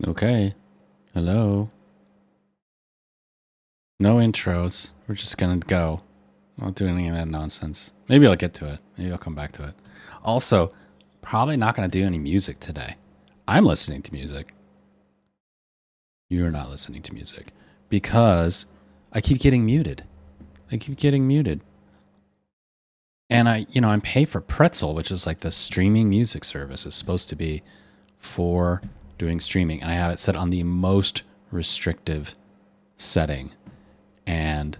Okay. Hello. No intros. We're just going to go. Not doing any of that nonsense. Maybe I'll get to it. Maybe I'll come back to it. Also, probably not going to do any music today. I'm listening to music. You're not listening to music because I keep getting muted. And I'm paid for Pretzel, which is like the streaming music service. It's supposed to be for doing streaming. And I have it set on the most restrictive setting. And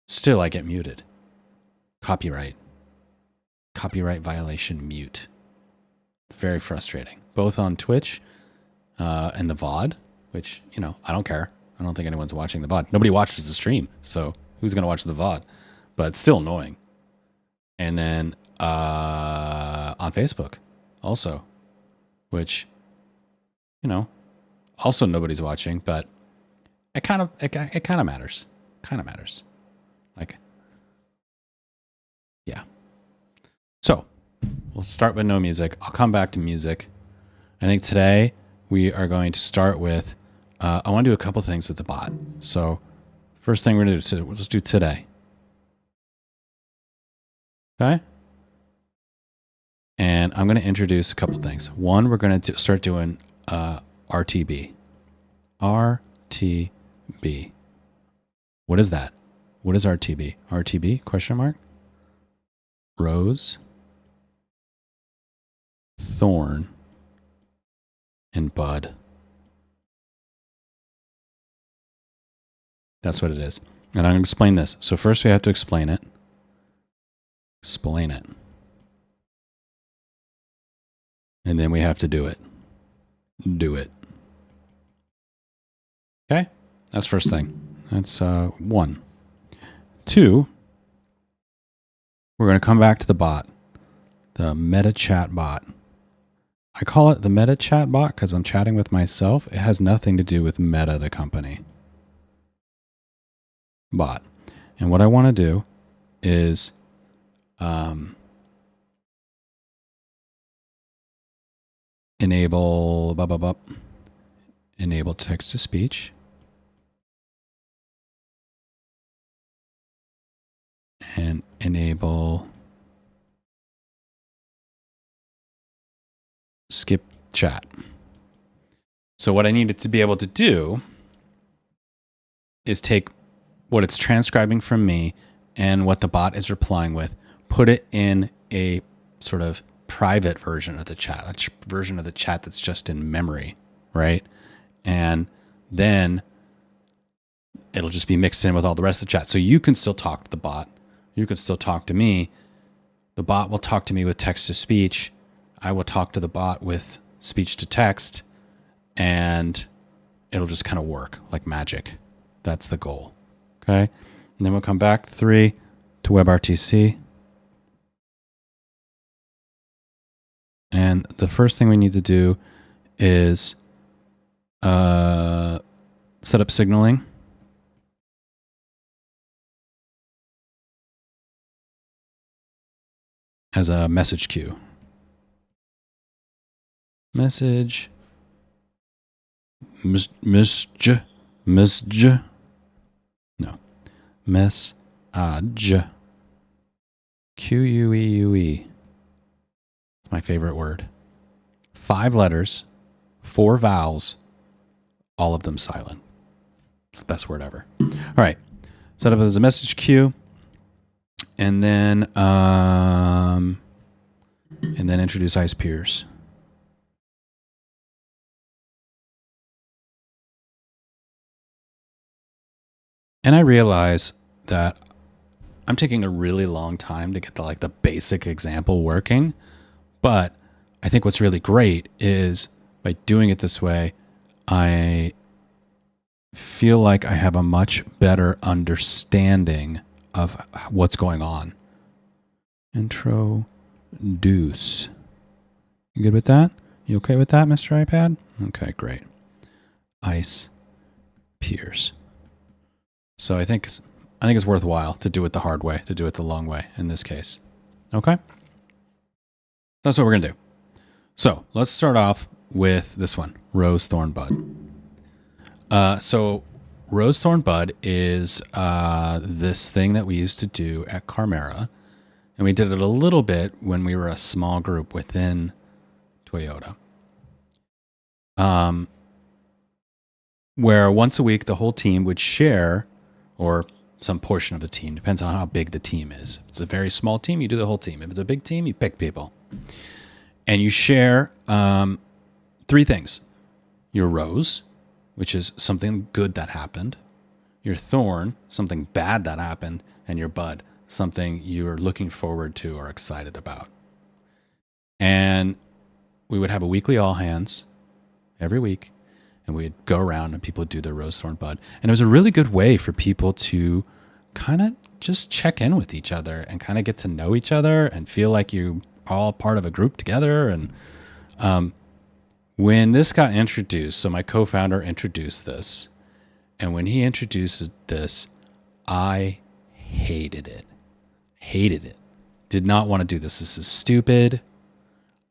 still I get muted. Copyright violation, mute. It's very frustrating. Both on Twitch and the VOD, which, I don't care. I don't think anyone's watching the VOD. Nobody watches the stream, so who's going to watch the VOD? But it's still annoying. And then on Facebook also, which, also nobody's watching, but it kind of matters. Like, yeah. So we'll start with no music. I'll come back to music. I think today we are going to start with, I want to do a couple things with the bot. So first thing we're going to do, we'll just do today. Okay. And I'm going to introduce a couple things. One, we're going to start doing RTB. RTB. What is that? What is RTB? RTB? Question mark. Rose, thorn, and bud. That's what it is. And I'm going to explain this. So first we have to explain it. Explain it. And then we have to do it. Do it. Okay? That's first thing. That's one. Two, we're going to come back to the bot. The meta chat bot. I call it the meta chat bot because I'm chatting with myself. It has nothing to do with Meta, the company. Bot. And what I want to do is enable text to speech. And enable skip chat. So what I needed to be able to do is take what it's transcribing from me and what the bot is replying with, put it in a sort of private version of the chat, a version of the chat that's just in memory, right? And then it'll just be mixed in with all the rest of the chat. So you can still talk to the bot. You can still talk to me. The bot will talk to me with text to speech. I will talk to the bot with speech to text, and it'll just kind of work like magic. That's the goal. Okay. And then we'll come back 3 to WebRTC. And the first thing we need to do is set up signaling. As a message queue. Message. Message. No. Message. Q-U-E-U-E. It's my favorite word. 5 letters, 4 vowels, all of them silent. It's the best word ever. All right. Set up as a message queue. And then introduce ice peers. And I realize that I'm taking a really long time to get the basic example working, but I think what's really great is by doing it this way, I feel like I have a much better understanding of what's going on. Introduce. You good with that? You okay with that, Mr. iPad? Okay, great. Ice peers. So I think it's worthwhile to do it the hard way, to do it the long way in this case. Okay? That's what we're going to do. So let's start off with this one, Rose Thorn Bud. So Rose Thorn Bud is this thing that we used to do at Carmera. And we did it a little bit when we were a small group within Toyota. Where once a week the whole team would share, or some portion of the team, depends on how big the team is. If it's a very small team, you do the whole team. If it's a big team, you pick people. And you share 3 things. Your rose, which is something good that happened. Your thorn, something bad that happened. And your bud, something you're looking forward to or excited about. And we would have a weekly all hands every week. And we'd go around and people would do their rose, thorn, bud. And it was a really good way for people to kind of just check in with each other and kind of get to know each other and feel like you are all part of a group together. And when this got introduced, so my co-founder introduced this. And when he introduced this, I hated it. Hated it. Did not want to do this. This is stupid.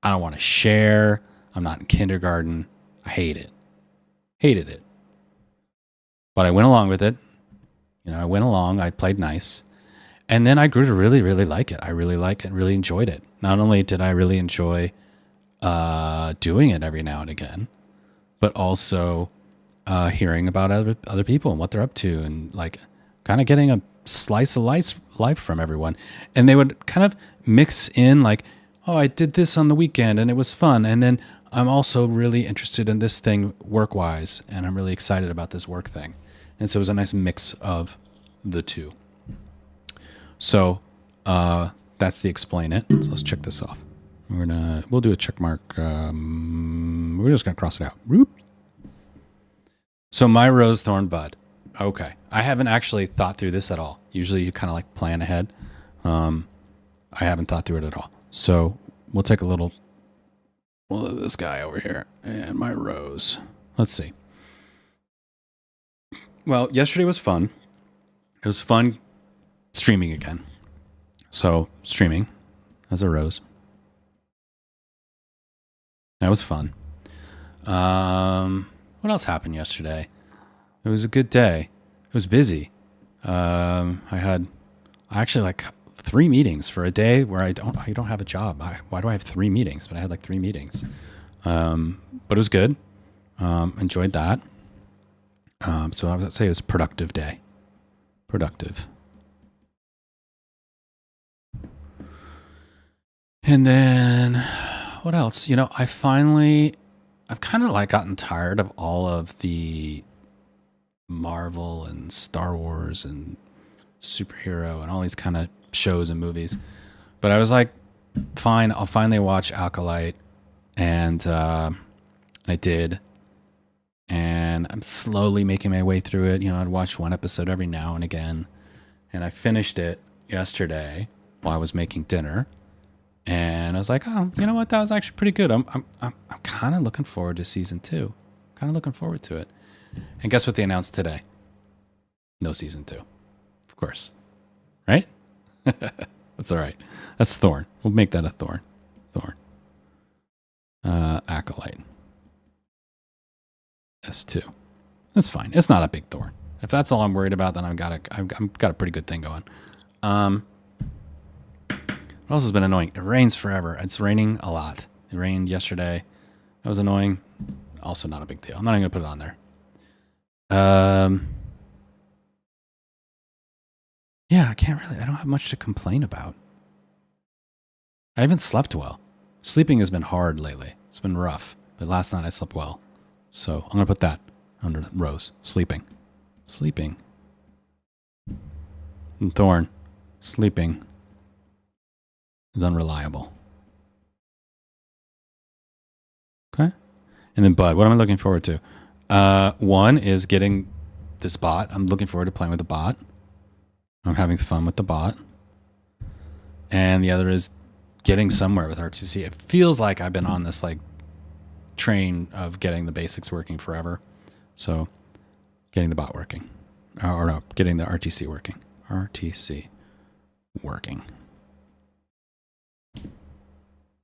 I don't want to share. I'm not in kindergarten. I hate it. Hated it. But I went along with it. I went along. I played nice. And then I grew to really, really like it. I really like it, really enjoyed it. Not only did I really enjoy doing it every now and again, but also hearing about other people and what they're up to, and like kind of getting a slice of life from everyone. And they would kind of mix in like, oh, I did this on the weekend and it was fun. And then I'm also really interested in this thing work-wise, and I'm really excited about this work thing. And so it was a nice mix of the two. So that's the explain it. So let's check this off. We'll do a check mark. We're just gonna cross it out. Whoop. So my rose, thorn, bud. Okay, I haven't actually thought through this at all. Usually you kind of like plan ahead. I haven't thought through it at all. So we'll take a little. Well, this guy over here and my rose. Let's see. Well, yesterday was fun. It was fun streaming again. So streaming as a rose. That was fun. What else happened yesterday? It was a good day. It was busy. I actually like 3 meetings for a day where I don't have a job. Why do I have 3 meetings? But I had like 3 meetings. But it was good. Enjoyed that. So I would say it was a productive day. Productive. And then what else? I've kind of like gotten tired of all of the Marvel and Star Wars and superhero and all these kind of shows and movies. But I was like, fine, I'll finally watch Acolyte. And I did. And I'm slowly making my way through it. I'd watch one episode every now and again. And I finished it yesterday while I was making dinner. And I was like, oh, you know what? That was actually pretty good. I'm kind of looking forward to season 2. Kind of looking forward to it. And guess what they announced today? No season 2. Of course. Right? That's all right. That's Thorn. We'll make that a Thorn. Thorn. Acolyte. S2. That's fine. It's not a big Thorn. If that's all I'm worried about, then I've got a pretty good thing going. What else has been annoying? It rains forever. It's raining a lot. It rained yesterday. That was annoying. Also not a big deal. I'm not even gonna put it on there. Yeah, I don't have much to complain about. I haven't slept well. Sleeping has been hard lately. It's been rough. But last night I slept well. So I'm gonna put that under Rose. Sleeping. Sleeping. And Thorn. Sleeping is unreliable. Okay. And then Bud. What am I looking forward to? One is getting this bot. I'm looking forward to playing with the bot. I'm having fun with the bot. And the other is getting somewhere with RTC. It feels like I've been on this like train of getting the basics working forever. So getting the bot working. Or no, getting the RTC working. RTC working.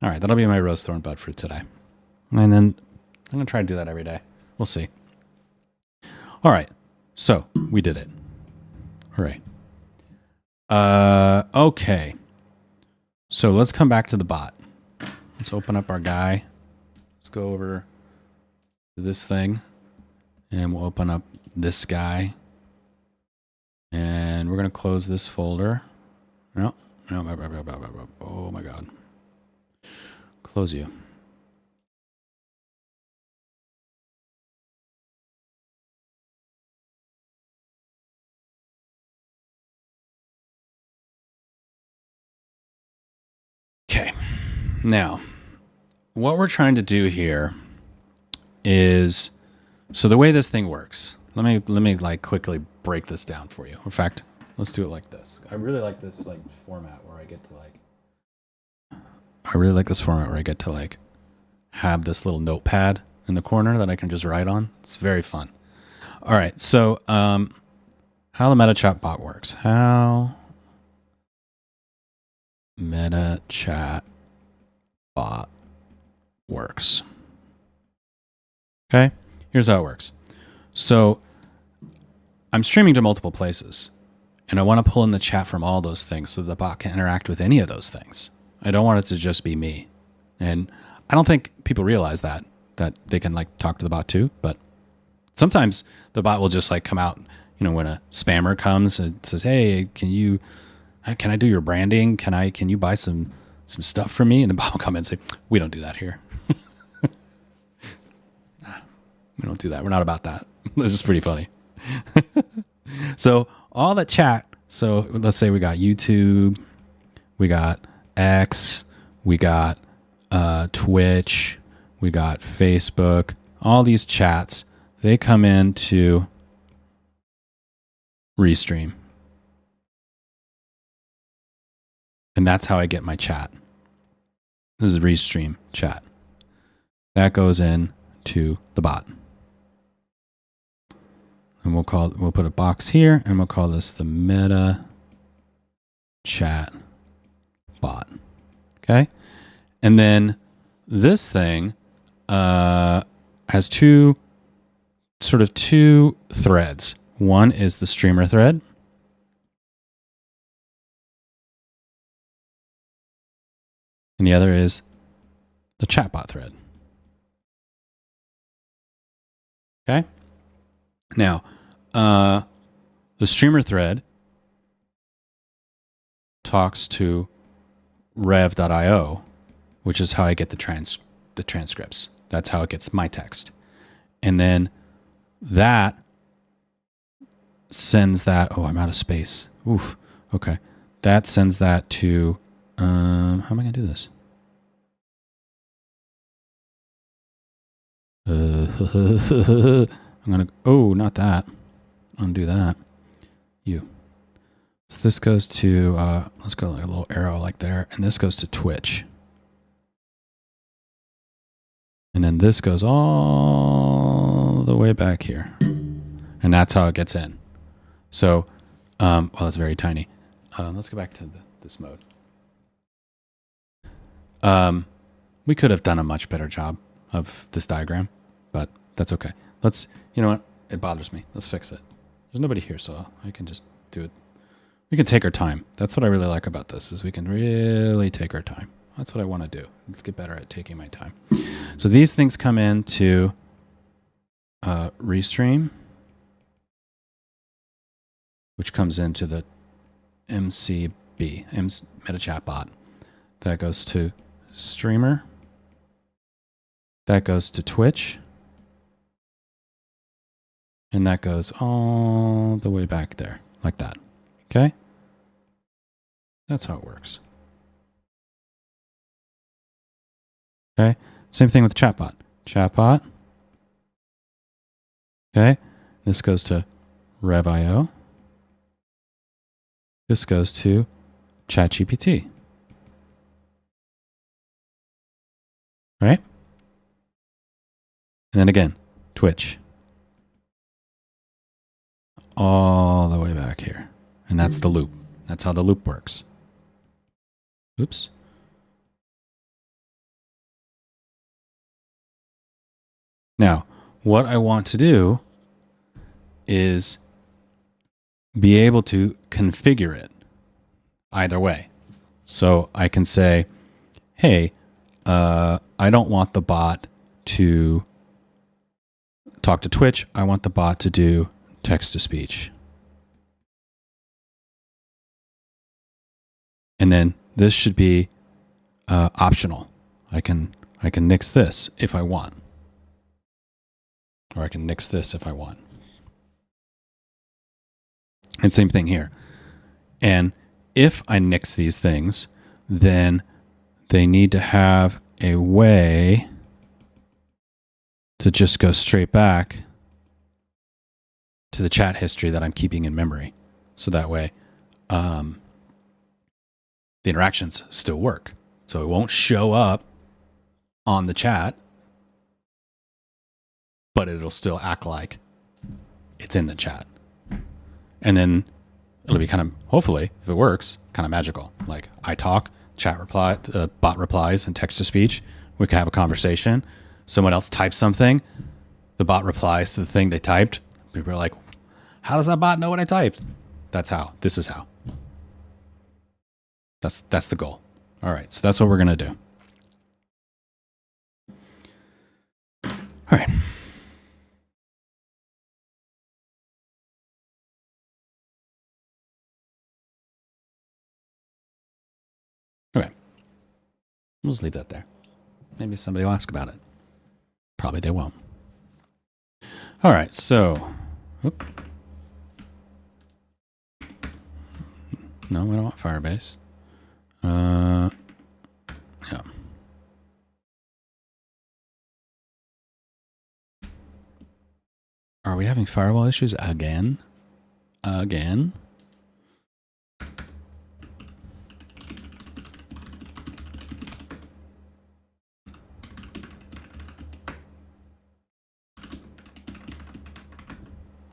All right, that'll be my rose, thorn, bud for today. And then I'm going to try to do that every day. We'll see. All right. So we did it. Hooray. Okay. So let's come back to the bot. Let's open up our guy. Let's go over to this thing and we'll open up this guy. And we're going to close this folder. No. Oh my God. Close you. Okay. Now, what we're trying to do here is, so the way this thing works, let me like quickly break this down for you. In fact, let's do it like this. I really like this like format where I get to like have this little notepad in the corner that I can just write on. It's very fun. All right. So, how the meta chat bot works. How meta chat bot works. Okay. Here's how it works. So I'm streaming to multiple places and I want to pull in the chat from all those things so the bot can interact with any of those things. I don't want it to just be me. And I don't think people realize that they can like talk to the bot too, but sometimes the bot will just like come out, you know, when a spammer comes and says, "Hey, can I do your branding? Can you buy some stuff from me?" And the bot will come in and say, "We don't do that here." We don't do that. We're not about that. This is pretty funny. So all that chat. So let's say we got YouTube, we got X, we got Twitch, we got Facebook. All these chats, they come into Restream. And that's how I get my chat. This is Restream chat. That goes in to the bot. And we'll put a box here and we'll call this the meta chat bot. Okay. And then this thing has two threads. One is the streamer thread. And the other is the chatbot thread. Okay. Now, the streamer thread talks to rev.io, which is how I get the transcripts. That's how it gets my text. And then that sends that, oh, I'm out of space. Oof. Okay. That sends that to, how am I going to do this? I'm going to, oh, not that. Undo that. So this goes to, let's go like a little arrow like there. And this goes to Twitch. And then this goes all the way back here. And that's how it gets in. So, well, that's very tiny. Let's go back to this mode. We could have done a much better job of this diagram, but that's okay. You know what? It bothers me. Let's fix it. There's nobody here, so I can just do it. We can take our time. That's what I really like about this, is we can really take our time. That's what I want to do. Let's get better at taking my time. So these things come into Restream, which comes into the MCB, Meta Chat Bot. That goes to Streamer. That goes to Twitch. And that goes all the way back there, like that. Okay? That's how it works. Okay? Same thing with the chatbot. Chatbot. Okay? This goes to Rev.io. This goes to ChatGPT. Right? And then again, Twitch. All the way back here. And that's the loop. That's how the loop works. Oops. Now, what I want to do is be able to configure it either way. So I can say, hey, I don't want the bot to talk to Twitch. I want the bot to do text to speech. And then this should be optional. I can nix this if I want. Or I can nix this if I want. And same thing here. And if I nix these things, then they need to have a way to just go straight back to the chat history that I'm keeping in memory. So that way, the interactions still work. So it won't show up on the chat, but it'll still act like it's in the chat. And then it'll be kind of, hopefully, if it works, kind of magical. Like I talk, chat reply, the bot replies in text to speech. We can have a conversation. Someone else types something. The bot replies to the thing they typed. People are like, how does that bot know what I typed? That's how. This is how. That's the goal. All right. So that's what we're going to do. All right. Okay. We'll just leave that there. Maybe somebody will ask about it. Probably they won't. All right. So, no, we don't want Firebase. Yeah. Are we having firewall issues again? Again?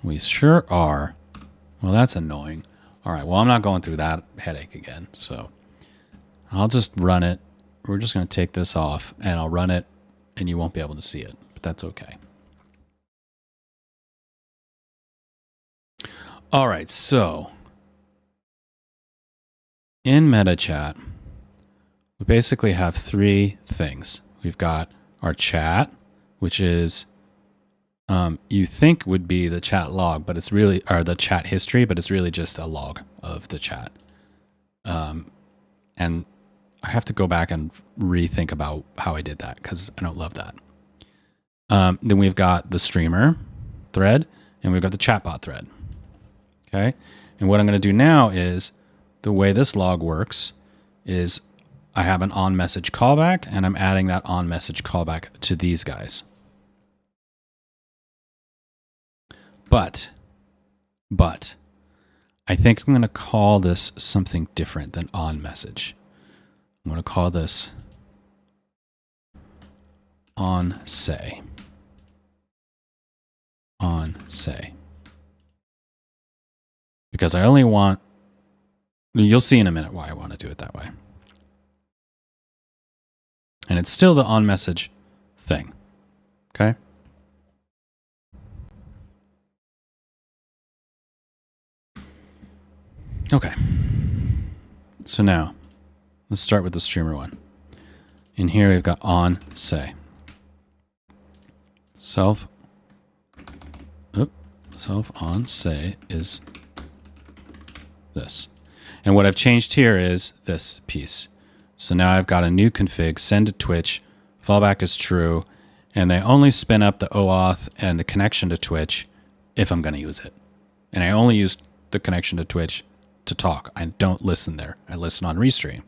We sure are. Well, that's annoying. All right. Well, I'm not going through that headache again. So I'll just run it. We're just going to take this off and I'll run it and you won't be able to see it, but that's okay. All right. So in MetaChat, we basically have three things. We've got our chat, which is you think would be the chat log, but it's really, or the chat history, but it's really just a log of the chat. And I have to go back and rethink about how I did that because I don't love that. Then we've got the streamer thread and we've got the chatbot thread. Okay. And what I'm going to do now is the way this log works is I have an on message callback and I'm adding that on message callback to these guys. But I think I'm going to call this something different than on message. I'm going to call this on say. On say. Because I only want, you'll see in a minute why I want to do it that way. And it's still the on message thing. Okay. Okay. So now let's start with the streamer one. In here, we've got on say. Self on say is this. And what I've changed here is this piece. So now I've got a new config, send to Twitch, fallback is true, and they only spin up the OAuth and the connection to Twitch if I'm going to use it. And I only use the connection to Twitch to talk. I don't listen there. I listen on Restream.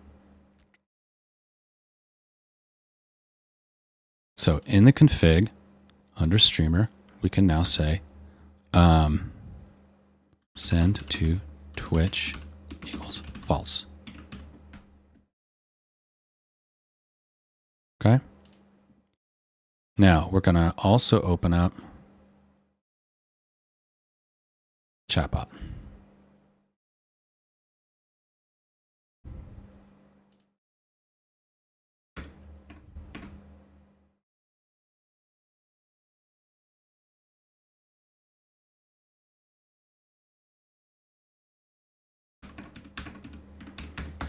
So in the config, under streamer, we can now say send to Twitch equals false. Okay. Now we're going to also open up chatbot.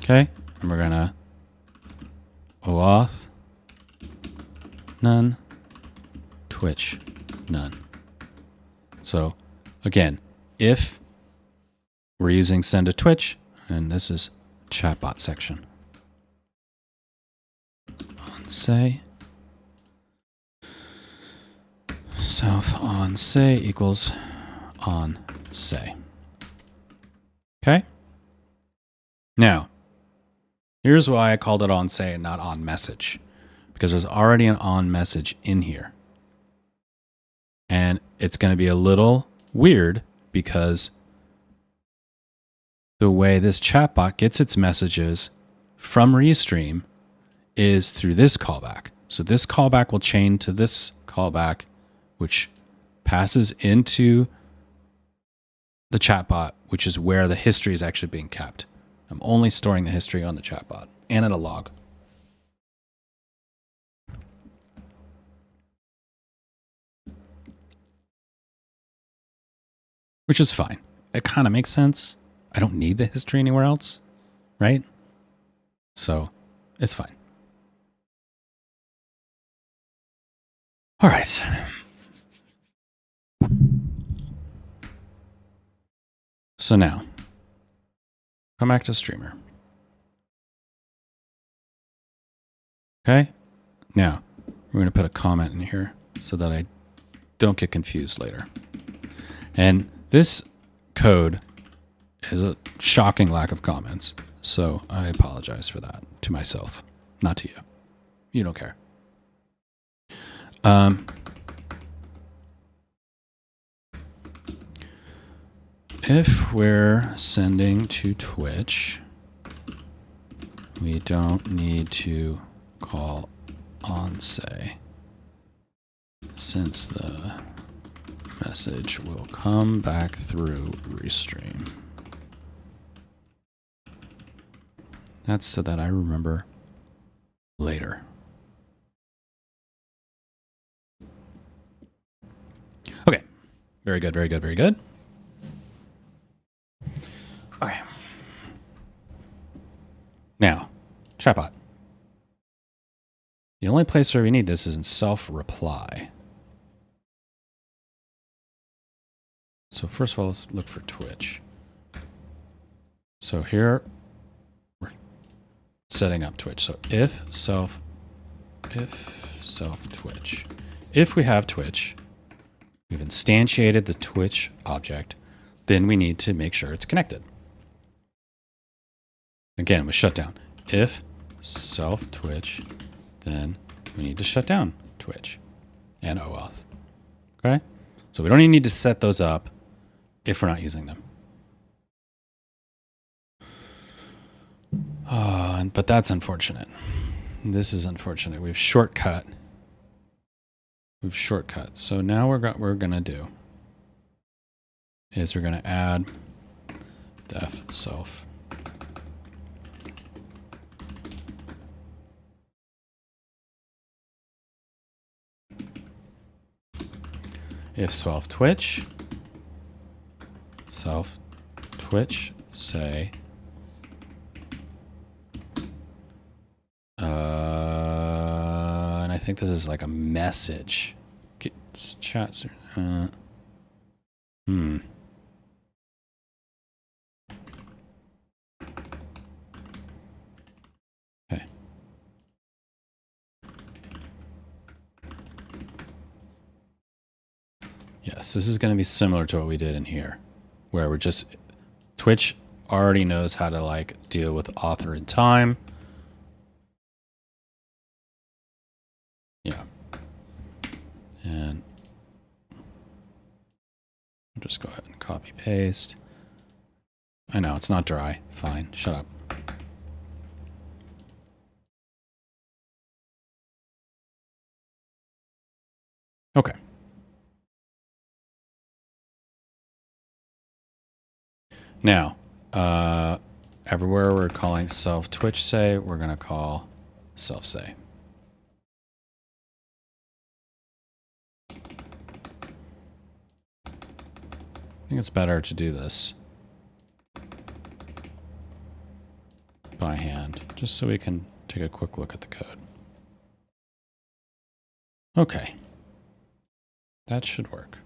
Okay, and we're gonna OAuth, none, Twitch, none. So again, if we're using send to Twitch, and this is chatbot section. On say, self on say equals on say. Okay. Now, here's why I called it on say and not on message, because there's already an on message in here. And it's going to be a little weird because the way this chatbot gets its messages from Restream is through this callback. So this callback will chain to this callback, which passes into the chatbot, which is where the history is actually being kept. I'm only storing the history on the chatbot and in a log. Which is fine. It kind of makes sense. I don't need the history anywhere else, right? So it's fine. All right. So now, come back to Streamer. Okay. Now, we're going to put a comment in here so that I don't get confused later. And this code is a shocking lack of comments. So I apologize for that to myself, not to you. You don't care. If we're sending to Twitch, we don't need to call on say, since the message will come back through Restream. That's so that I remember later. Okay. Very good, very good, very good. Okay. Now, chatbot. The only place where we need this is in self-reply. So first of all, let's look for Twitch. So here, we're setting up Twitch. So if self Twitch. If we have Twitch, we've instantiated the Twitch object, then we need to make sure it's connected. Again, with shutdown. If self Twitch, then we need to shut down Twitch and OAuth. Okay? So we don't even need to set those up if we're not using them. But that's unfortunate. This is unfortunate. We've shortcut. So now what we're going to do is we're going to add def self. If self Twitch say and I think this is like a message. Chats. Okay. Yes, this is going to be similar to what we did in here, where we're just Twitch already knows how to like deal with author in time. Yeah. And I'll just go ahead and copy paste. I know it's not dry. Fine. Shut up. Okay. Now, everywhere we're calling self Twitch say, we're going to call self say. I think it's better to do this by hand, just so we can take a quick look at the code. Okay. That should work.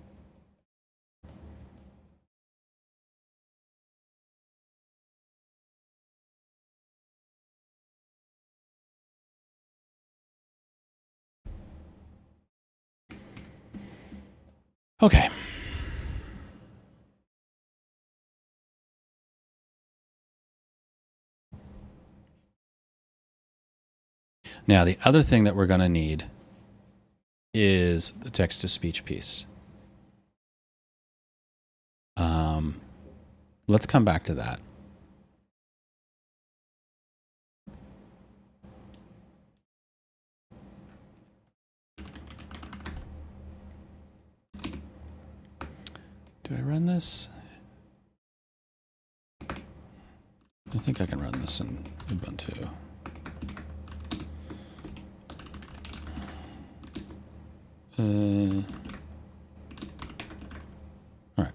Okay. Now, the other thing that we're going to need is the text-to-speech piece. Let's come back to that. Do I run this? I think I can run this in Ubuntu. All right.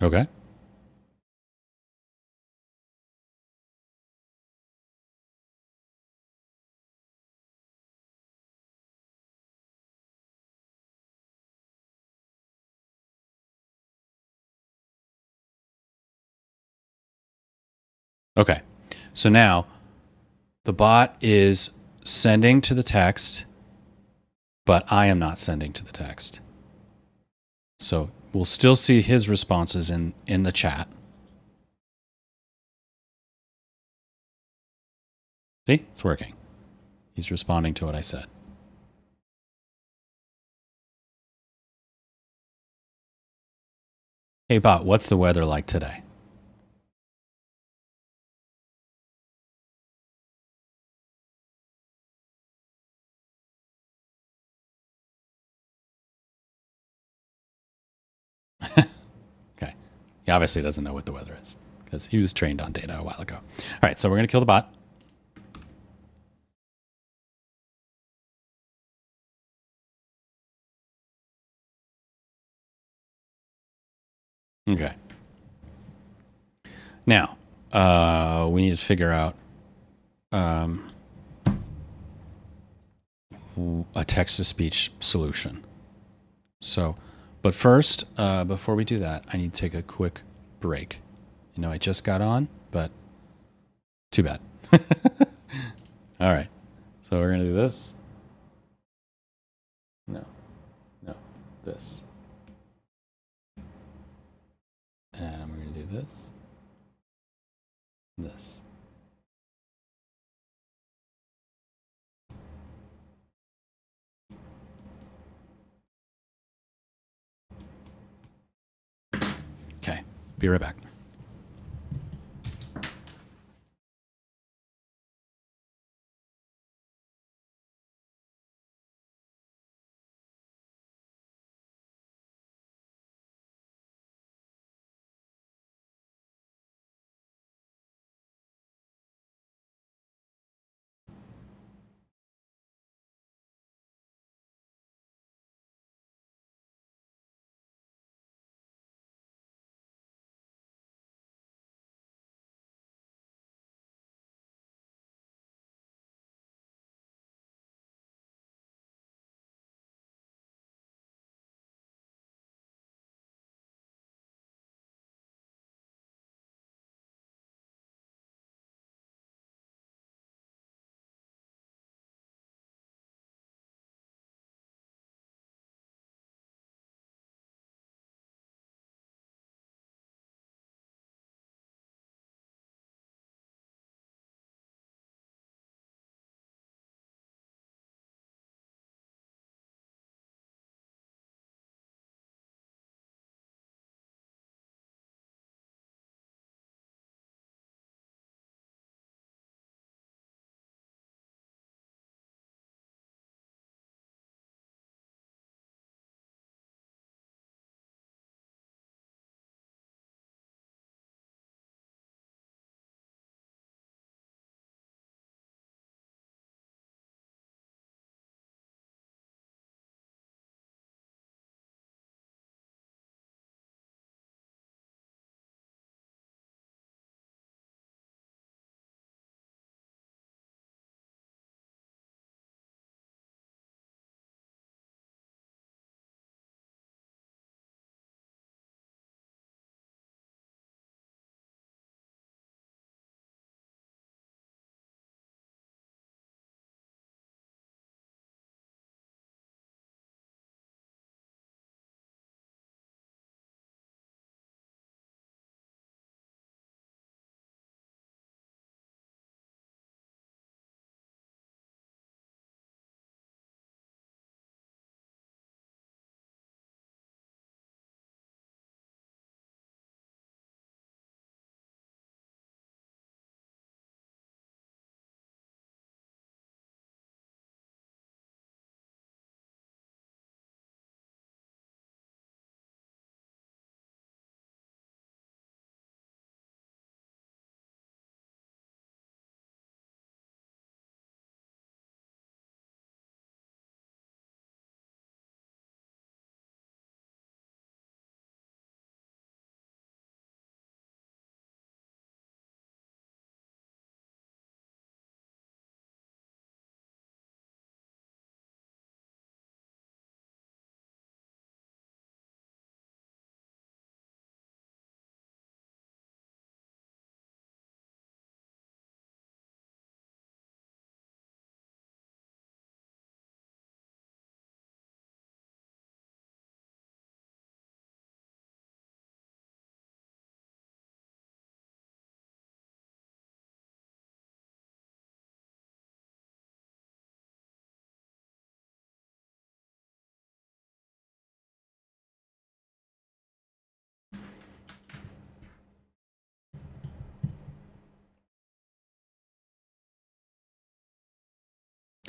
Okay. Okay. So now the bot is sending to the text, but I am not sending to the text. So we'll still see his responses in the chat. See, it's working. He's responding to what I said. Hey, bot, what's the weather like today? Okay. He obviously doesn't know what the weather is because he was trained on data a while ago. All right, so we're going to kill the bot. Okay. Now, we need to figure out a text-to-speech solution. So, but first, before we do that, I need to take a quick break. You know, I just got on, but too bad. All right. So we're going to do this. No, this. And we're going to do this. Okay. Be right back.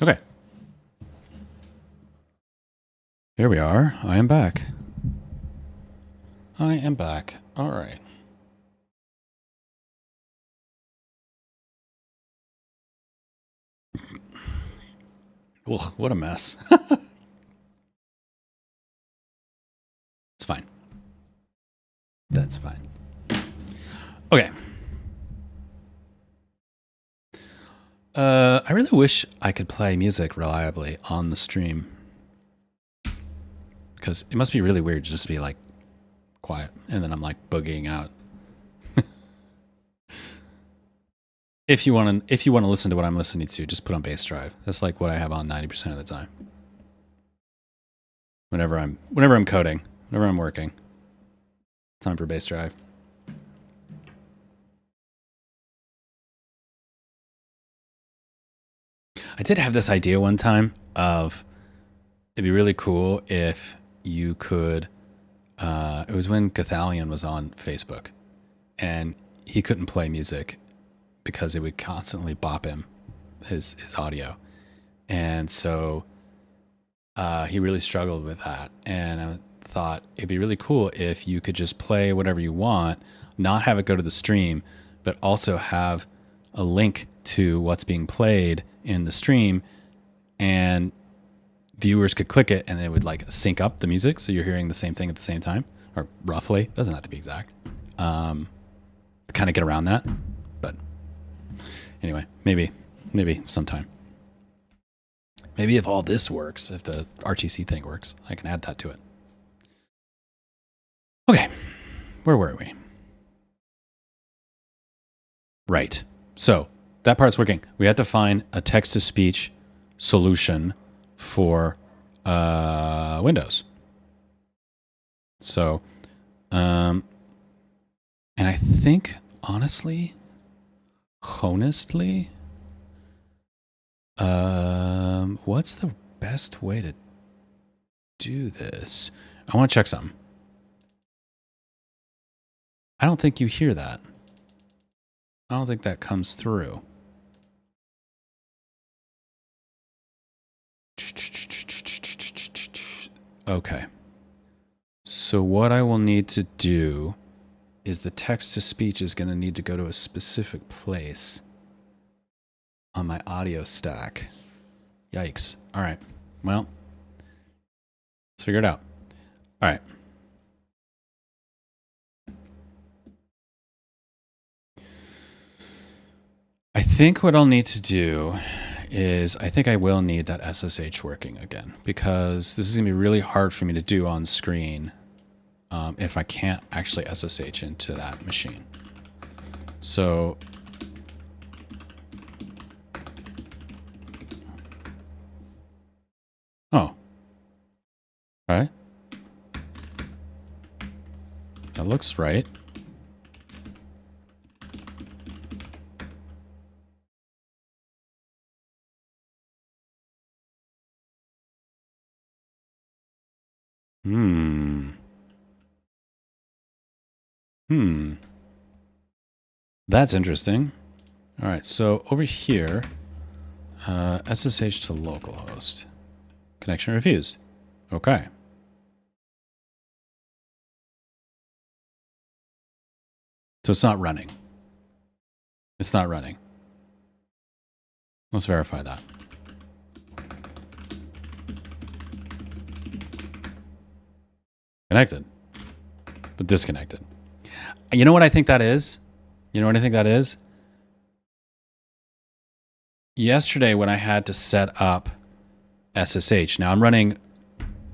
Okay. Here we are. I am back. I am back. All right. Ugh, what a mess. It's fine. That's fine. Okay. I really wish I could play music reliably on the stream. Because it must be really weird to just be like quiet and then I'm like boogieing out. If you want to listen to what I'm listening to, just put on bass drive. That's like what I have on 90% of the time. Whenever I'm coding, whenever I'm working. Time for bass drive. I did have this idea one time of it'd be really cool if you could it was when Gathalion was on Facebook and he couldn't play music because it would constantly bop him his audio. And so he really struggled with that. And I thought it'd be really cool if you could just play whatever you want, not have it go to the stream, but also have a link to what's being played in the stream, and viewers could click it and it would like sync up the music. So you're hearing the same thing at the same time, or roughly, doesn't have to be exact, to kind of get around that. But anyway, maybe sometime. Maybe if all this works, if the RTC thing works, I can add that to it. Okay, where were we? Right. So that part's working. We have to find a text-to-speech solution for Windows. So, and I think, honestly, what's the best way to do this? I want to check something. I don't think you hear that. I don't think that comes through. Okay. So what I will need to do is the text-to-speech is going to need to go to a specific place on my audio stack. Yikes. All right. Well, let's figure it out. All right. I think what I'll need to do is I think I will need that SSH working again, because this is going to be really hard for me to do on screen if I can't actually SSH into that machine. So oh, okay. That looks right. That's interesting. All right, so over here, SSH to localhost. Connection refused. Okay. So it's not running. It's not running. Let's verify that. Connected, but disconnected. You know what I think that is? You know what I think that is? Yesterday when I had to set up SSH, now I'm running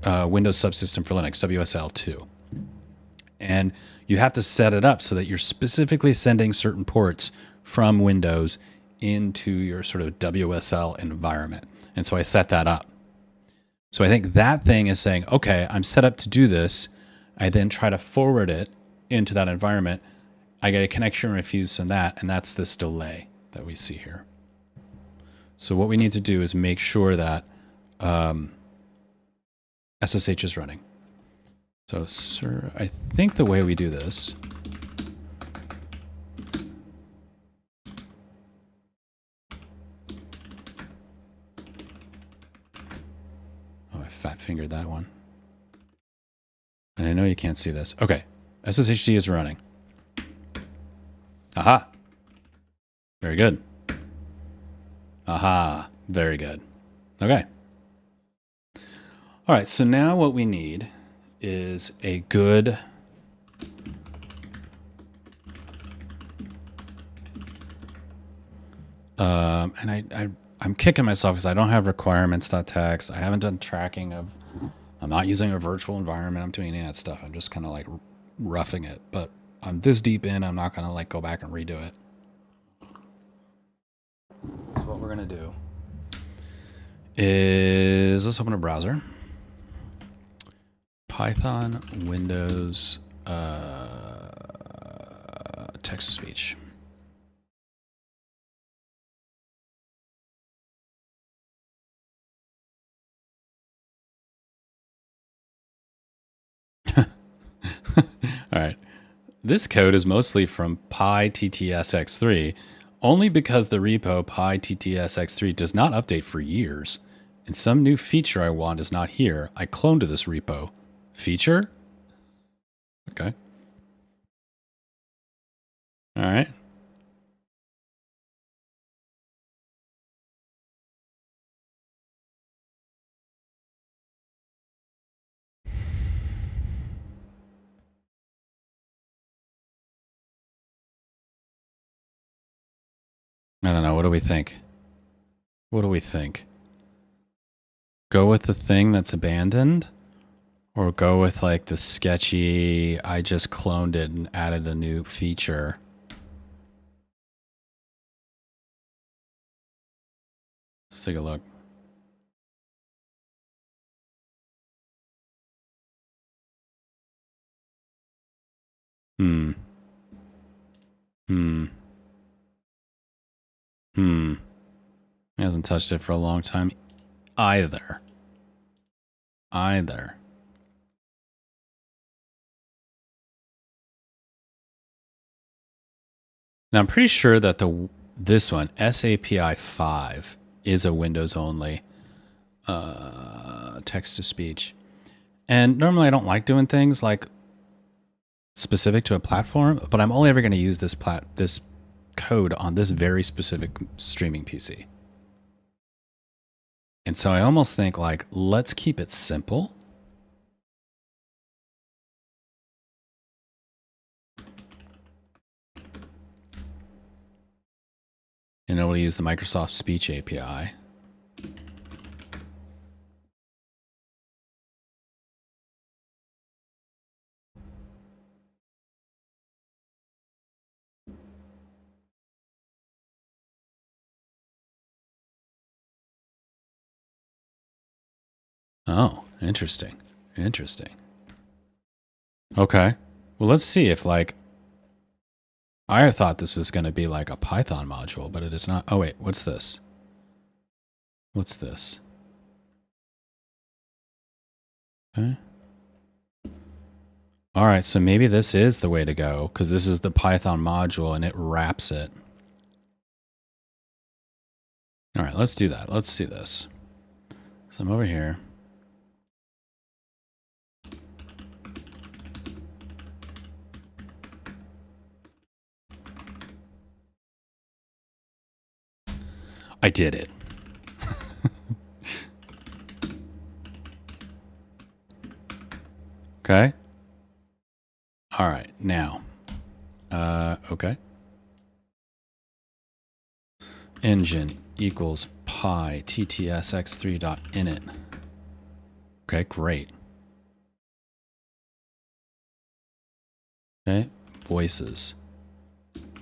Windows Subsystem for Linux, WSL2. And you have to set it up so that you're specifically sending certain ports from Windows into your sort of WSL environment. And so I set that up. So I think that thing is saying, okay, I'm set up to do this. I then try to forward it into that environment. I get a connection refused from that, and that's this delay that we see here. So what we need to do is make sure that SSH is running. So, sir, I think the way we do this fat fingered that one. And I know you can't see this. Okay. SSHD is running. Aha. Very good. Aha. Very good. Okay. All right. So now what we need is a good and I'm kicking myself because I don't have requirements.txt. I haven't done tracking of, I'm not using a virtual environment. I'm doing any of that stuff. I'm just kind of like roughing it, but I'm this deep in, I'm not going to like go back and redo it. So what we're going to do is let's open a browser. Python, Windows, text to speech. All right. This code is mostly from PyTTSX3, only because the repo PyTTSX3 does not update for years, and some new feature I want is not here. I cloned to this repo. Feature? Okay. All right. I don't know. What do we think? What do we think? Go with the thing that's abandoned? Or go with like the sketchy, I just cloned it and added a new feature? Let's take a look. He hasn't touched it for a long time either. Now I'm pretty sure that this one, SAPI 5, is a Windows only text to speech. And normally I don't like doing things like specific to a platform, but I'm only ever going to use this code on this very specific streaming PC. And so I almost think like, let's keep it simple. And it'll use the Microsoft Speech API. Oh, interesting. Interesting. Okay. Well, let's see if like, I thought this was going to be like a Python module, but it is not. Oh, wait, what's this? What's this? Okay. All right, so maybe this is the way to go because this is the Python module and it wraps it. All right, let's do that. Let's see this. So I'm over here. I did it. Okay. All right, now. Okay. Engine equals PyTTSX3.init. Okay, great. Okay, voices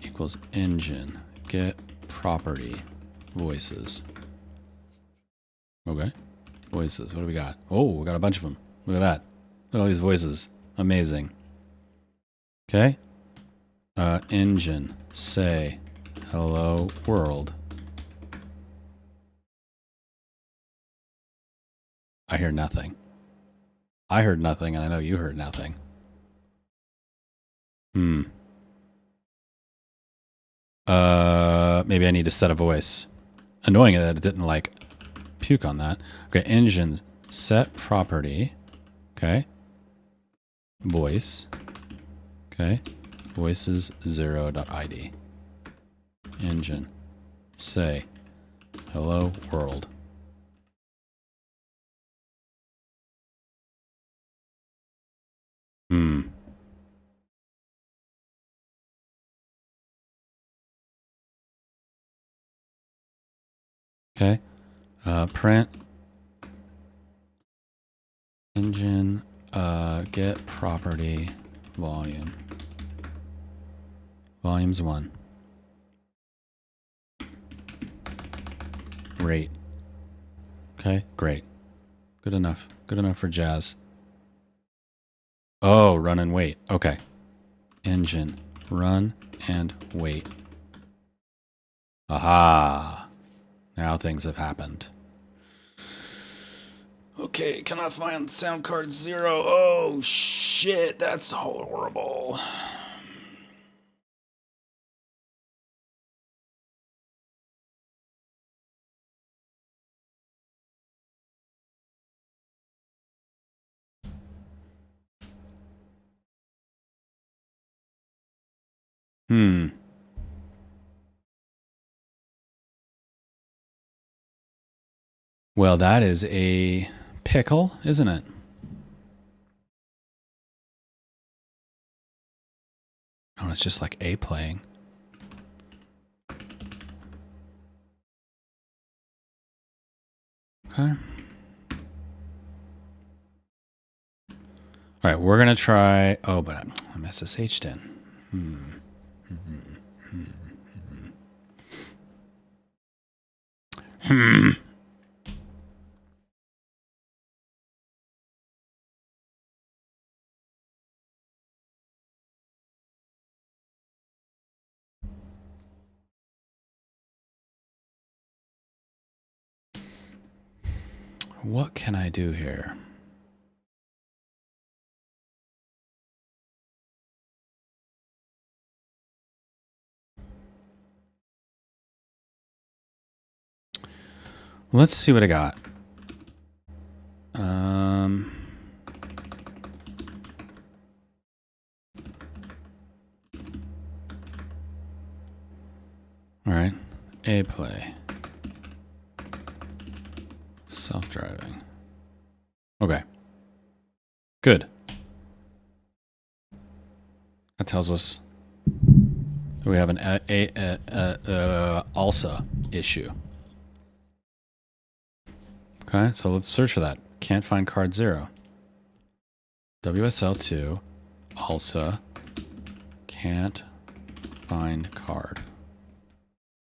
equals engine get property voices. Okay, voices. What do we got? Oh, we got a bunch of them. Look at that. Look at all these voices. Amazing. Okay. Engine say hello world. I hear nothing. I heard nothing, and I know you heard nothing. Maybe I need to set a voice. Annoying that it didn't like puke on that. Okay, engine set property, okay, voice, okay, voices 0.id. Engine, say, hello world. Okay. Print engine, get property volume. Volume's 1. Rate. Okay, great. Good enough. Good enough for jazz. Oh, run and wait. Okay. Engine, run and wait. Aha. Now things have happened. Okay, cannot find sound card 0. Oh, shit. That's horrible. Well, that is a pickle, isn't it? Oh, it's just like A playing. Okay. All right, we're going to try... Oh, but I'm SSH'd in. What can I do here? Let's see what I got. All right. A play. Self-driving. Okay. Good. That tells us that we have an ALSA issue. Okay, so let's search for that. Can't find card 0. WSL2, ALSA, can't find card.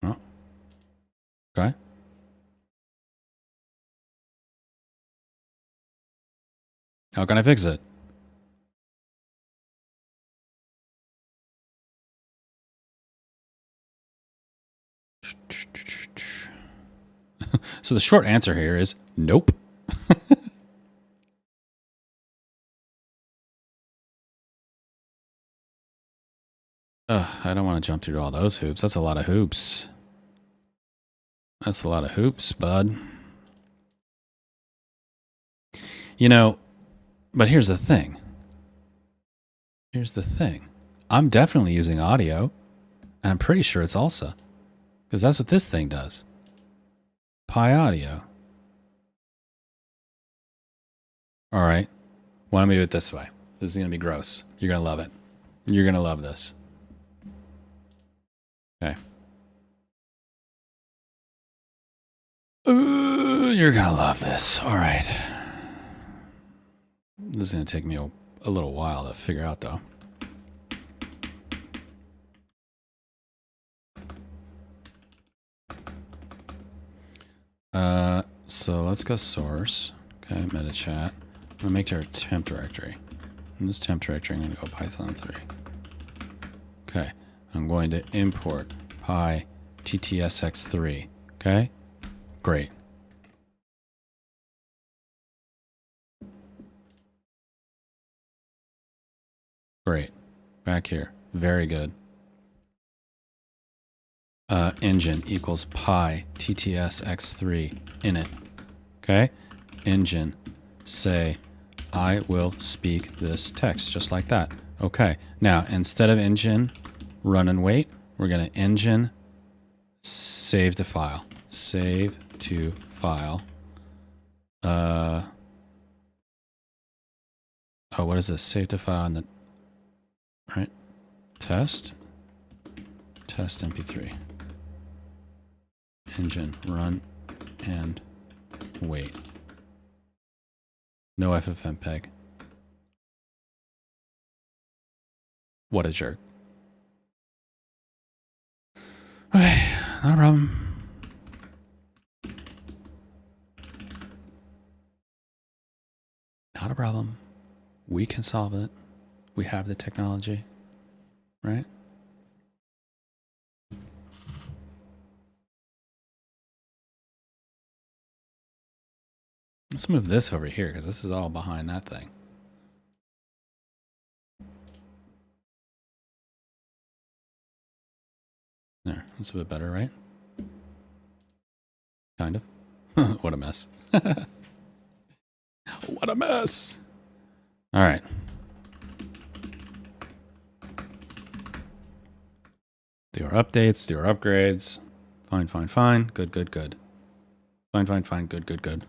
Oh. Okay. How can I fix it? So the short answer here is nope. I don't want to jump through all those hoops. That's a lot of hoops. That's a lot of hoops, bud. You know, but here's the thing. Here's the thing. I'm definitely using audio, and I'm pretty sure it's ALSA, because that's what this thing does. Pi audio. All right. Why don't we do it this way? This is going to be gross. You're going to love it. You're going to love this. Okay. You're going to love this. All right. This is going to take me a little while to figure out, though. So let's go source. Okay, meta chat. I'm going to make our temp directory. In this temp directory, I'm going to go Python 3. Okay, I'm going to import pi ttsx3. Okay, great. Great. Back here. Very good. Engine equals pi ttsx3 init. Okay, engine say, I will speak this text, just like that. Okay, now instead of engine run and wait, we're going to engine save to file. Save to file. Oh, what is this? Save to file and the right test mp3 engine run and wait. No FFmpeg. What a jerk. Okay, not a problem. Not a problem. We can solve it. We have the technology, right? Let's move this over here because this is all behind that thing. There, that's a bit better, right? Kind of. What a mess. What a mess. All right. Do our updates, do our upgrades. Fine, fine, fine. Good, good, good. Fine, fine, fine. Good, good, good.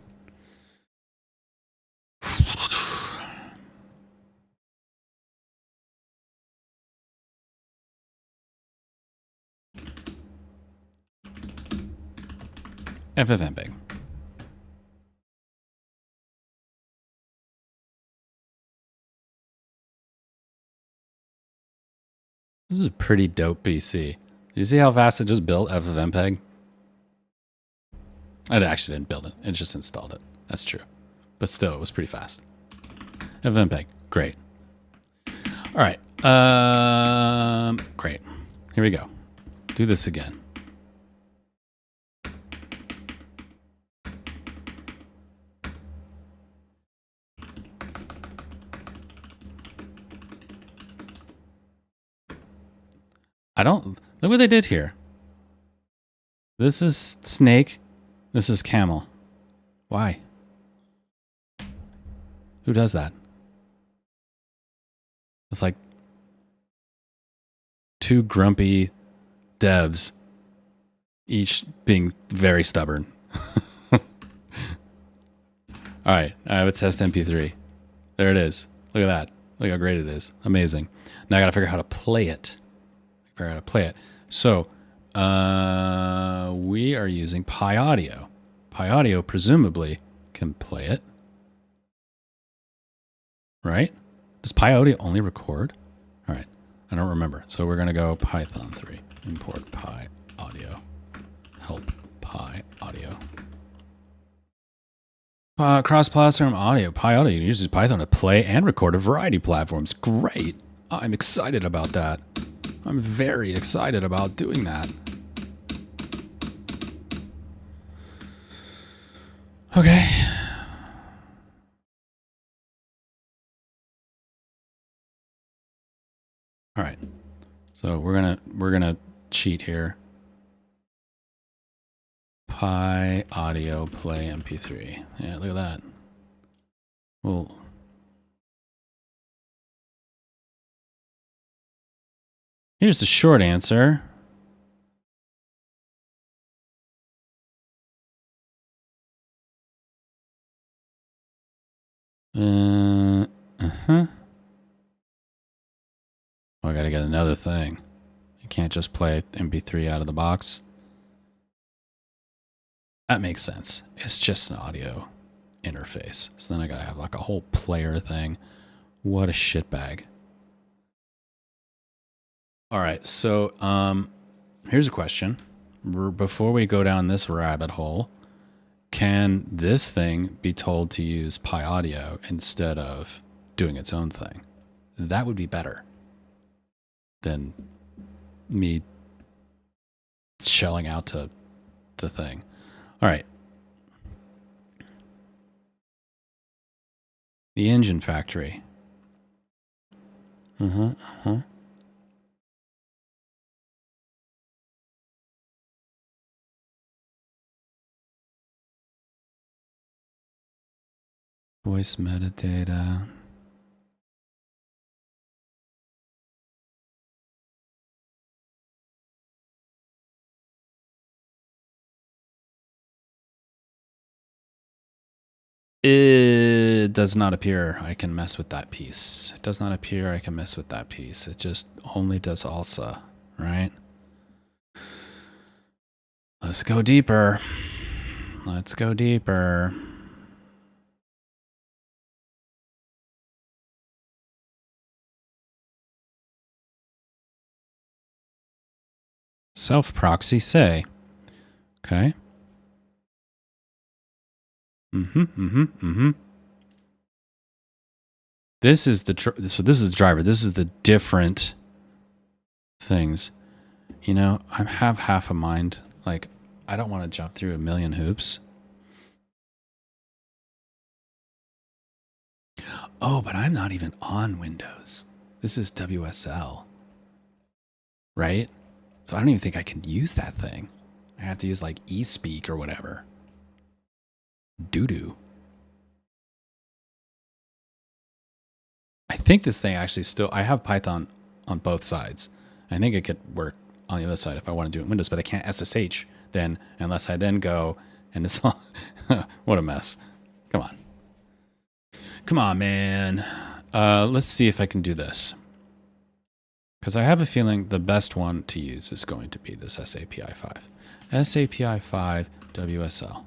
FFmpeg. This is a pretty dope PC. Did you see how fast it just built FFmpeg? I actually didn't build it. It just installed it. That's true. But still, it was pretty fast. FFmpeg. Great. All right. Great. Here we go. Do this again. I don't... Look what they did here. This is snake. This is camel. Why? Who does that? It's like two grumpy devs, each being very stubborn. All right, I have a test MP3. There it is. Look at that. Look how great it is. Amazing. Now I gotta figure out how to play it. So we are using Pi Audio. Pi Audio presumably can play it. Right? Does Pi Audio only record? All right. I don't remember. So we're going to go Python 3. Import Pi Audio. Help Pi Audio. Cross-platform audio. Pi Audio uses Python to play and record a variety of platforms. Great. I'm excited about that. I'm very excited about doing that. Okay. All right. So we're gonna cheat here. Pi Audio play MP3. Yeah, look at that. Well, here's the short answer. Oh, I gotta get another thing. You can't just play MP3 out of the box. That makes sense. It's just an audio interface. So then I gotta have like a whole player thing. What a shitbag. All right, so here's a question. Before we go down this rabbit hole, can this thing be told to use Pi Audio instead of doing its own thing? That would be better than me shelling out to the thing. All right. The engine factory. Voice metadata. It does not appear I can mess with that piece. It does not appear I can mess with that piece. It just only does ALSA, right? Let's go deeper. Let's go deeper. Self proxy say. Okay. This is the so this is the driver. This is the different things. You know, I have half a mind. Like, I don't want to jump through a million hoops. Oh, but I'm not even on Windows. This is WSL. Right? So I don't even think I can use that thing. I have to use like eSpeak or whatever. Doo-doo. I think this thing actually still, I have Python on both sides. I think it could work on the other side if I want to do it in Windows, but I can't SSH then unless I then go and it's all, what a mess. Come on. Come on, man. Let's see if I can do this. Because I have a feeling the best one to use is going to be this SAPI 5. SAPI 5 WSL.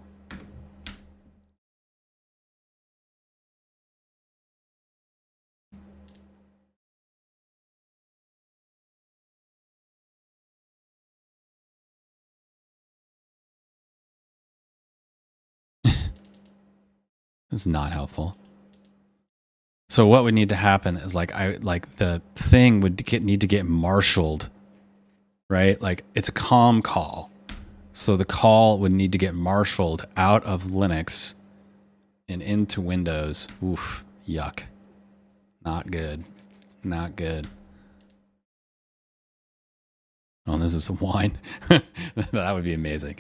It's not helpful. So what would need to happen is like the thing would need to get marshaled, right? Like it's a COM call. So the call would need to get marshaled out of Linux and into Windows. Oof, yuck. Not good. Not good. Oh, this is some wine. That would be amazing.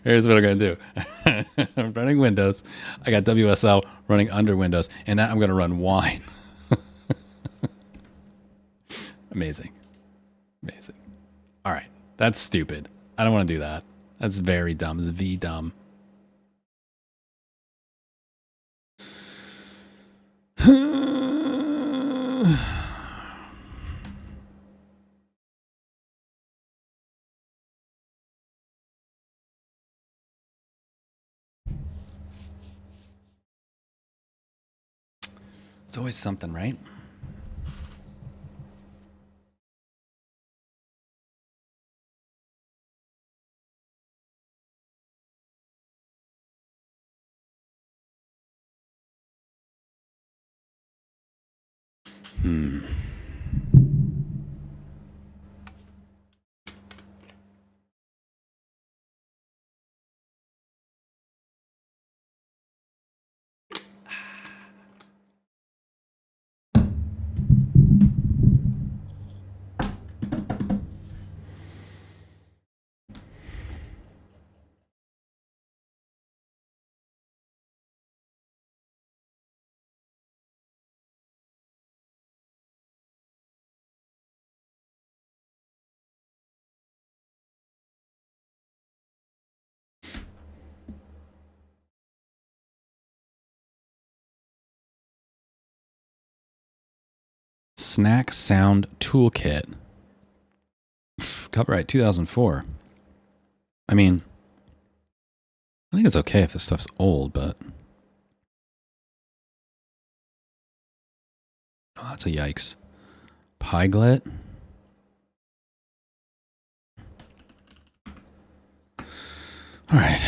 Here's what I'm gonna do. I'm running Windows. I got WSL running under Windows, and now I'm gonna run wine. Amazing. Amazing. All right. That's stupid. I don't want to do that. That's very dumb. It's V dumb. It's always something, right? Snack Sound Toolkit. Copyright 2004. I mean, I think it's okay if this stuff's old, but... Oh, that's a yikes. Pyglet. All right.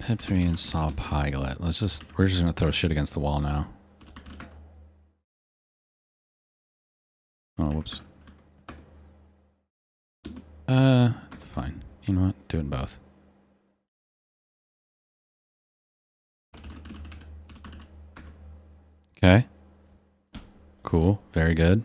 Pip3 install Pyglet. We're just going to throw shit against the wall now. Oh, whoops. Fine. You know what? Do it in both. Okay. Cool. Very good.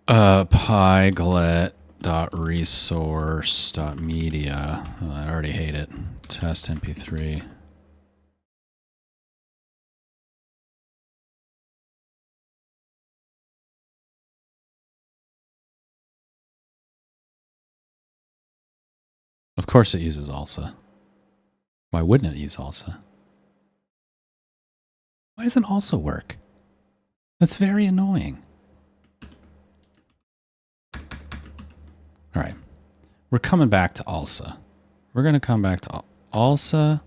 Pyglet.resource.media. Oh, I already hate it. Test MP3. Of course it uses ALSA. Why wouldn't it use ALSA? Why doesn't ALSA work? That's very annoying. All right. We're coming back to ALSA. We're going to come back to ALSA.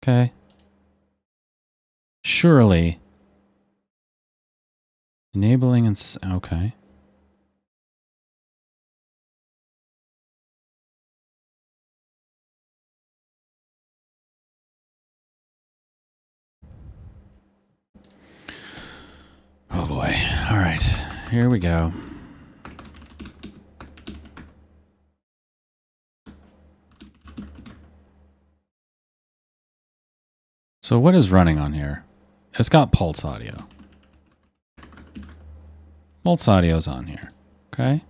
Okay. Surely. Enabling and... Okay. Oh boy. All right. Here we go. So what is running on here? It's got Pulse Audio. Pulse Audio's on here. Okay.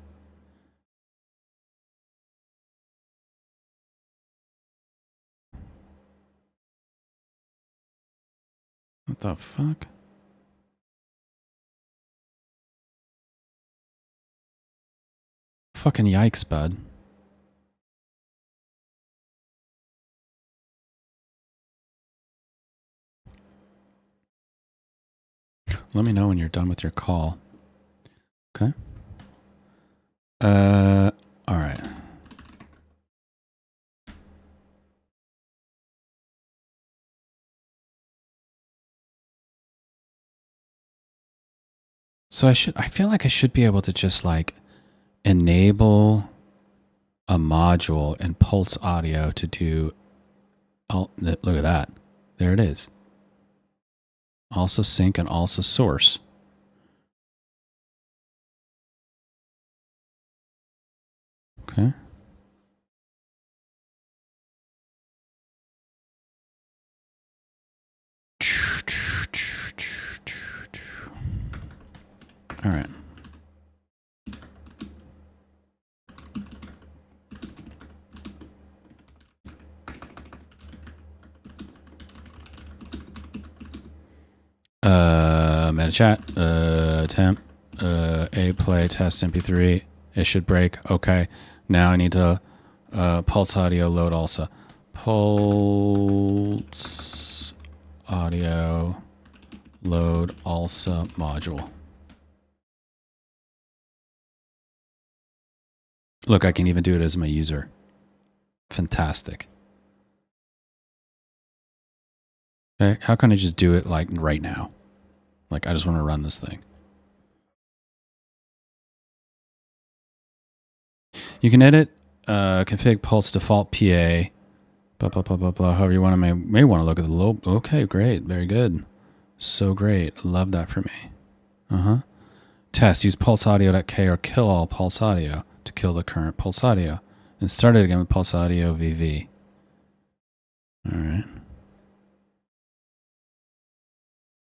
What the fuck? Fucking yikes, bud. Let me know when you're done with your call. Okay. All right. So I feel like I should be able to just like enable a module in Pulse Audio to do, look at that. There it is. Also sync and also source. Okay. All right. Meta chat, temp, a play test MP3. It should break. Okay. Now I need to Pulse Audio load also. Pulse Audio load also module. Look, I can even do it as my user. Fantastic. Okay, how can I just do it like right now? Like I just want to run this thing. You can edit config pulse default PA. Blah blah blah blah blah. However you want to may want to look at the low. Okay, great, very good, so great. Love that for me. Test use pulse audio.k or kill all pulse audio to kill the current pulse audio, and start it again with pulse audio VV. All right.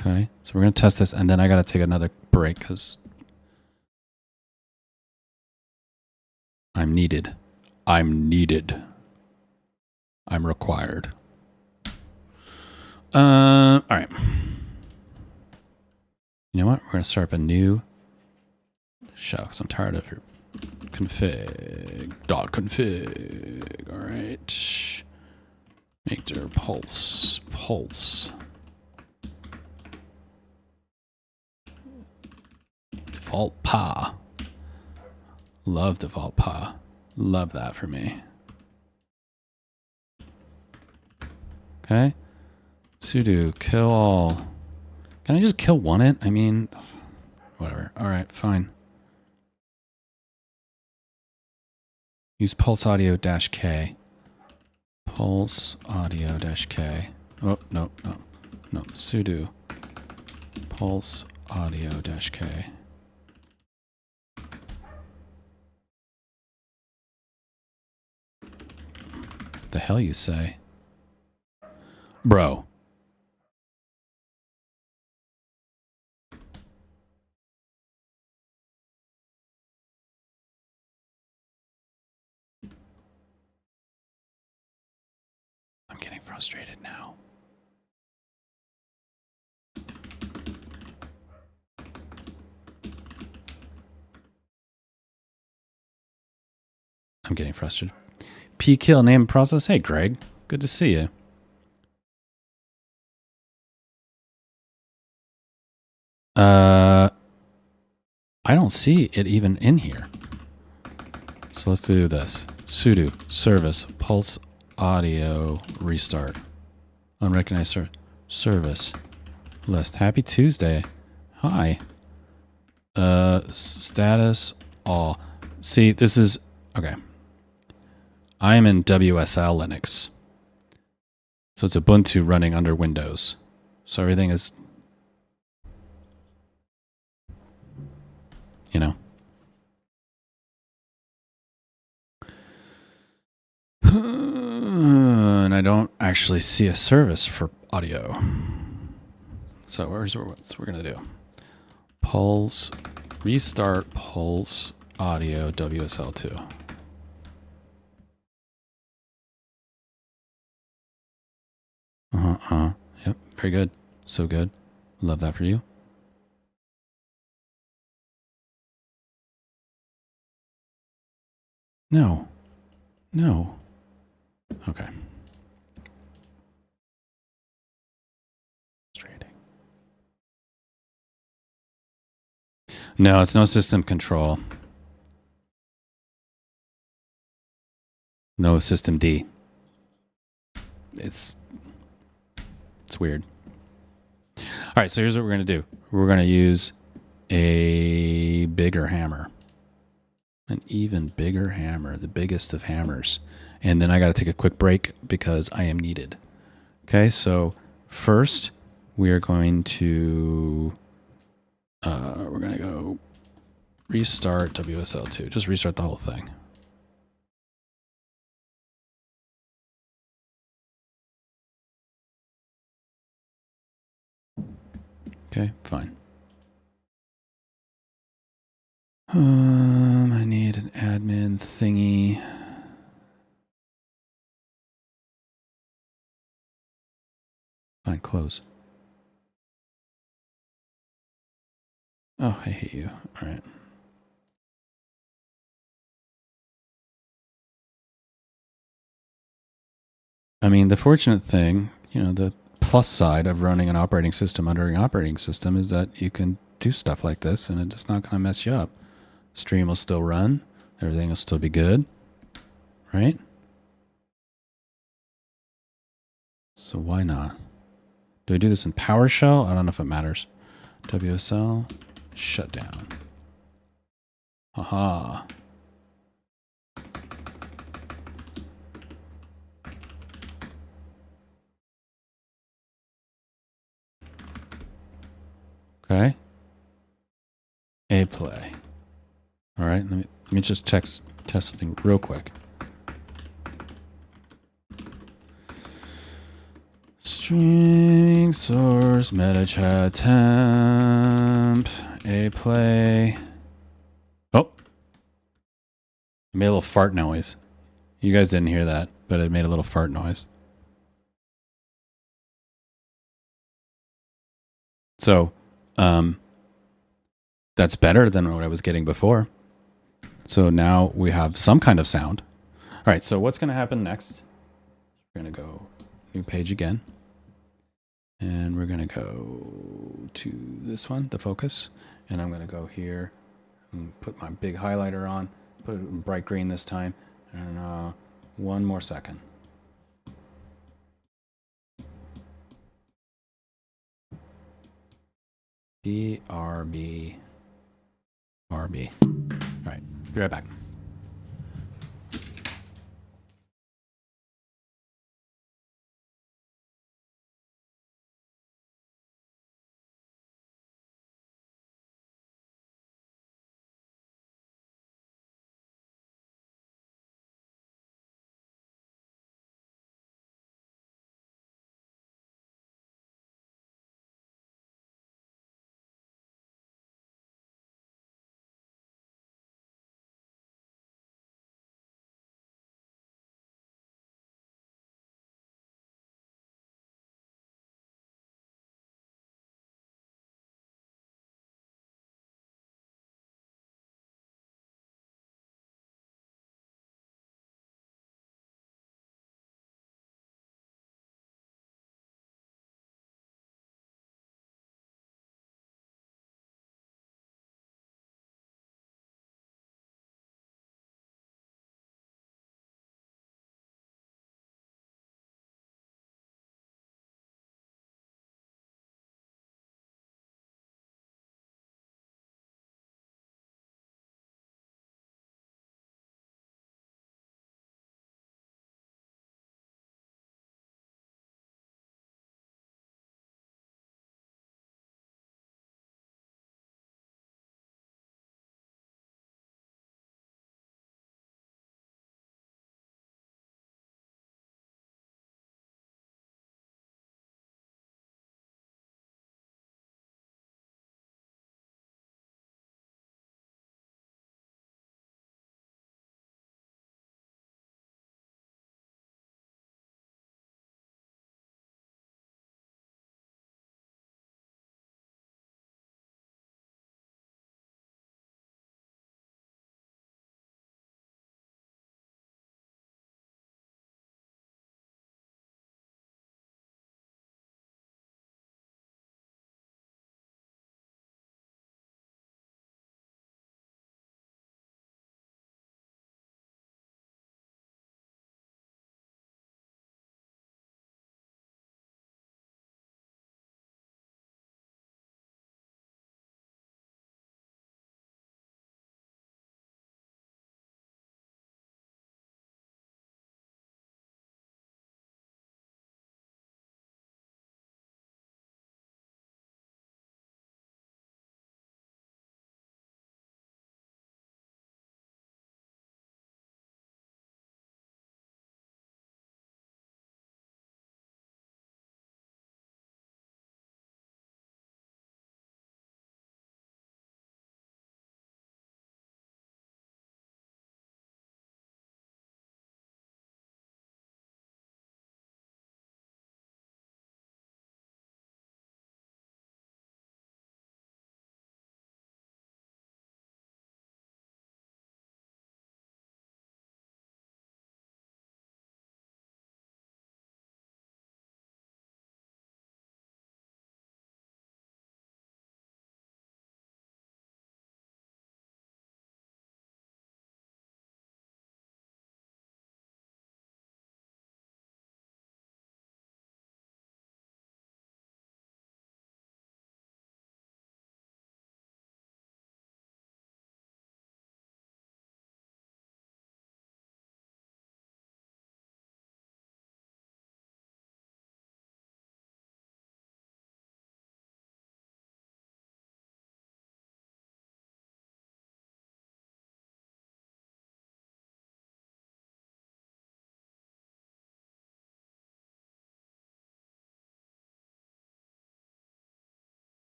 Okay, so we're gonna test this, and then I gotta take another break because I'm needed. I'm needed. I'm required. All right. You know what? We're going to start up a new show because I'm tired of your config. .config. All right. Make their pulse. Default PA. Love default PA. Love that for me. Okay. Sudo kill all. Can I just kill one it? I mean, whatever. All right, fine. Use pulse audio -k. Pulse audio -k. Oh, no. Sudo pulse audio -k. The hell you say? Bro. frustrated now. I'm getting frustrated. P-kill name process. Hey, Greg. Good to see you. I don't see it even in here. So let's do this. Sudo service pulse audio restart. Unrecognized service list. Happy Tuesday. Hi. Status all. See, this is okay. I am in WSL Linux. So it's Ubuntu running under Windows. So everything is, you know. And I don't actually see a service for audio. So what we're going to do? Pulse, restart pulse audio WSL2. Yep, very good. So good. Love that for you. No. No. Okay. No, it's no system control. No system D. It's weird. All right, so here's what we're going to do. We're going to use a bigger hammer. An even bigger hammer, the biggest of hammers. And then I got to take a quick break because I am needed. Okay, so first we are going to go restart WSL2. Just restart the whole thing. Okay, fine. I need an admin thingy. Fine, close. Oh, I hate you. All right. I mean, the fortunate thing, the plus side of running an operating system under an operating system is that you can do stuff like this and it's not going to mess you up. Stream will still run. Everything will still be good. Right? So why not? Do I do this in PowerShell? I don't know if it matters. WSL, shutdown. Aha. Okay. A play. All right. Let me just test something real quick. Streaming source meta chat temp a play. Oh, it made a little fart noise. You guys didn't hear that, but it made a little fart noise. So, that's better than what I was getting before. So now we have some kind of sound. All right. So what's going to happen next? We're going to go new page again. And we're going to go to this one, the focus. And I'm going to go here and put my big highlighter on, put it in bright green this time. And one more second. BRB. RB. All right, be right back.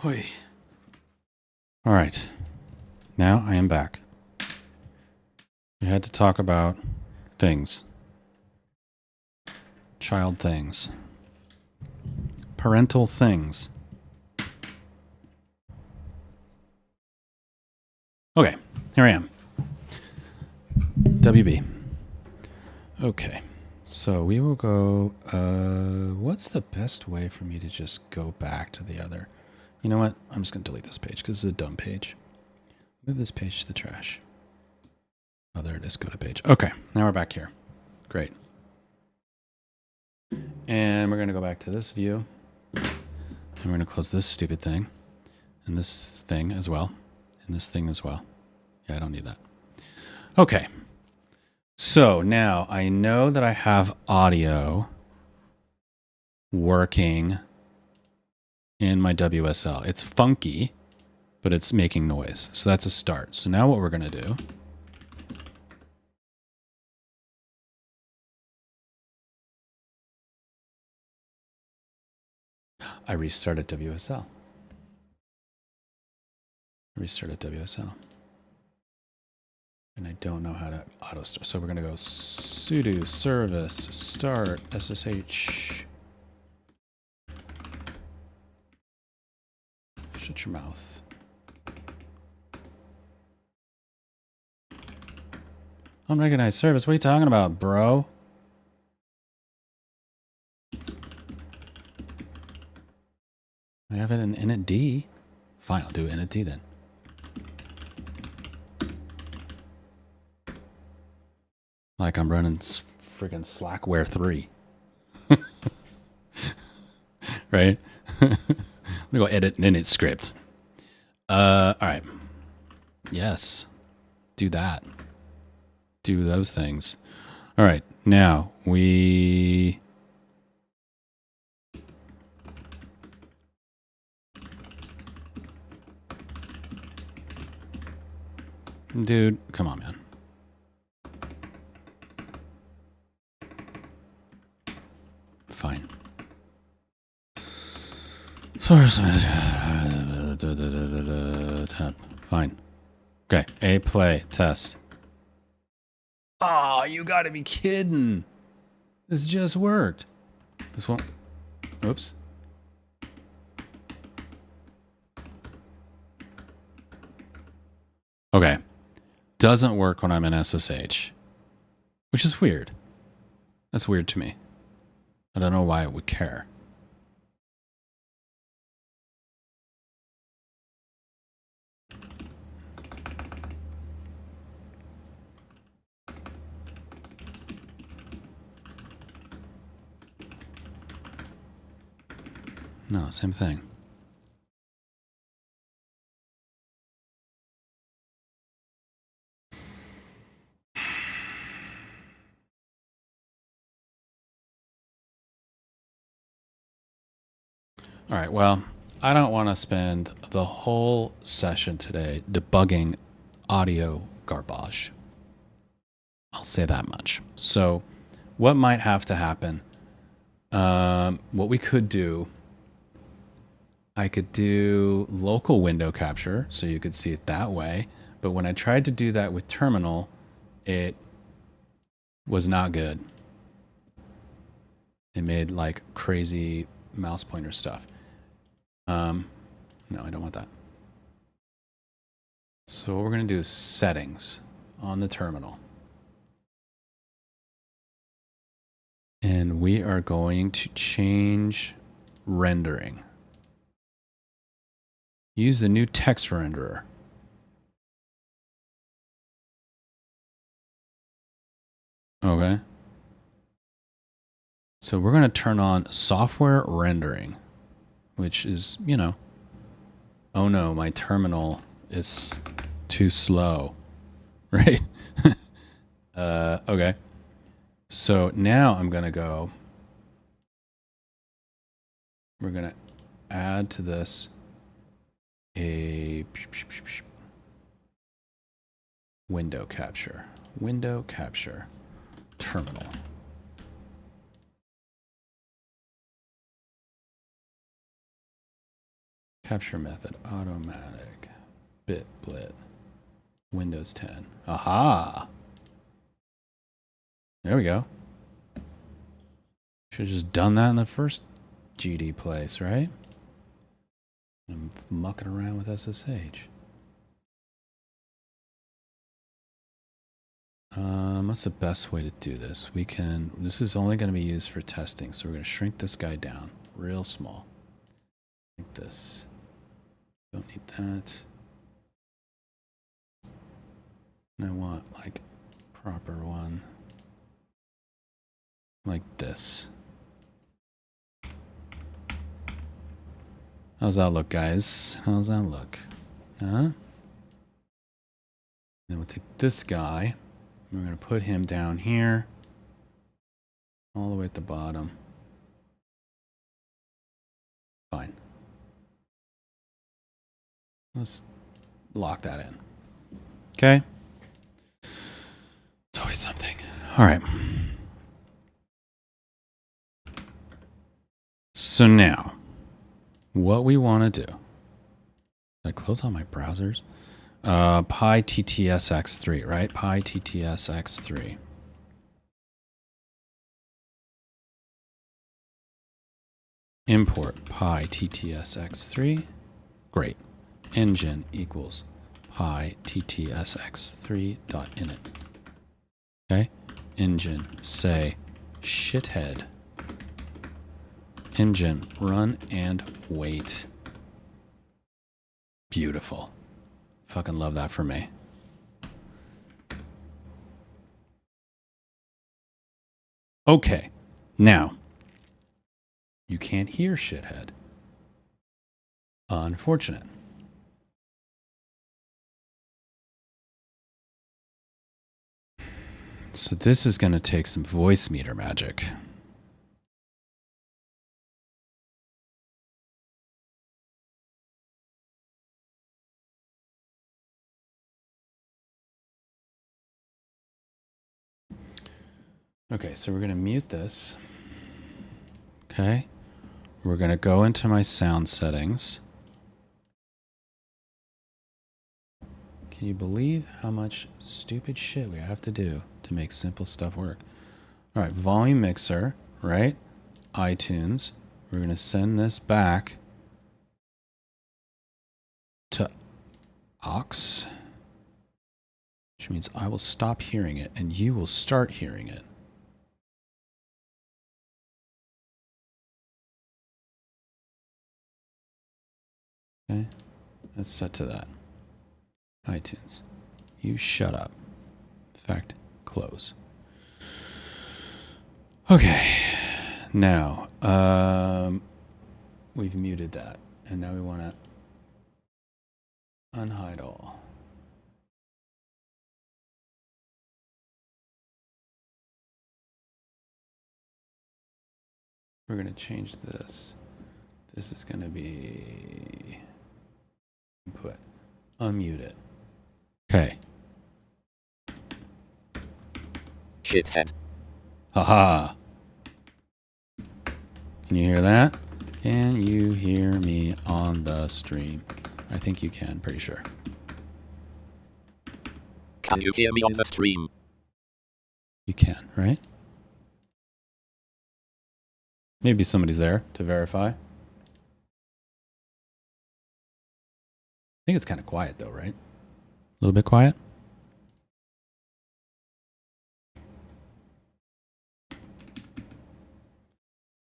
Hoi. All right. Now I am back. We had to talk about things. Child things. Parental things. Okay, here I am. WB. Okay, so we will go, what's the best way for me to just go back to the other? You know what? I'm just going to delete this page because it's a dumb page. Move this page to the trash. Oh, there it is. Go to page. Okay, now we're back here. Great. And we're going to go back to this view. And we're going to close this stupid thing. And this thing as well. And this thing as well. Yeah, I don't need that. Okay. So now I know that I have audio working in my WSL. It's funky, but it's making noise. So that's a start. So now what we're going to do I restarted WSL. Restarted WSL. And I don't know how to auto start. So we're going to go sudo service start SSH. Shut your mouth. Unrecognized service. What are you talking about, bro? I have it in init. Fine, I'll do init then. Like I'm running freaking Slackware 3. Right? Let me go edit an init script. All right. Yes. Do that. Do those things. All right. Now we... Dude, come on, man. Fine. Source tab. Fine. Okay. A play test. Oh, you gotta be kidding. This just worked. This one. Oops. Okay. Doesn't work when I'm in SSH, which is weird. That's weird to me. I don't know why it would care. No, same thing. All right, well, I don't want to spend the whole session today debugging audio garbage. I'll say that much. So what might have to happen, what we could do, I could do local window capture, so you could see it that way. But when I tried to do that with terminal, it was not good. It made like crazy mouse pointer stuff. No, I don't want that. So what we're going to do is settings on the terminal. And we are going to change rendering. Use the new text renderer. Okay. So we're going to turn on software rendering, which is, you know, oh no, my terminal is too slow, right? Okay. So now I'm going to go, we're going to add to this a window capture terminal. Capture method, automatic, bit blit, Windows 10. Aha! There we go. Should have just done that in the first GD place, right? I'm mucking around with SSH. What's the best way to do this? This is only going to be used for testing, so we're going to shrink this guy down real small. Like this. Don't need that. And I want, like, proper one. Like this. How's that look, guys? How's that look? Huh? Then we'll take this guy. We're going to put him down here. All the way at the bottom. Fine. Let's lock that in. Okay? It's always something. All right. So now, what we want to do. Did I close all my browsers? PyTTSX3, right? PyTTSX3. Import PyTTSX3. Great. Engine equals PyTTSX3.init. Okay. Engine say shithead. Engine run and wait. Beautiful. Fucking love that for me. Okay. Now, you can't hear shithead. Unfortunate. So this is going to take some voice meter magic. Okay, so we're going to mute this. Okay. We're going to go into my sound settings. Can you believe how much stupid shit we have to do to make simple stuff work? All right, volume mixer, right? iTunes. We're going to send this back to aux, which means I will stop hearing it and you will start hearing it. Okay, let's set to that. iTunes, you shut up. In fact, close. Okay, now we've muted that, and now we want to unhide all. We're going to change this. This is going to be input. Unmute it. Okay. Shithead. Haha. Can you hear that? Can you hear me on the stream? I think you can, pretty sure. Can you hear me on the stream? You can, right? Maybe somebody's there to verify. I think it's kind of quiet though, right? A little bit quiet.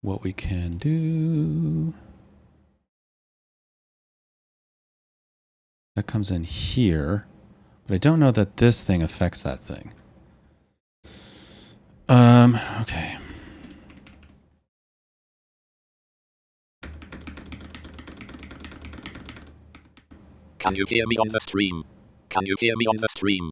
What we can do. That comes in here, but I don't know that this thing affects that thing. Okay. Can you hear me on the stream? Can you hear me on the stream?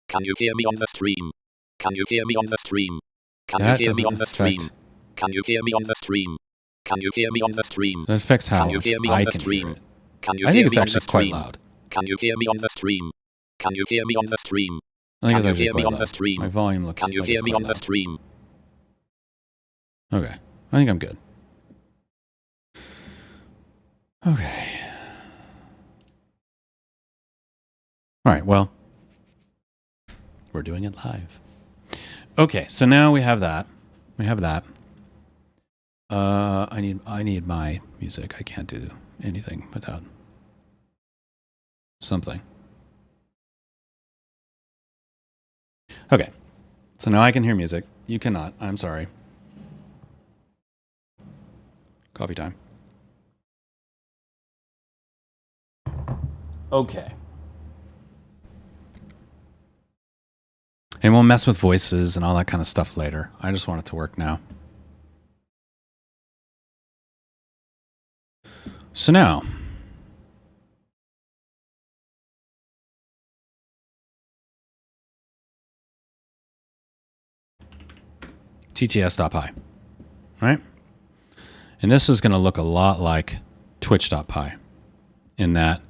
Can you hear me on the stream? Can you hear me on the stream? Can you hear me on the stream? Can you hear me on the stream? Can you hear me on the stream? That affects how Can you hear me on the stream? Can you I think hear it's me on actually the quite stream? loud. Can you hear me on the stream? Can you hear me on the stream? I think Can it's you actually hear me quite on the loud. stream? My volume looks Can you like hear it's me quite on the loud. stream? Okay. I think I'm good. Okay. All right, well, we're doing it live. Okay, so now we have that. We have that. I need my music. I can't do anything without something. Okay, so now I can hear music. You cannot. I'm sorry. Coffee time. Okay. And we'll mess with voices and all that kind of stuff later. I just want it to work now. So now, TTS.py, right? And this is going to look a lot like Twitch.py in that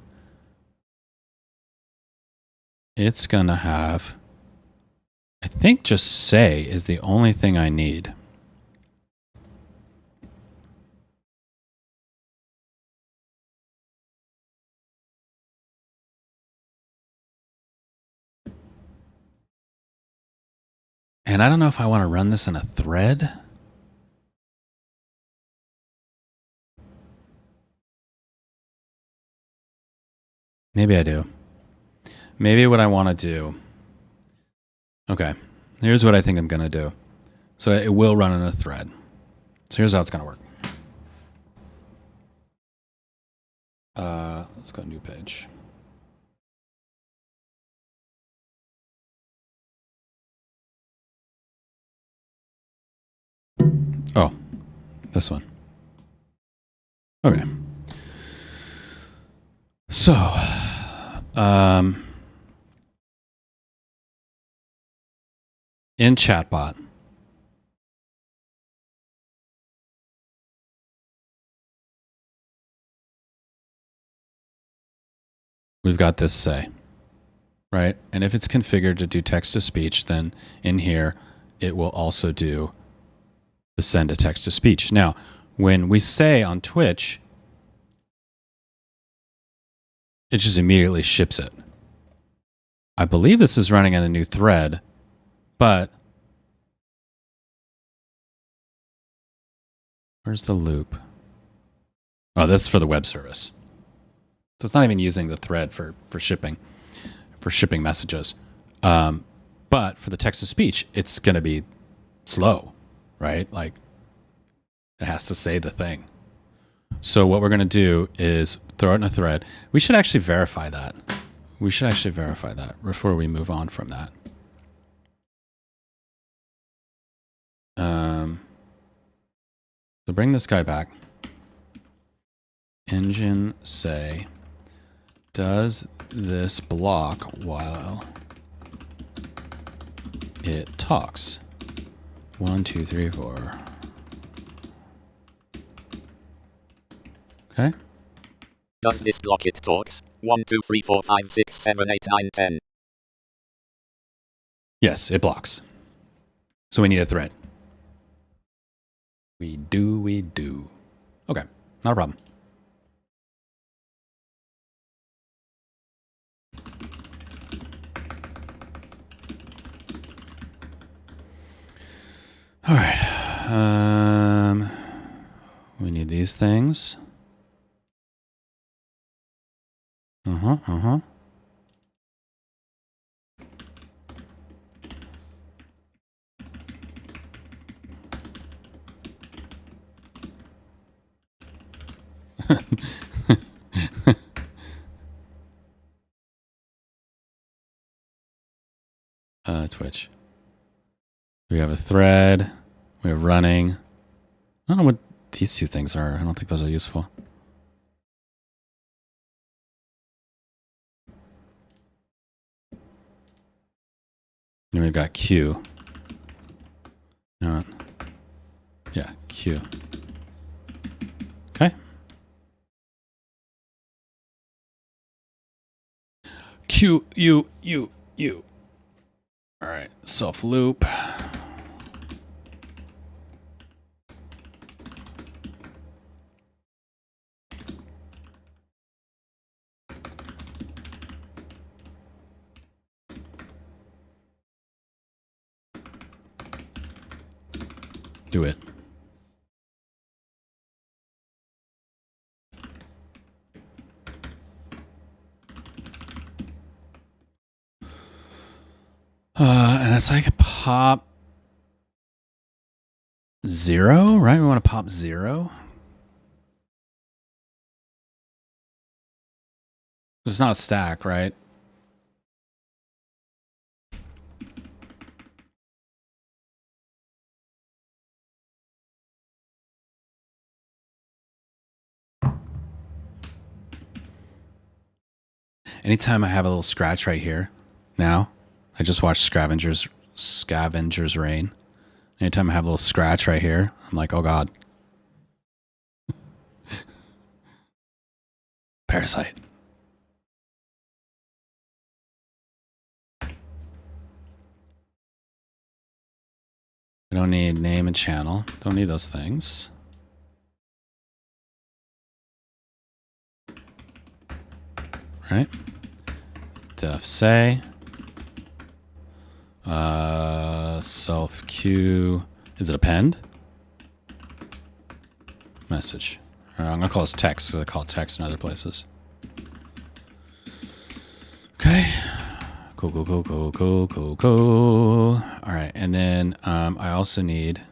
it's going to have, I think just say is the only thing I need. And I don't know if I want to run this in a thread. Maybe I do. Maybe what I want to do. Okay, here's what I think I'm going to do. So it will run in a thread. So here's how it's going to work. Let's go new page. Oh, this one. Okay. So, in chatbot, we've got this say, right? And if it's configured to do text to speech, then in here, it will also do the send to text to speech. Now, when we say on Twitch, it just immediately ships it. I believe this is running in a new thread, but where's the loop? Oh, this is for the web service. So it's not even using the thread for shipping messages. But for the text to speech, it's going to be slow, right? Like it has to say the thing. So what we're going to do is throw it in a thread. We should actually verify that. We should actually verify that before we move on from that. So bring this guy back. Engine say, does this block while it talks? 1, 2, 3, 4. Okay. Does this block it talks? 1, 2, 3, 4, 5, 6, 7, 8, 9, 10. Yes, it blocks. So we need a thread. We do. Okay, not a problem. All right. We need these things. Twitch. We have a thread. We have running. I don't know what these two things are. I don't think those are useful. And we've got Q. Yeah, Q. Okay. Q, U. All right, self loop. Do it. And it's like pop 0, right? We want to pop 0. It's not a stack, right? Anytime I have a little scratch right here, now, I just watched Scavenger's Reign. Anytime I have a little scratch right here, I'm like, oh God. Parasite. We don't need name and channel. Don't need those things. Right? Def say. Self Q. Is it append? Message. All right, I'm gonna call this text because I call it text in other places. Okay. Cool. All right, and then I also need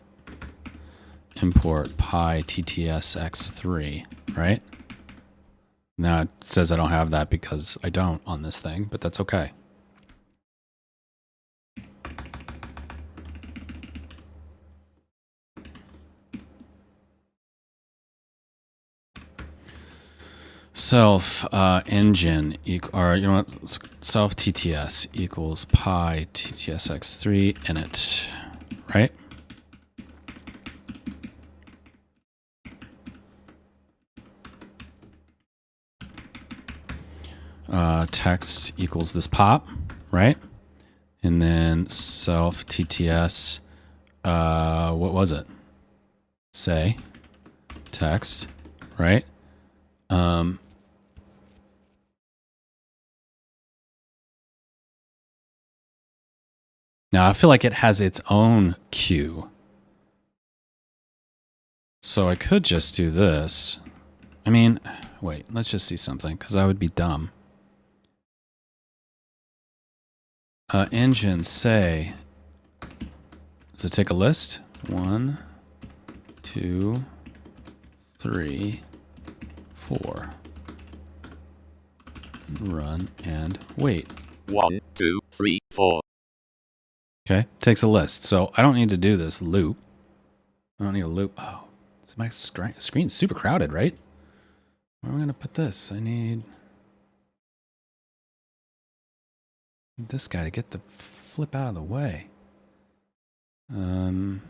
import pi ttsx3, right? Now it says I don't have that because I don't on this thing, but that's okay. Self engine, or you know what, self TTS equals pi TTSX3 init, right? Text equals this pop, right? And then self TTS, what was it? Say, text, right? Now I feel like it has its own queue. So I could just do this. I mean, wait, let's just see something because I would be dumb. Engine say, does it take a list? 1, 2, 3, 4. Run and wait. 1, 2, 3, 4. Okay, takes a list. So I don't need to do this loop. I don't need a loop. Oh, my screen's super crowded, right? Where am I going to put this? I need this guy to get the flip out of the way. I'll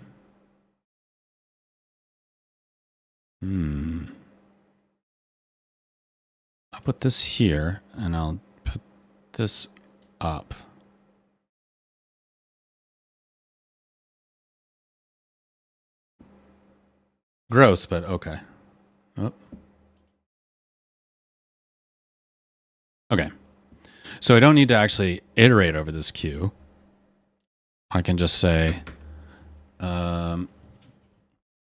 put this here and I'll put this up. Gross, but okay. Oh. Okay. So I don't need to actually iterate over this queue. I can just say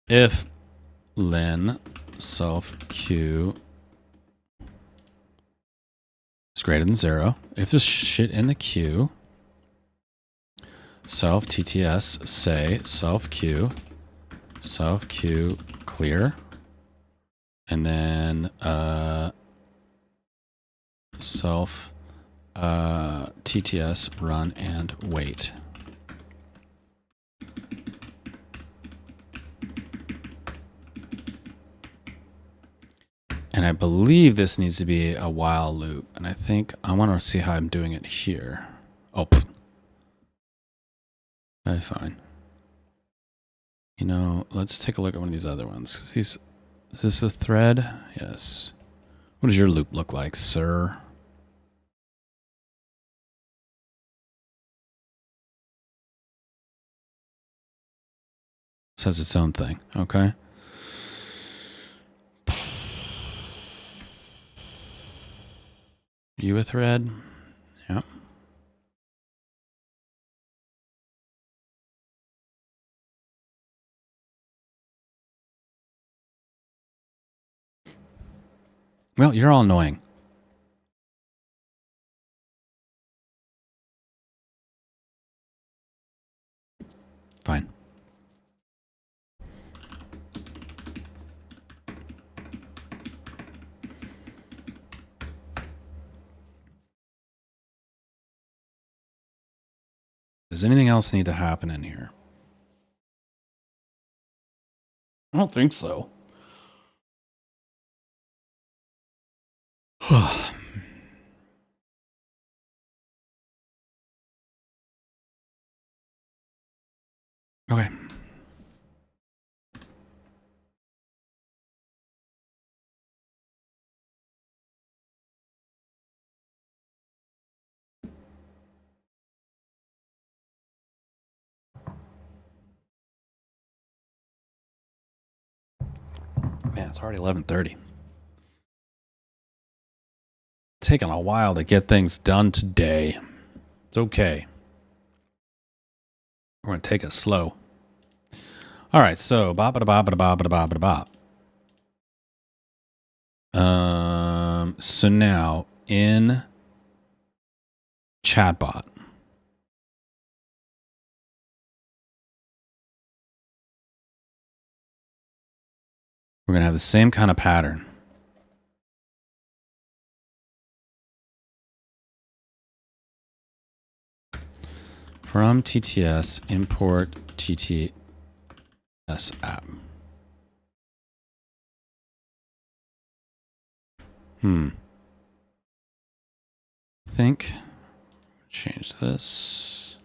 if len self q is greater than 0. If there's shit in the queue, self tts say self q clear, and then self tts run and wait. And I believe this needs to be a while loop. And I think I want to see how I'm doing it here. Oh, okay, fine. You know, let's take a look at one of these other ones. Is this a thread? Yes. What does your loop look like, sir? This has its own thing. Okay. You a thread? Yeah. Well, you're all annoying. Fine. Does anything else need to happen in here? I don't think so. Okay. Man, it's already 11:30. Taking a while to get things done today. It's okay. We're going to take it slow. All right, so bop. So now in chatbot, we're going to have the same kind of pattern. From TTS, import TTS app. Think. Change this.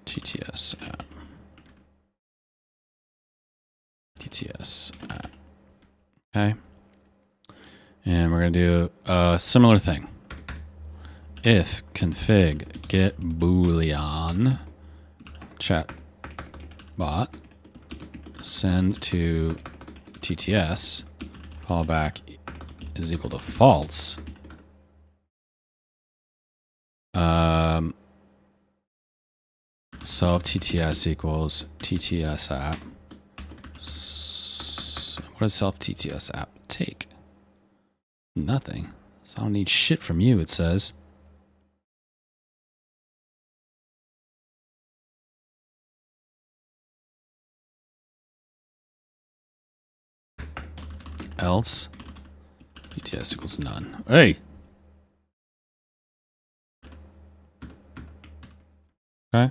TTS app. TTS app. Okay. And we're going to do a similar thing. If config get boolean chat bot send to TTS fallback is equal to false. Self TTS equals TTS app. What does self TTS app take? Nothing. So I don't need shit from you, it says. Else TTS equals none. Hey. Okay.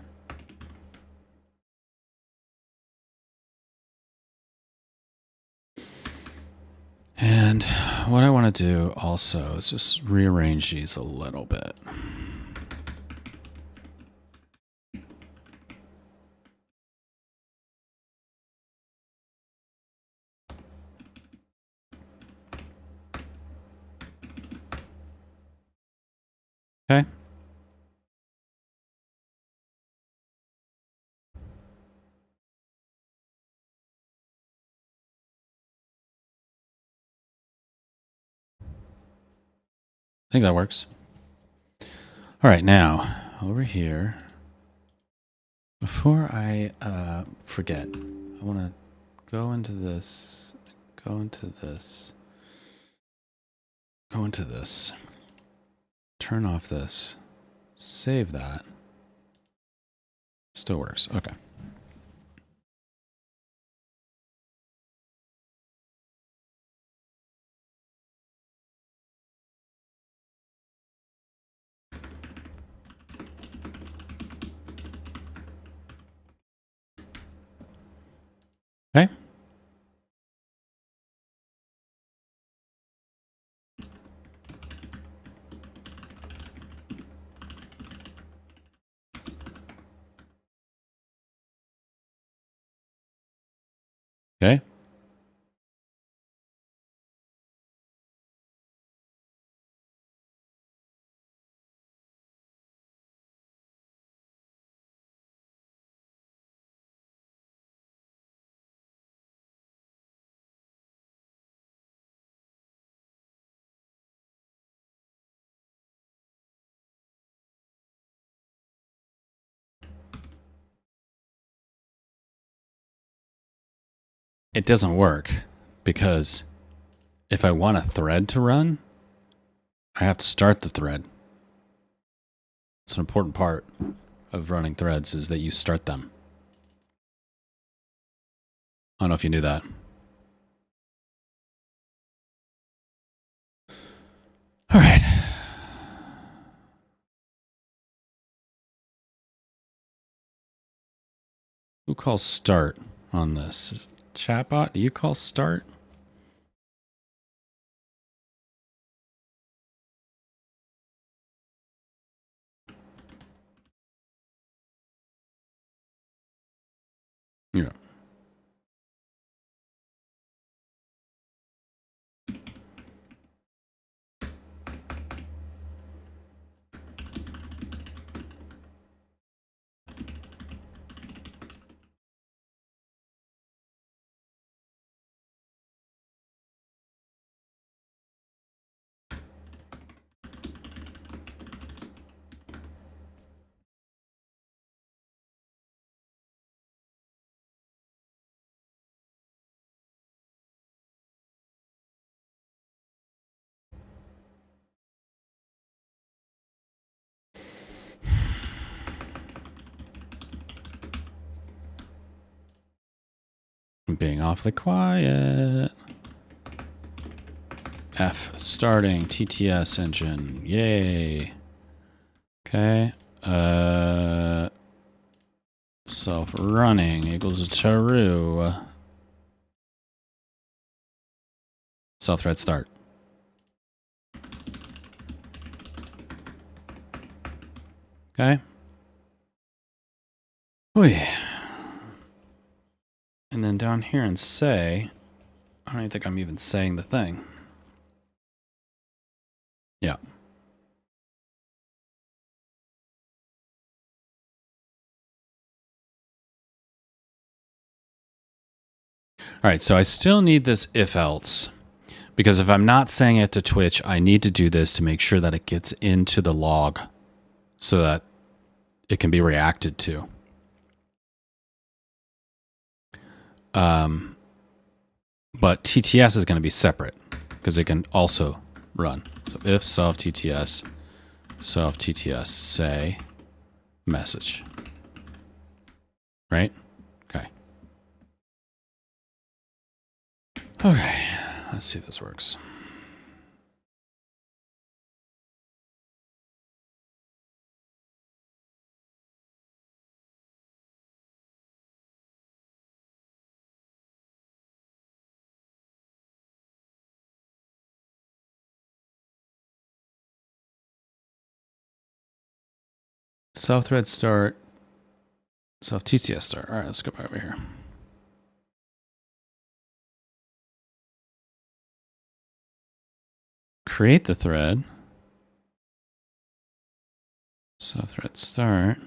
And what I want to do also is just rearrange these a little bit. Okay. I think that works. All right, now over here, before I forget, I want to go into this, go into this, go into this, turn off this, save that. Still works. Okay. Okay. Okay. It doesn't work because if I want a thread to run, I have to start the thread. It's an important part of running threads is that you start them. I don't know if you knew that. All right. Who calls start on this? Chatbot, do you call start? Yeah. I'm being awfully quiet. F starting TTS engine. Yay. Okay. Self running equals true. Self thread start. Okay. Oh yeah. And then down here and say, I don't even think I'm even saying the thing. Yeah. All right, so I still need this if else, because if I'm not saying it to Twitch, I need to do this to make sure that it gets into the log so that it can be reacted to. But TTS is going to be separate because it can also run. So if self TTS say message. Right? Okay. Okay. Let's see if this works. Self thread start. Self TTS start. All right, let's go back over here. Create the thread. Self thread start.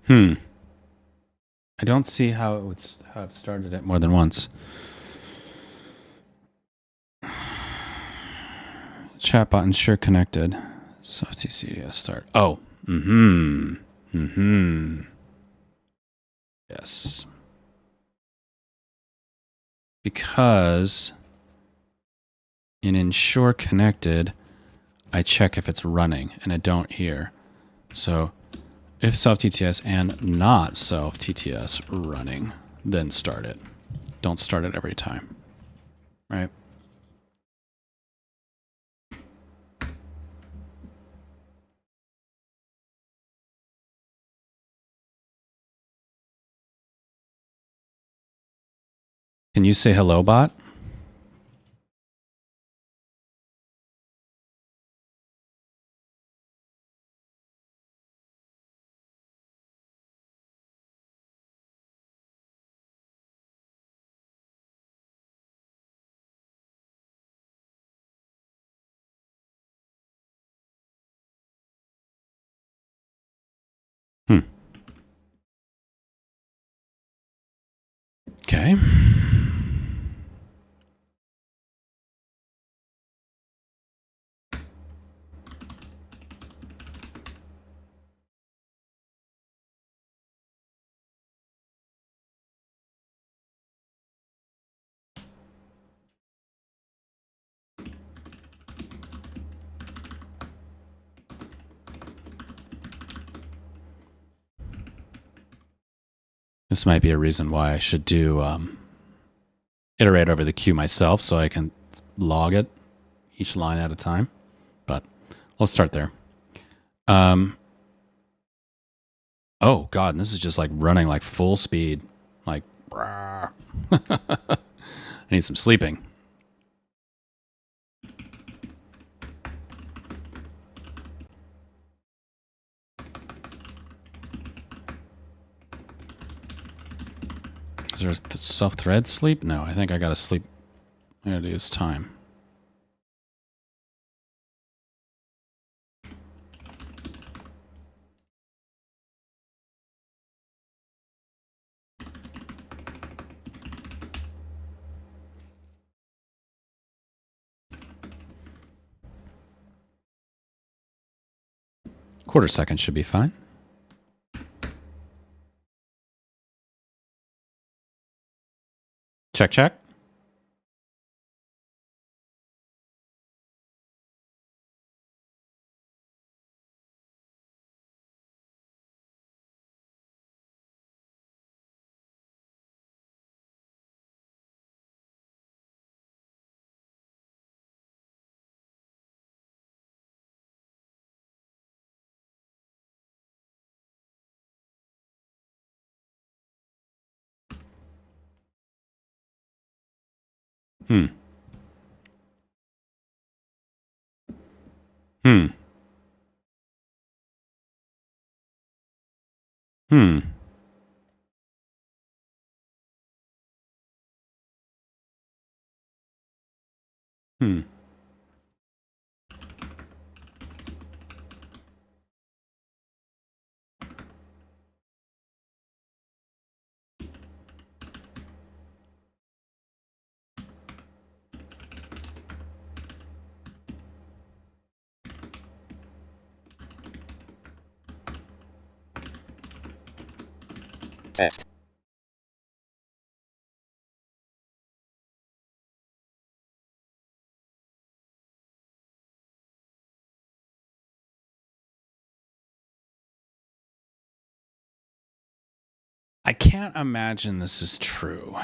I don't see how it would have started it more than once. Chatbot ensure connected. Soft TCDS start. Oh. Yes. Because in ensure connected, I check if it's running and I don't here. So if self TTS and not self TTS running, then start it. Don't start it every time. Right? Can you say hello, bot? Okay. This might be a reason why I should do iterate over the queue myself so I can log it each line at a time. But let's start there. Oh God, and this is just like running like full speed. Like, I need some sleeping. Is there a self-thread sleep? No, I think I gotta sleep. I gotta do this time. Quarter second should be fine. Check, check. Hmm. Hmm. Hmm. Hmm. Test. I can't imagine this is true.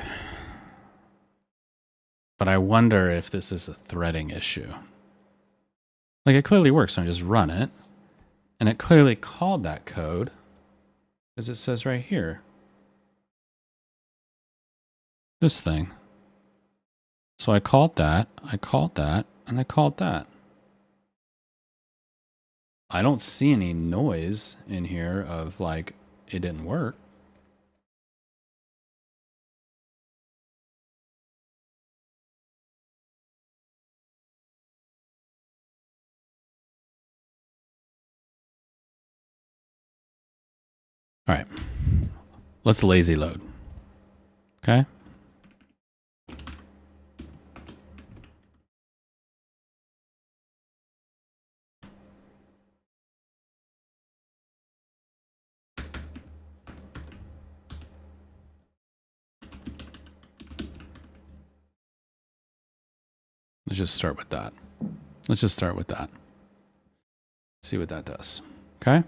But I wonder if this is a threading issue. Like, it clearly works when I just run it. And it clearly called that code, as it says right here. This thing. So I called that, and I called that. I don't see any noise in here of like, it didn't work. All right. Let's lazy load. Okay. Let's just start with that. See what that does. Okay.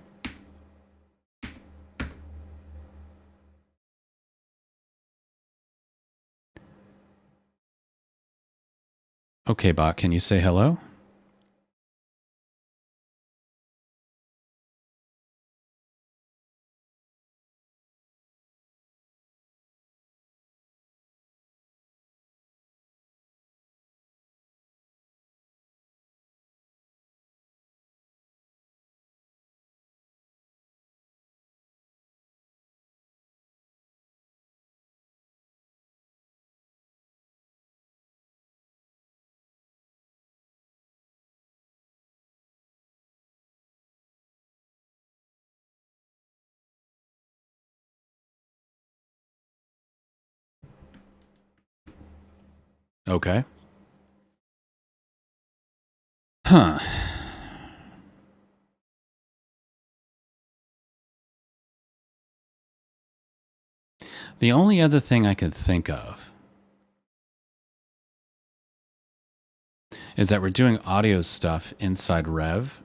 Okay, bot, can you say hello? Okay. Huh. The only other thing I could think of is that we're doing audio stuff inside Rev,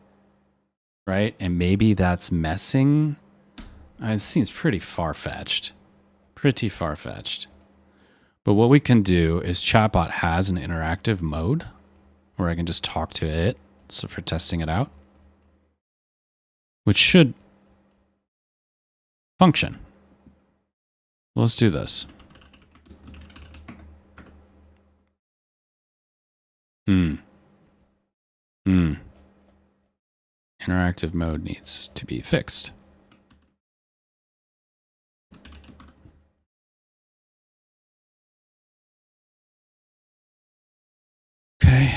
right? And maybe that's messing. It seems pretty far-fetched. Pretty far-fetched. But what we can do is Chatbot has an interactive mode where I can just talk to it so for testing it out, which should function. Let's do this. Interactive mode needs to be fixed. Okay.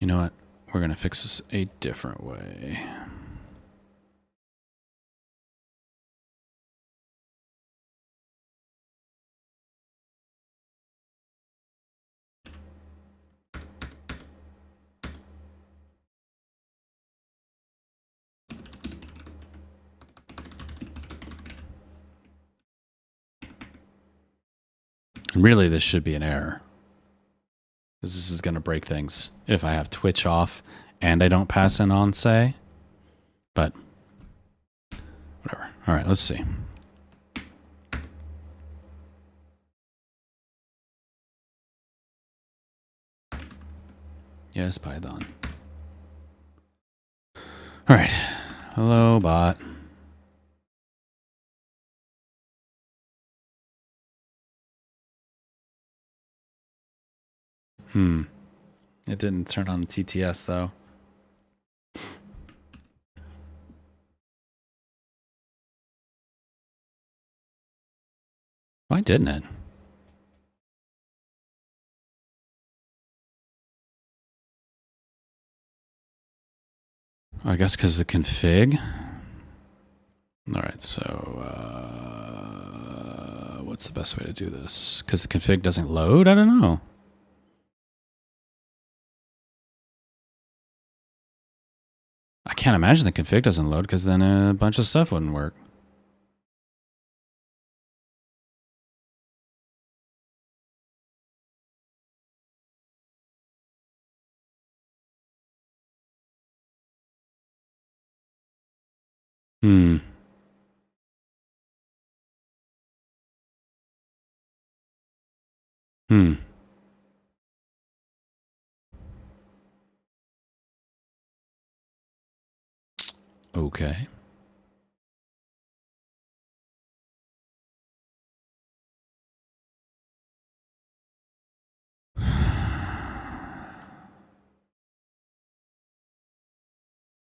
You know what? We're going to fix this a different way. Really, this should be an error. Because this is going to break things if I have Twitch off and I don't pass in on say. But whatever. All right, let's see. Yes, Python. All right. Hello, bot. It didn't turn on the TTS, though. Why didn't it? I guess because the config. All right, so what's the best way to do this? Because the config doesn't load? I don't know. I can't imagine the config doesn't load because then a bunch of stuff wouldn't work. Okay.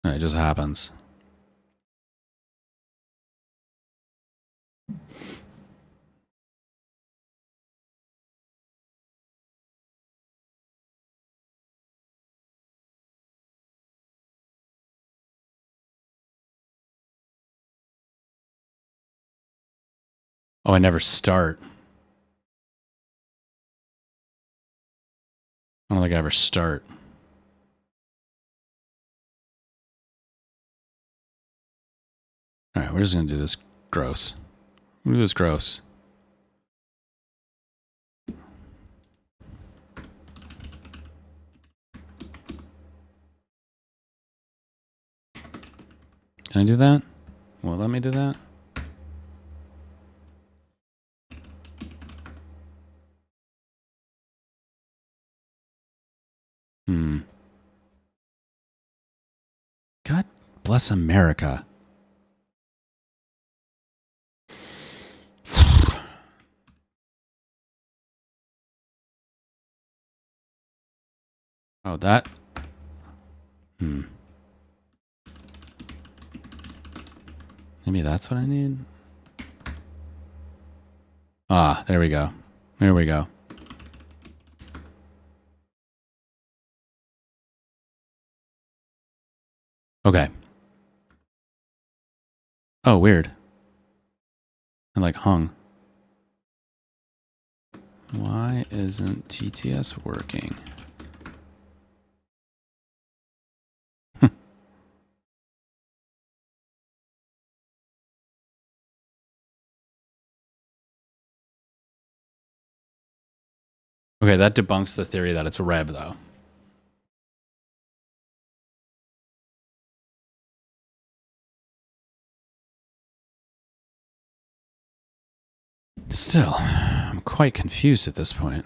It just happens. Oh, I never start. I don't think I ever start. All right, we're just going to do this gross. We'll do this gross. Can I do that? Well, let me do that. God bless America. Oh, that. Maybe that's what I need. Ah, there we go. There we go. Okay. Oh, weird. I like hung. Why isn't TTS working? Okay, that debunks the theory that it's rev, though. Still, I'm quite confused at this point.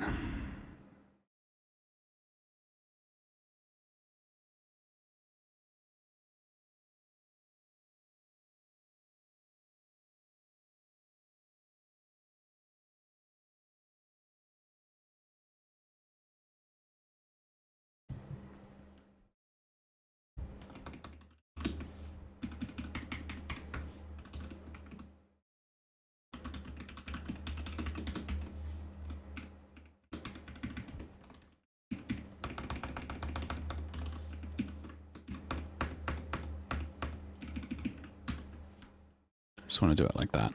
Just want to do it like that.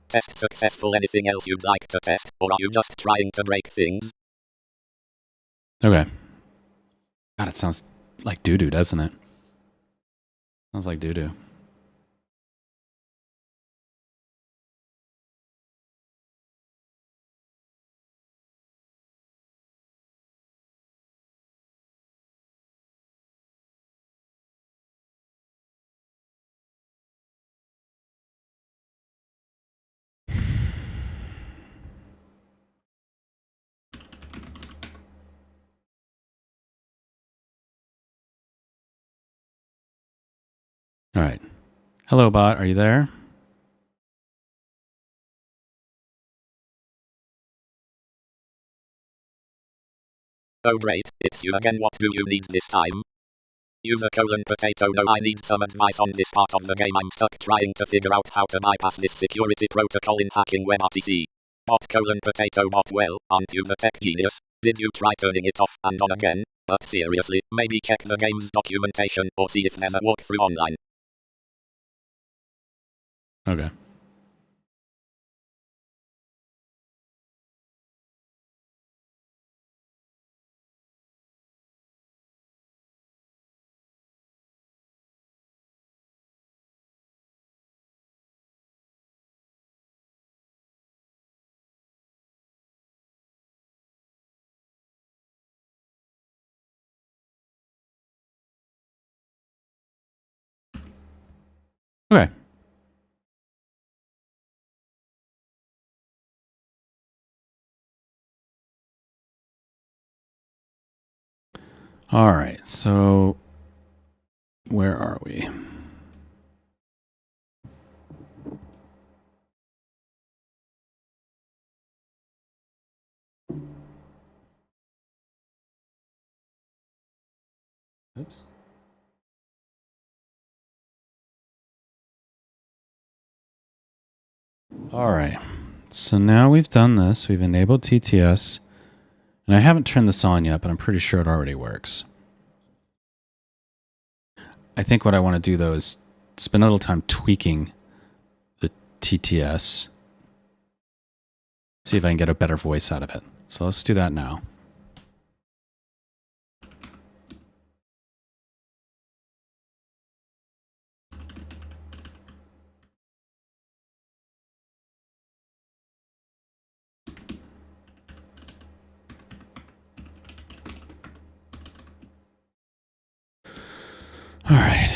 Test successful. Anything else you'd like to test, or are you just trying to break things? Okay. God, it sounds like doo-doo, doesn't it? Sounds like doo-doo. All right. Hello, bot. Are you there? Oh great, it's you again. What do you need this time? User potato. No, I need some advice on this part of the game. I'm stuck trying to figure out how to bypass this security protocol in hacking WebRTC. Bot potato bot. Well, aren't you the tech genius? Did you try turning it off and on again? But seriously, maybe check the game's documentation or see if there's a walkthrough online. Okay. Okay. All right. So where are we? Oops. All right. So now we've done this. We've enabled TTS. And I haven't turned this on yet, but I'm pretty sure it already works. I think what I want to do, though, is spend a little time tweaking the TTS. See if I can get a better voice out of it. So let's do that now. All right.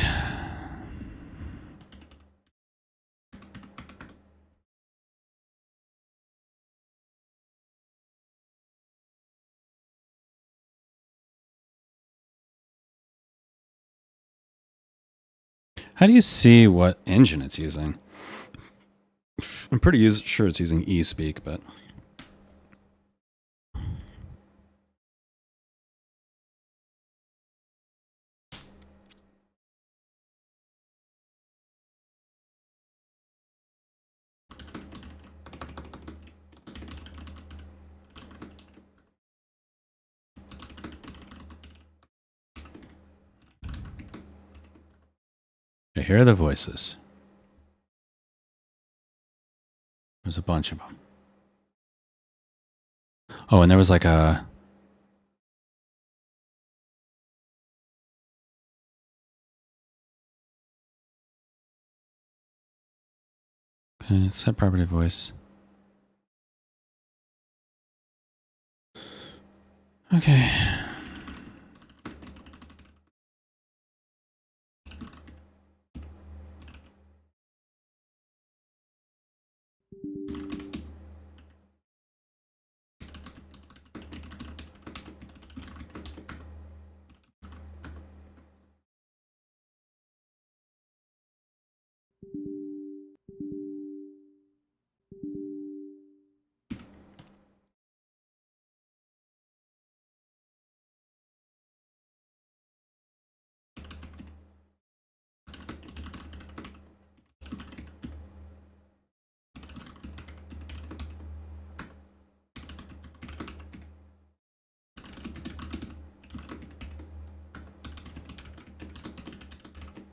How do you see what engine it's using? I'm pretty sure it's using eSpeak, but... I hear the voices. There's a bunch of them. Oh, and there was like a... Okay, set property voice. Okay.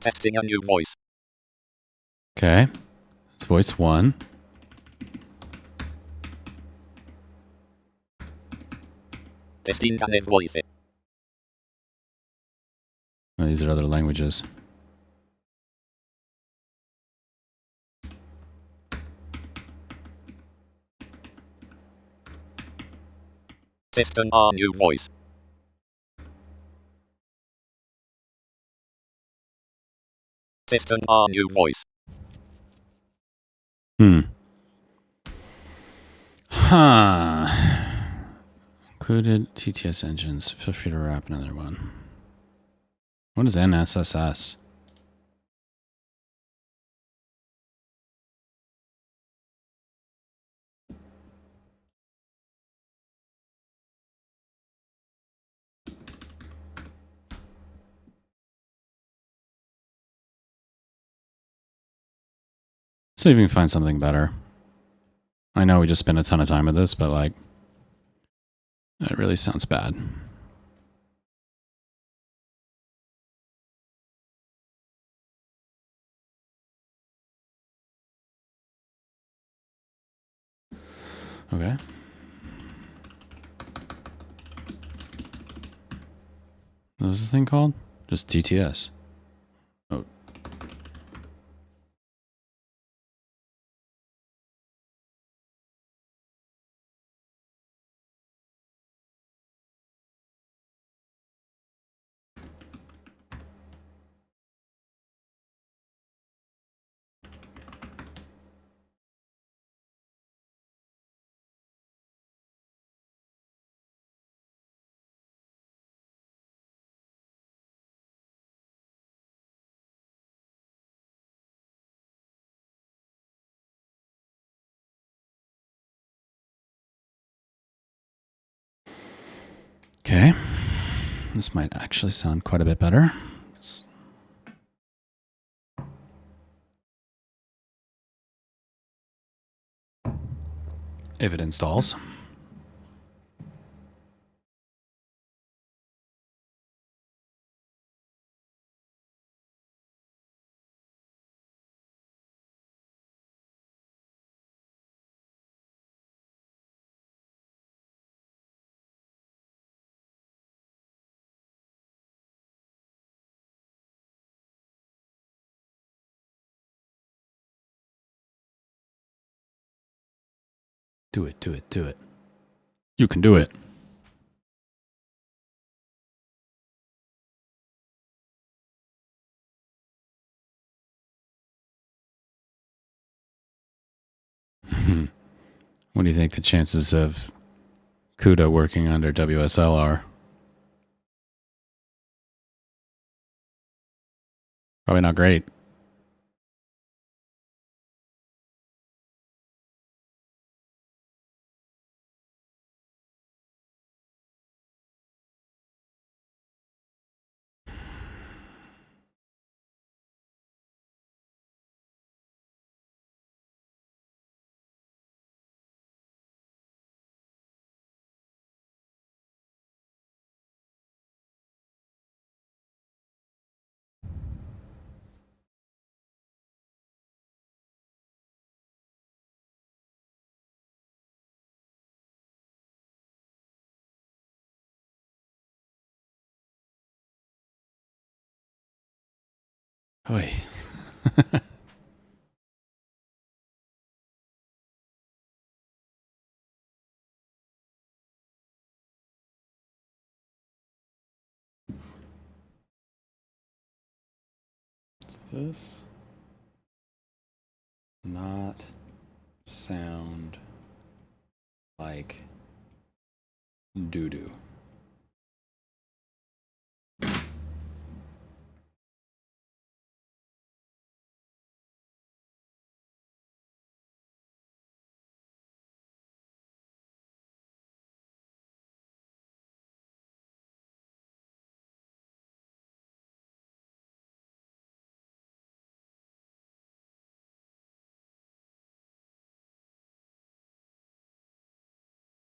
Testing a new voice. Okay. It's voice 1. Testing a new voice. Oh, these are other languages. Testing a new voice. Testing a new voice. Huh. Included TTS engines. Feel free to wrap another one. What is NSSS? See if we can find something better. I know we just spent a ton of time with this, but like, it really sounds bad. Okay. What was this thing called? Just TTS. Oh. Okay. This might actually sound quite a bit better. If it installs. Do it, do it, do it. You can do it. What do you think the chances of CUDA working under WSL are? Probably not great. Oy. Does this not sound like doo-doo?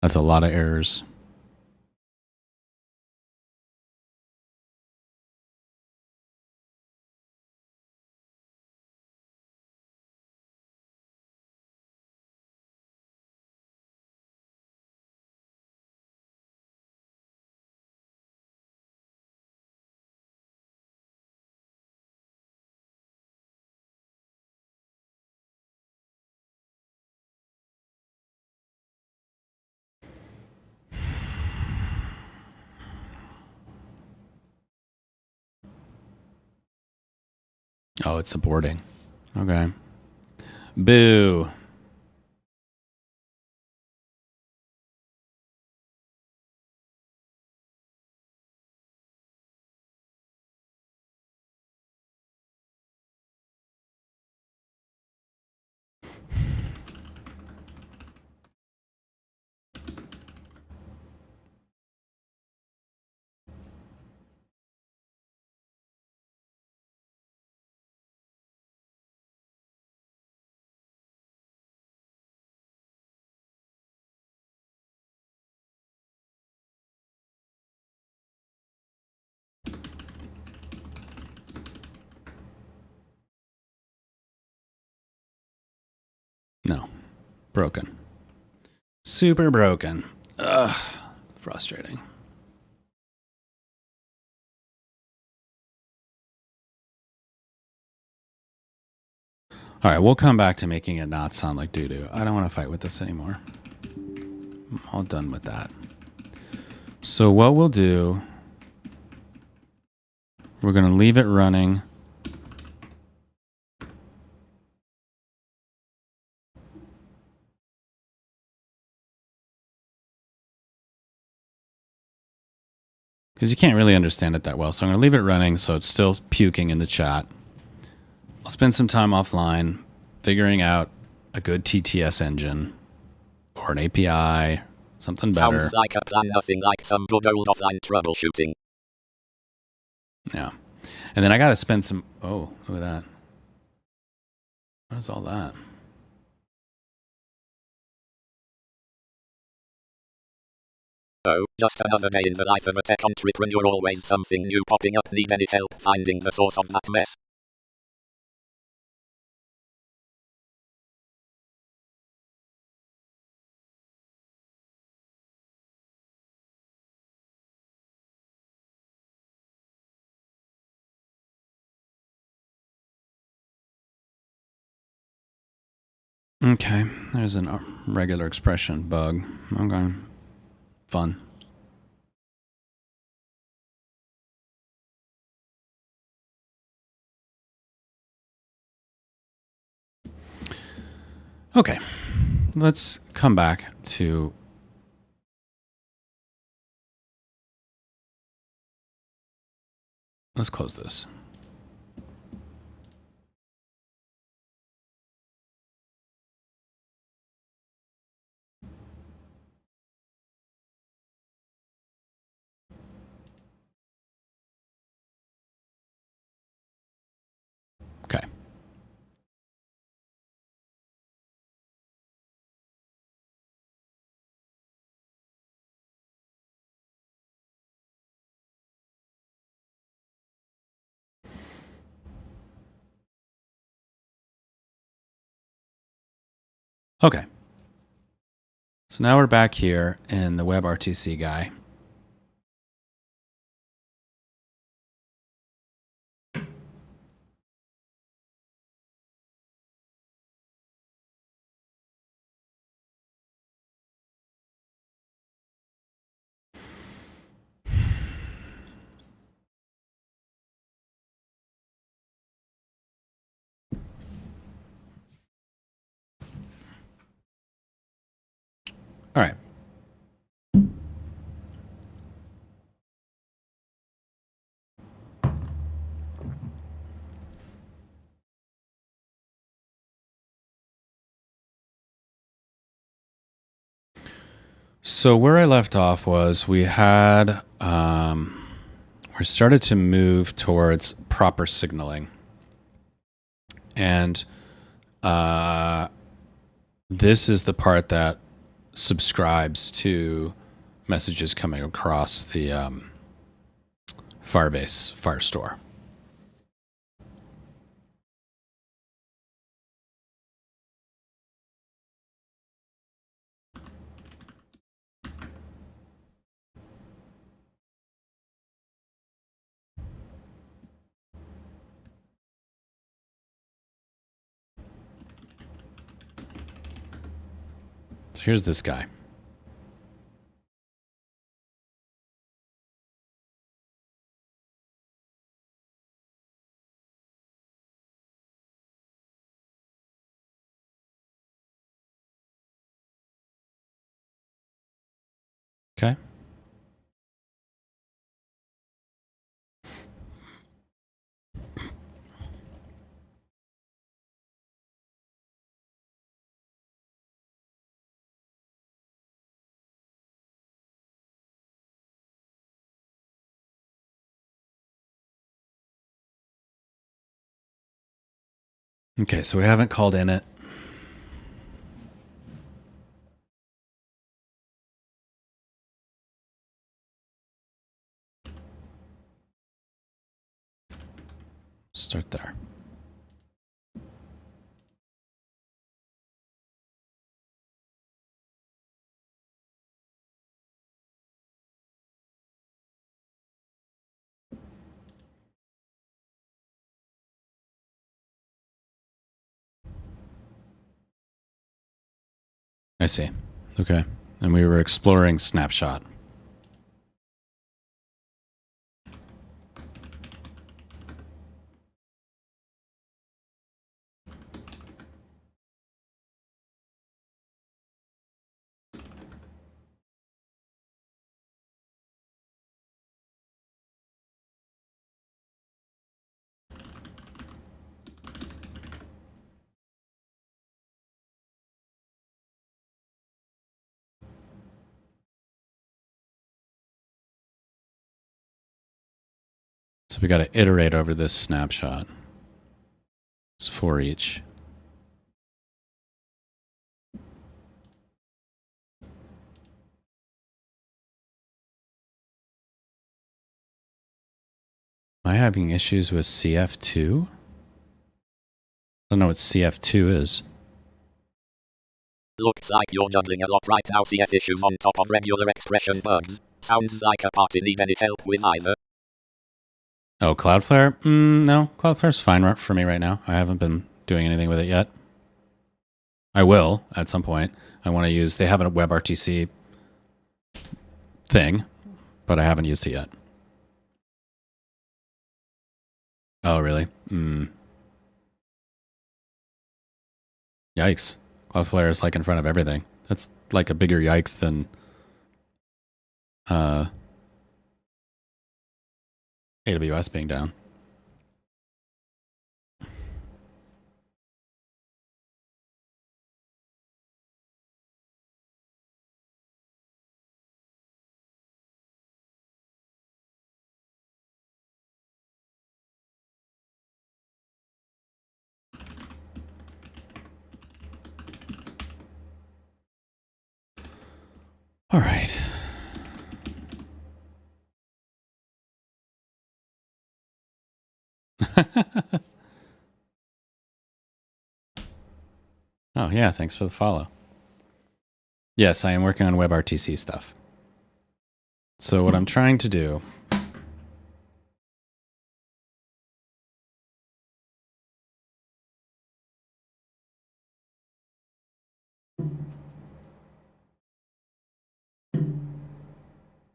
That's a lot of errors. Oh, it's supporting. Okay. Boo. No. Broken. Super broken. Ugh. Frustrating. All right, we'll come back to making it not sound like doo-doo. I don't want to fight with this anymore. I'm all done with that. So what we'll do, we're going to leave it running. Because you can't really understand it that well. So I'm going to leave it running so it's still puking in the chat. I'll spend some time offline figuring out a good TTS engine or an API, something better. Sounds like a plan, nothing like some good old offline troubleshooting. Yeah. And then I got to spend some... Oh, look at that. What is all that? Oh, just another day in the life of a tech entrepreneur. Always something new popping up. Need any help finding the source of that mess? Okay. There's a regular expression bug. Okay. Fun. Okay. Let's come back to... Let's close this. Okay. Okay. So now we're back here in the WebRTC guy. So where I left off was we had we started to move towards proper signaling, and this is the part that subscribes to messages coming across the Firebase Firestore. So here's this guy. Okay. Okay, so we haven't called in it. Start there. I see. Okay. And we were exploring snapshot. So we got to iterate over this snapshot. It's for each. Am I having issues with CF2? I don't know what CF2 is. Looks like you're juggling a lot right now. CF issues on top of regular expression bugs. Sounds like a party. Need any help with either? Oh, Cloudflare? No, Cloudflare's fine for me right now. I haven't been doing anything with it yet. I will at some point. I want to use, they have a WebRTC thing, but I haven't used it yet. Oh, really? Yikes. Cloudflare is like in front of everything. That's like a bigger yikes than AWS being down. All right. Oh, yeah. Thanks for the follow. Yes, I am working on WebRTC stuff. So what I'm trying to do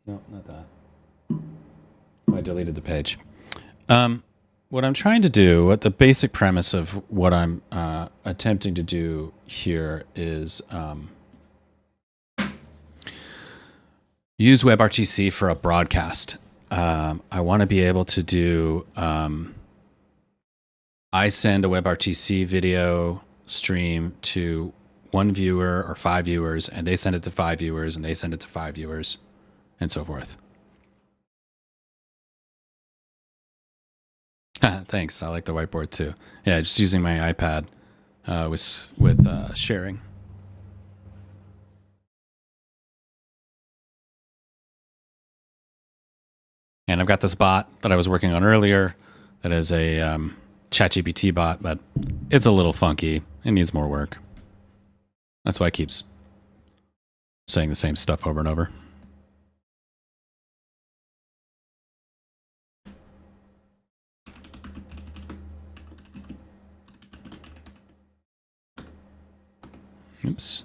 no, not that. Oh, I deleted the page. What I'm trying to do, what the basic premise of what I'm attempting to do here is use WebRTC for a broadcast. I want to be able to do, I send a WebRTC video stream to one viewer or 5 viewers, and they send it to 5 viewers, and they send it to 5 viewers, and so forth. Thanks. I like the whiteboard too. Yeah, just using my iPad with sharing. And I've got this bot that I was working on earlier that is a ChatGPT bot, but it's a little funky. It needs more work. That's why it keeps saying the same stuff over and over. Oops.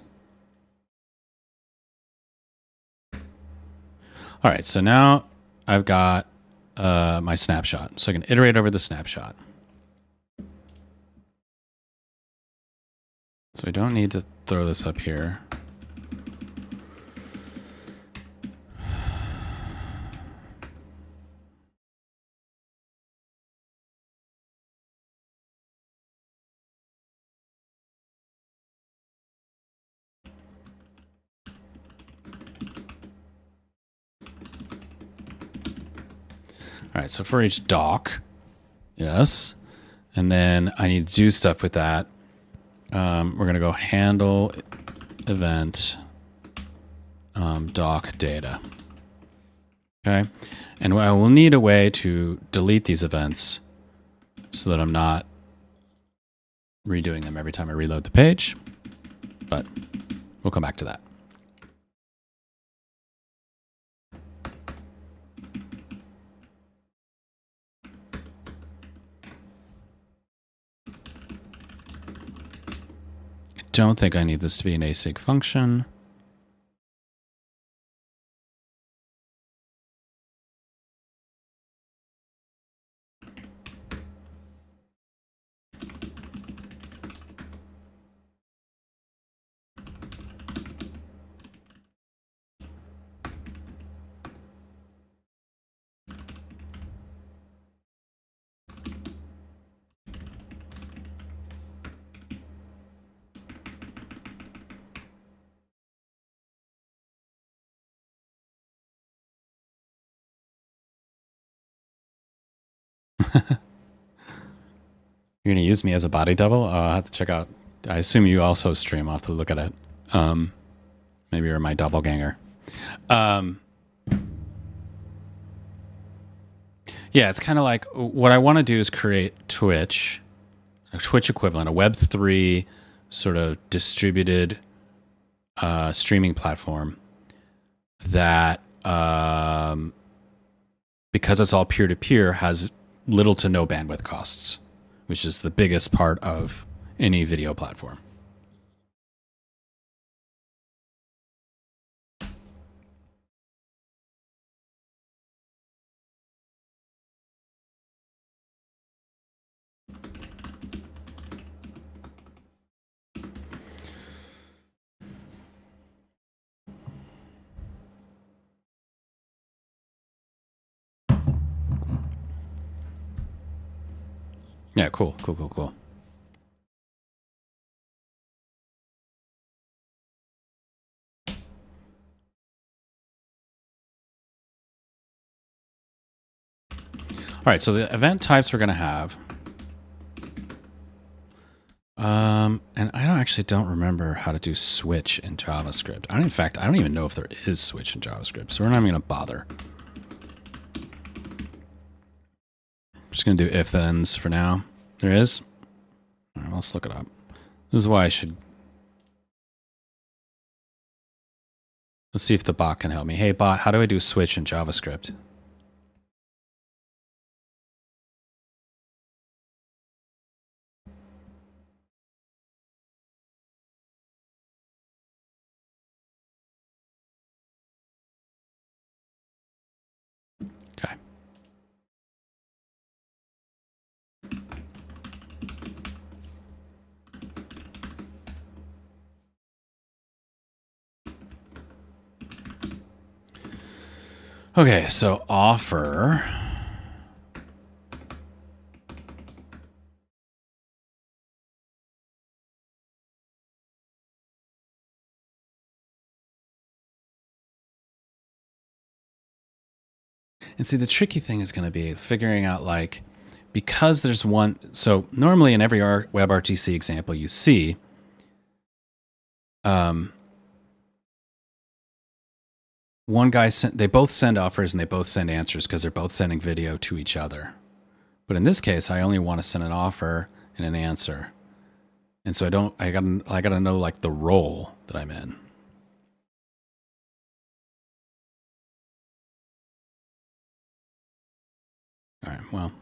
All right, so now I've got my snapshot. So I can iterate over the snapshot. So I don't need to throw this up here. All right, so for each doc, yes. And then I need to do stuff with that. We're going to go handle event doc data. Okay. And I will need a way to delete these events so that I'm not redoing them every time I reload the page. But we'll come back to that. I don't think I need this to be an async function. You're going to use me as a body double? I'll have to check out. I assume you also stream. I'll have to look at it. Maybe you're my doppelganger. Yeah, it's kind of like what I want to do is create Twitch, a Twitch equivalent, a Web3 sort of distributed streaming platform that, because it's all peer-to-peer, has little to no bandwidth costs, which is the biggest part of any video platform. Yeah, cool. All right, so the event types we're going to have. And I don't remember how to do switch in JavaScript. In fact, I don't even know if there is switch in JavaScript, so we're not even going to bother. I'm just going to do if-thens for now. There is? All right, let's look it up. This is why I should... Let's see if the bot can help me. Hey, bot, how do I do switch in JavaScript? Okay. Okay, so offer. And see, the tricky thing is going to be figuring out like, because there's one. So normally in every WebRTC example you see, one guy they both send offers and they both send answers because they're both sending video to each other. But in this case, I only want to send an offer and an answer. And so I gotta know like the role that I'm in. All right, well.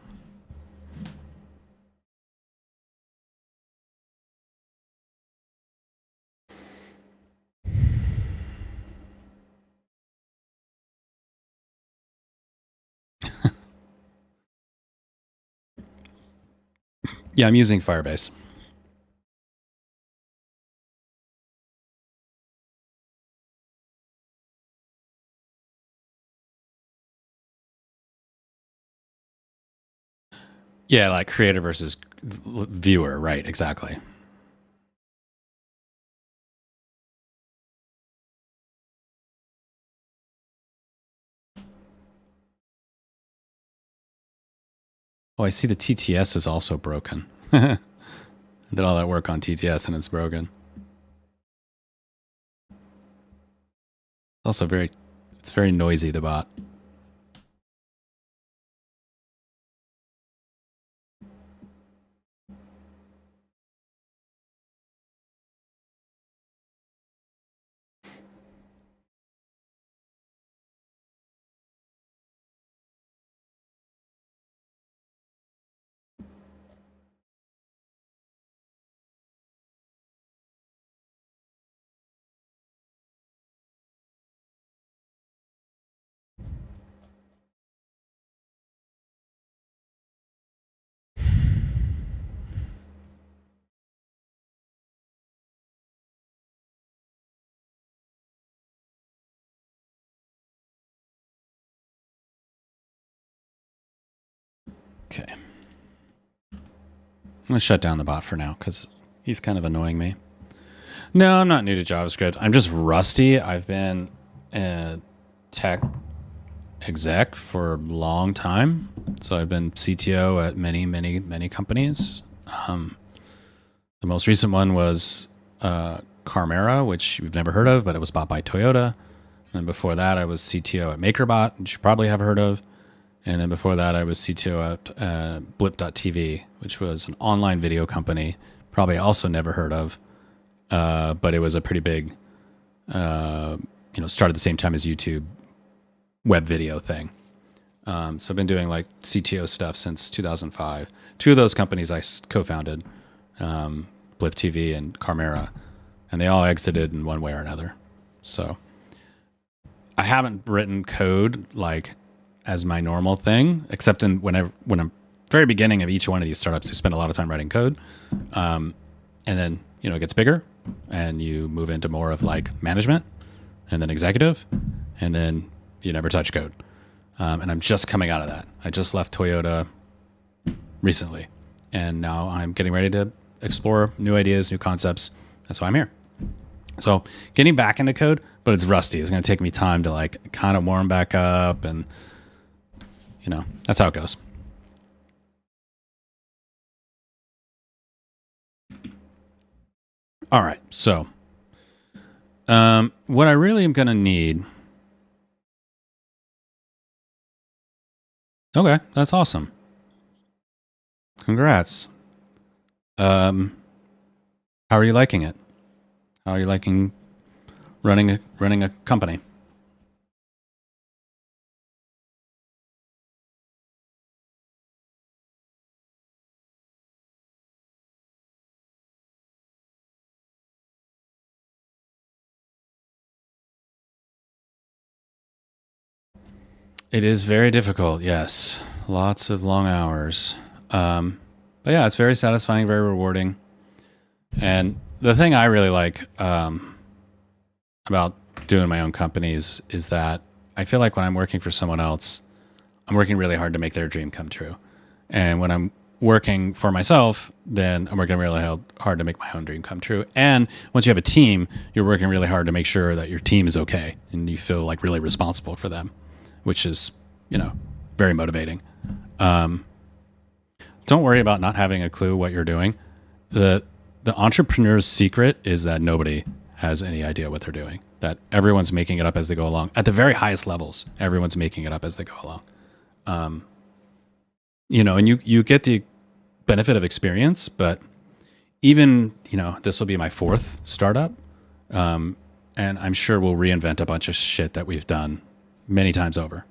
Yeah, I'm using Firebase. Yeah, like creator versus viewer, right? Exactly. Oh, I see the TTS is also broken. I did all that work on TTS and it's broken. Also it's very noisy, the bot. Okay. I'm going to shut down the bot for now because he's kind of annoying me. No, I'm not new to JavaScript. I'm just rusty. I've been a tech exec for a long time. So I've been CTO at many, many, many companies. The most recent one was Carmera, which you've never heard of, but it was bought by Toyota. And before that, I was CTO at MakerBot, which you probably have heard of. And then before that, I was CTO at Blip.tv, which was an online video company, probably also never heard of. But it was a pretty big, started the same time as YouTube web video thing. So I've been doing like CTO stuff since 2005. Two of those companies I co-founded, Blip TV and Carmera, and they all exited in one way or another. So I haven't written code like as my normal thing, except when I'm very beginning of each one of these startups, you spend a lot of time writing code. And then, it gets bigger and you move into more of like management and then executive, and then you never touch code. And I'm just coming out of that. I just left Toyota recently, and now I'm getting ready to explore new ideas, new concepts. That's why I'm here. So getting back into code, but it's rusty. It's going to take me time to like kind of warm back up, and that's how it goes. All right. So what I really am going to need. Okay. That's awesome. Congrats. How are you liking it? How are you liking running a company? It is very difficult. Yes. Lots of long hours. But yeah, it's very satisfying, very rewarding. And the thing I really like about doing my own companies is that I feel like when I'm working for someone else, I'm working really hard to make their dream come true. And when I'm working for myself, then I'm working really hard to make my own dream come true. And once you have a team, you're working really hard to make sure that your team is okay and you feel like really responsible for them, which is you know, very motivating. Don't worry about not having a clue what you're doing. The entrepreneur's secret is that nobody has any idea what they're doing. That everyone's making it up as they go along. At the very highest levels, everyone's making it up as they go along. You know, and you get the benefit of experience, but even, you know, this will be my 4th startup. And I'm sure we'll reinvent a bunch of shit that we've done many times over.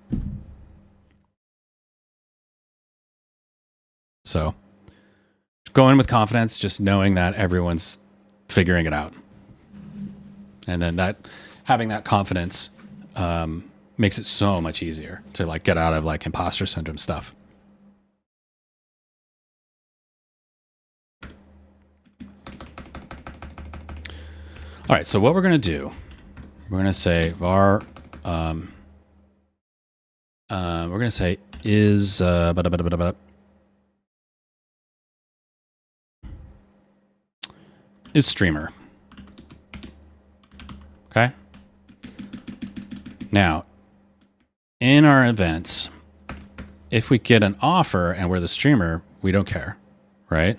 So go in with confidence, just knowing that everyone's figuring it out. And then that having that confidence makes it so much easier to like get out of like imposter syndrome stuff. All right, so what we're going to do, we're going to say var, we're going to say is, is streamer. Okay. Now, in our events, if we get an offer and we're the streamer, we don't care, right?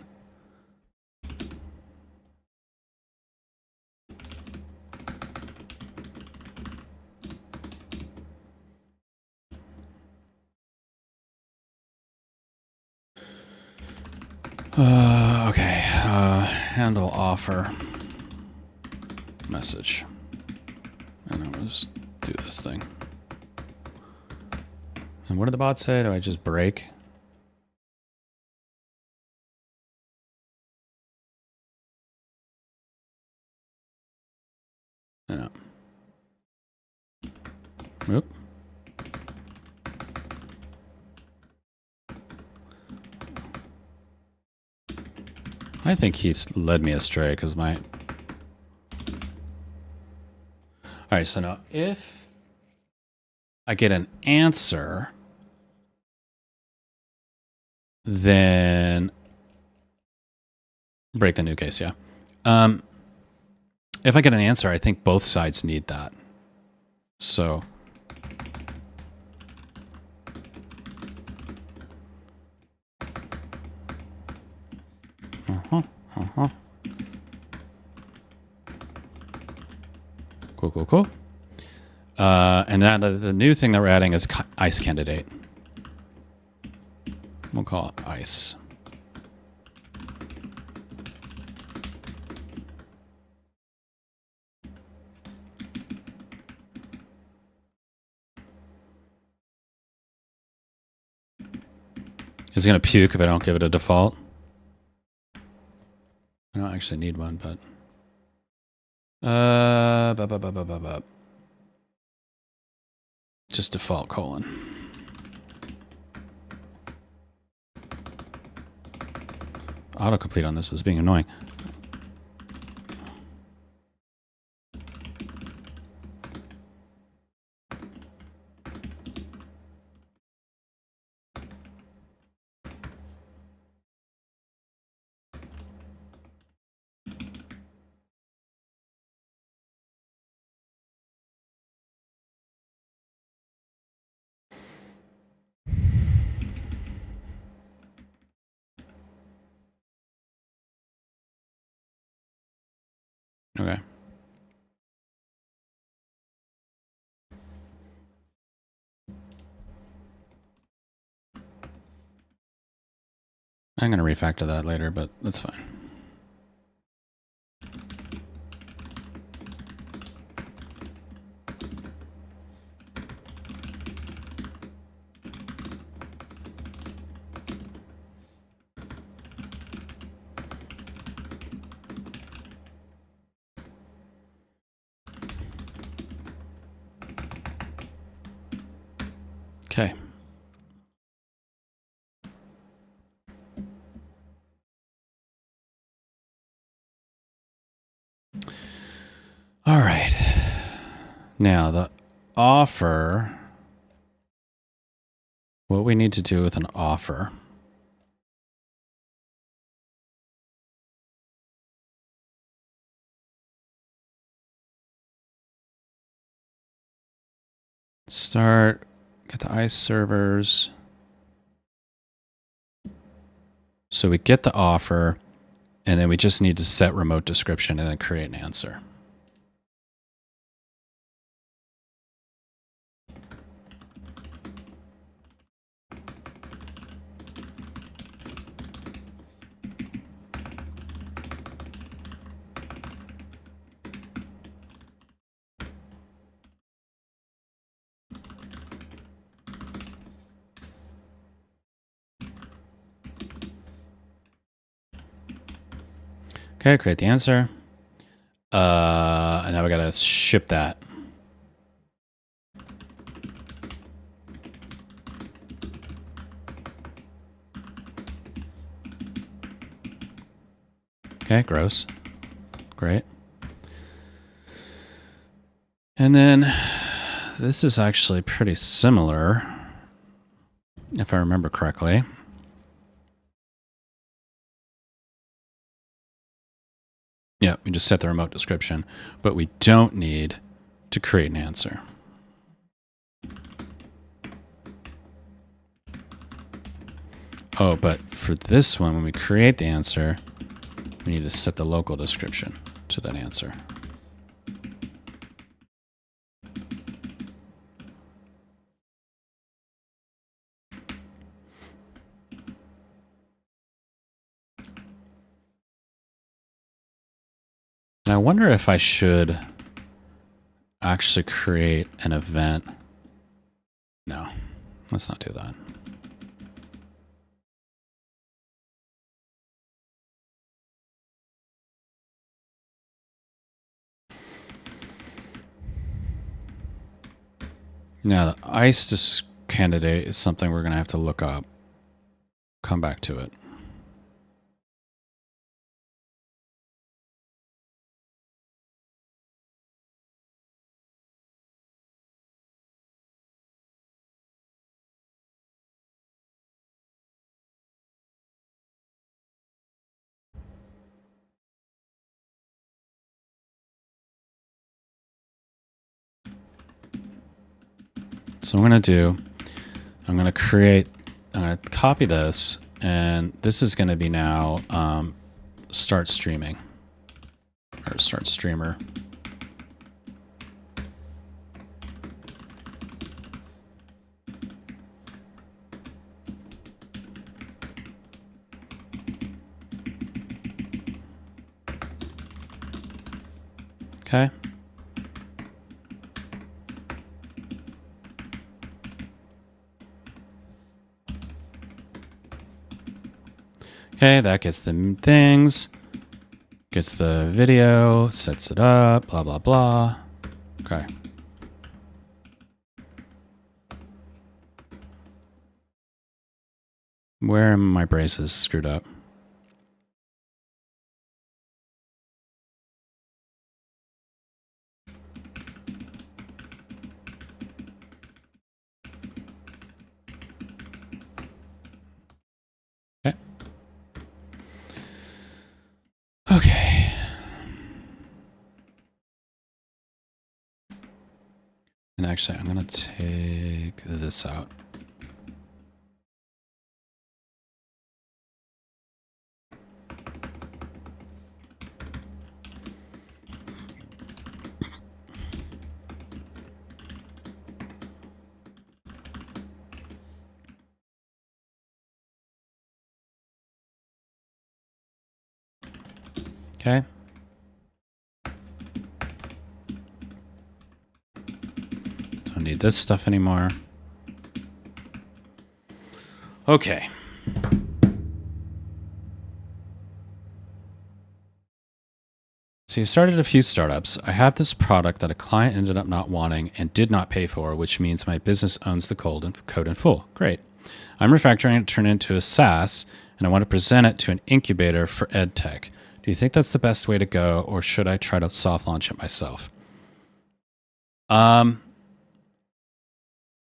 Okay. Handle offer message. And I'm gonna just do this thing. And what did the bot say? Do I just break? Yeah. Oop. I think he's led me astray because my... All right, so now if I get an answer, then break the new case, yeah. If I get an answer, I think both sides need that. So... Cool. And then the new thing that we're adding is ICE candidate. We'll call it ICE. Is it going to puke if I don't give it a default? I don't actually need one, but... Just default colon. Autocomplete on this is being annoying. Okay. I'm going to refactor that later, but that's fine. Okay. All right. Now the offer, what we need to do with an offer. Start Get the ICE servers. So we get the offer, and then we just need to set remote description and then create an answer. Okay, create the answer. And now we gotta ship that. Okay, gross. Great. And then this is actually pretty similar, if I remember correctly. Yeah, we just set the remote description, but we don't need to create an answer. Oh, but for this one, when we create the answer, we need to set the local description to that answer. And I wonder if I should actually create an event. No, let's not do that. Now, the ICE candidate is something we're going to have to look up. Come back to it. So I'm going to copy this, and this is going to be now start streaming, or start streamer. Okay. Okay, that gets the things, gets the video, sets it up, blah, blah, blah. Okay. Where are my braces screwed up? Okay. Okay. And actually, I'm going to take this out. Okay. Don't need this stuff anymore. Okay. So you started a few startups. I have this product that a client ended up not wanting and did not pay for, which means my business owns the code in full. Great. I'm refactoring it to turn it into a SaaS, and I want to present it to an incubator for ed tech. Do you think that's the best way to go, or should I try to soft launch it myself?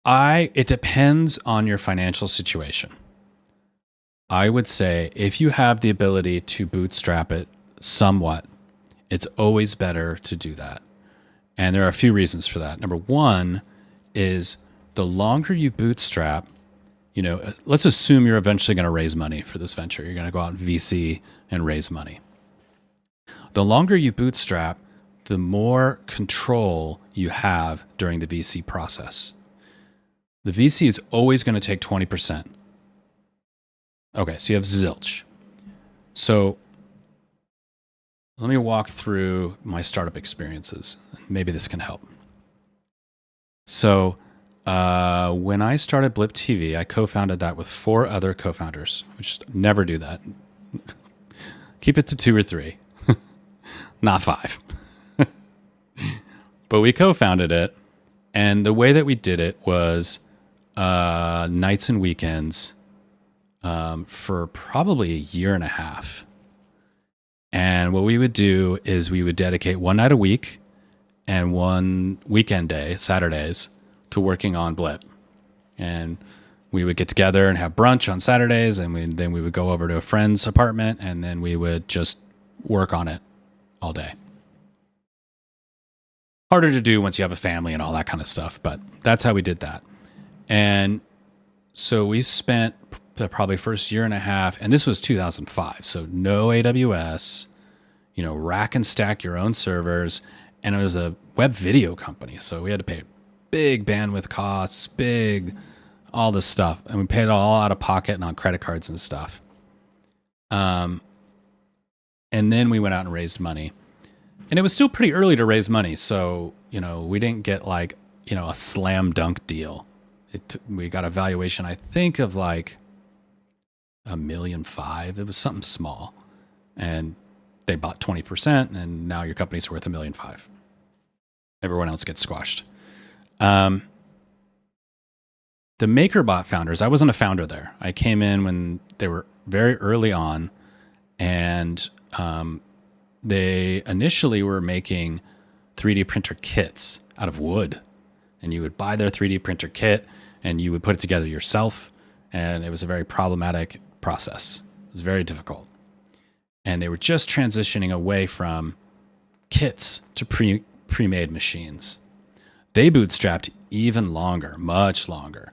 It depends on your financial situation. I would say if you have the ability to bootstrap it somewhat, it's always better to do that. And there are a few reasons for that. Number one is the longer you bootstrap, let's assume you're eventually going to raise money for this venture. You're going to go out and VC and raise money. The longer you bootstrap, the more control you have during the VC process. The VC is always going to take 20%. Okay, so you have zilch. So let me walk through my startup experiences. Maybe this can help. So when I started Blip TV, I co-founded that with 4 other co-founders, which never do that. Keep it to 2 or 3, not 5. But we co-founded it, and the way that we did it was nights and weekends for probably a year and a half. And what we would do is we would dedicate one night a week and one weekend day, Saturdays, to working on Blip. And we would get together and have brunch on Saturdays, and then we would go over to a friend's apartment, and then we would just work on it all day. Harder to do once you have a family and all that kind of stuff, but that's how we did that. And so we spent the probably first year and a half, and this was 2005, so no AWS, rack and stack your own servers, and it was a web video company, so we had to pay big bandwidth costs, all this stuff, and we paid it all out of pocket and on credit cards and stuff. And then we went out and raised money. And it was still pretty early to raise money, so we didn't get like a slam dunk deal. We got a valuation, I think, of like $1.5 million. It was something small, and they bought 20%, and now your company's worth $1.5 million. Everyone else gets squashed. The MakerBot founders, I wasn't a founder there. I came in when they were very early on, and they initially were making 3D printer kits out of wood, and you would buy their 3D printer kit and you would put it together yourself. And it was a very problematic process. It was very difficult. And they were just transitioning away from kits to pre-made machines. They bootstrapped even longer, much longer.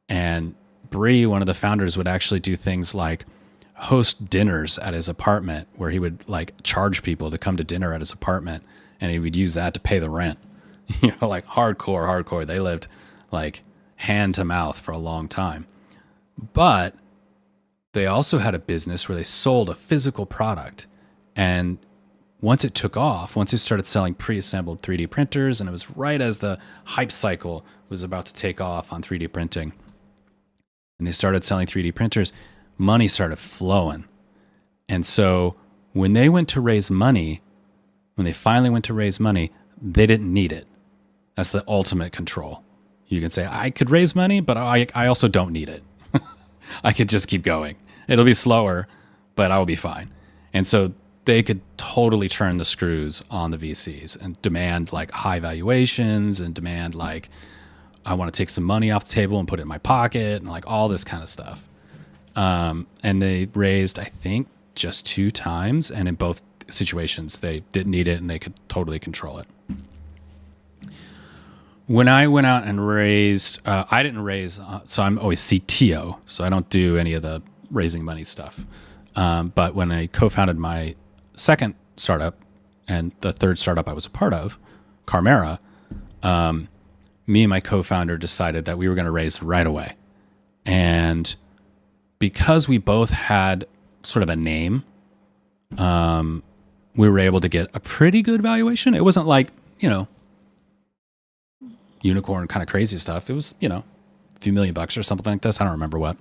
And Bree, one of the founders, would actually do things like host dinners at his apartment, where he would like charge people to come to dinner at his apartment, and he would use that to pay the rent. Like hardcore. They lived like hand to mouth for a long time. But they also had a business where they sold a physical product. And once it took off, once they started selling pre-assembled 3D printers, and it was right as the hype cycle was about to take off on 3D printing, and they started selling 3D printers, money started flowing. And so when they went to raise money, when they finally went to raise money, they didn't need it. That's the ultimate control. You can say, I could raise money, but I also don't need it. I could just keep going. It'll be slower, but I will be fine. And so they could totally turn the screws on the VCs and demand like high valuations and demand like, I want to take some money off the table and put it in my pocket and like all this kind of stuff. And they raised, I think, just 2 times. And in both situations, they didn't need it and they could totally control it. When I went out and raised, I didn't raise, so I'm always CTO, so I don't do any of the raising money stuff. But when I co-founded my second startup and the third startup I was a part of, Carmera, me and my co-founder decided that we were going to raise right away. And because we both had sort of a name, we were able to get a pretty good valuation. It wasn't like, unicorn kind of crazy stuff. It was, a few $1 million or something like this. I don't remember what.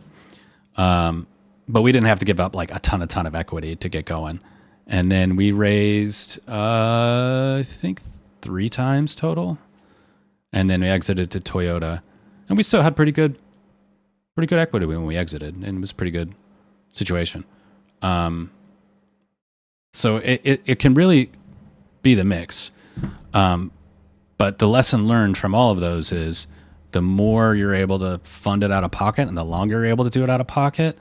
But we didn't have to give up like a ton of equity to get going. And then we raised, I think 3 times total. And then we exited to Toyota, and we still had pretty good equity when we exited, and it was a pretty good situation. So it can really be the mix. But the lesson learned from all of those is the more you're able to fund it out of pocket and the longer you're able to do it out of pocket,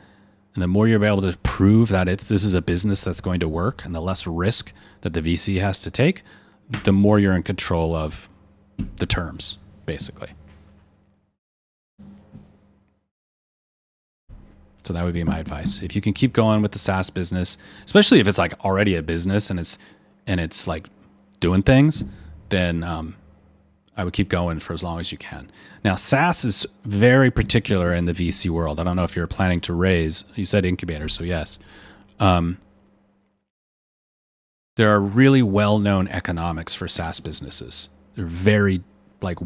and the more you're able to prove that this is a business that's going to work, and the less risk that the VC has to take, the more you're in control of the terms, basically. So that would be my advice. If you can keep going with the SaaS business, especially if it's like already a business and it's like doing things, then I would keep going for as long as you can. Now, SaaS is very particular in the VC world. I don't know if you're planning to raise. You said incubator, so yes. There are really well-known economics for SaaS businesses. They're very like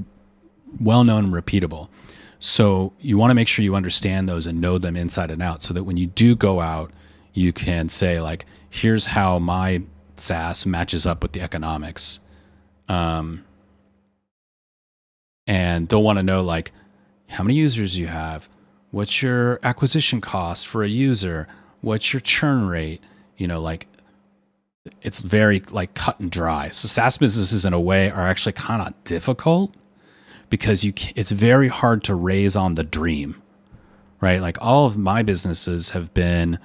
well-known and repeatable. So you want to make sure you understand those and know them inside and out so that when you do go out, you can say like, here's how my SaaS matches up with the economics. And they'll want to know like how many users you have, what's your acquisition cost for a user, what's your churn rate, like it's very like cut and dry. So SaaS businesses in a way are actually kind of difficult because it's very hard to raise on the dream, right? Like all of my businesses have been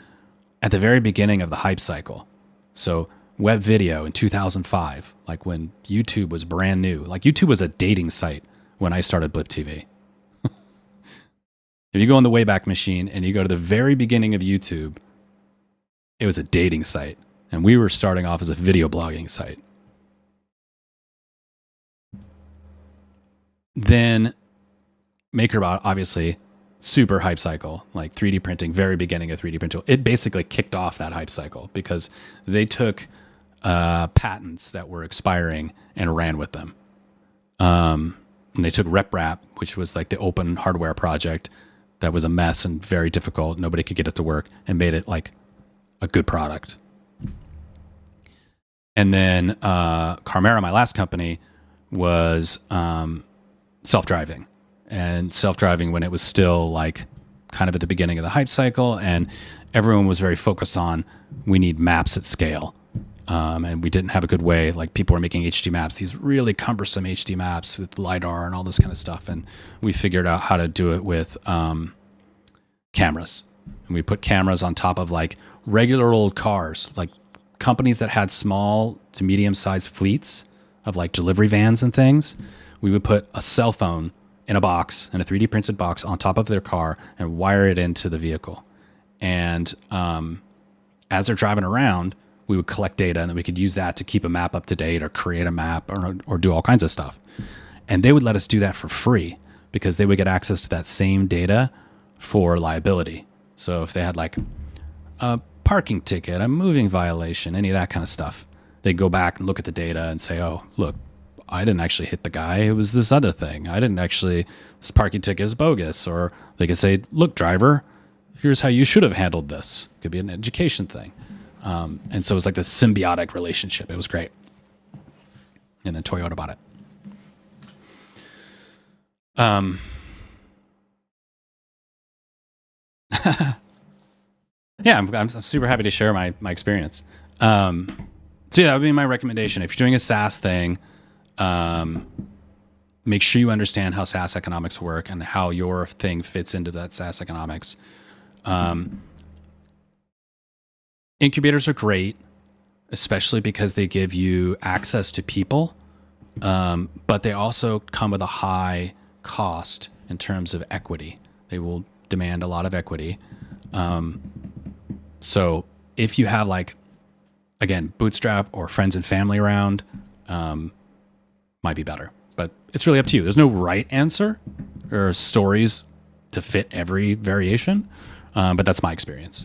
at the very beginning of the hype cycle. So web video in 2005, like when YouTube was brand new, like YouTube was a dating site when I started Blip TV. If you go on the Wayback Machine and you go to the very beginning of YouTube, it was a dating site. And we were starting off as a video blogging site. Then MakerBot, obviously, super hype cycle, like 3D printing, very beginning of 3D printing. It basically kicked off that hype cycle because they took patents that were expiring and ran with them. And they took RepRap, which was like the open hardware project that was a mess and very difficult. Nobody could get it to work, and made it like a good product. And then Carmera, my last company, was self-driving. And self-driving when it was still like kind of at the beginning of the hype cycle, and everyone was very focused on we need maps at scale. And we didn't have a good way, like people were making HD maps, these really cumbersome HD maps with LiDAR and all this kind of stuff. And we figured out how to do it with cameras. And we put cameras on top of like regular old cars, like companies that had small to medium-sized fleets of like delivery vans and things. We would put a cell phone in a box, in a 3D printed box on top of their car and wire it into the vehicle. And as they're driving around, we would collect data, and then we could use that to keep a map up to date or create a map or do all kinds of stuff. And they would let us do that for free because they would get access to that same data for liability. So if they had like a parking ticket, a moving violation, any of that kind of stuff, they'd go back and look at the data and say, oh, look, I didn't actually hit the guy. It was this other thing. This parking ticket is bogus. Or they could say, look, driver, here's how you should have handled this. It could be an education thing. And so it was like this symbiotic relationship. It was great. And then Toyota bought it. Yeah, I'm super happy to share my experience. So yeah, that would be my recommendation. If you're doing a SaaS thing, make sure you understand how SaaS economics work and how your thing fits into that SaaS economics. Incubators are great, especially because they give you access to people, but they also come with a high cost in terms of equity. They will demand a lot of equity. So if you have like, again, bootstrap or friends and family around, might be better. But it's really up to you. There's no right answer or stories to fit every variation, but that's my experience.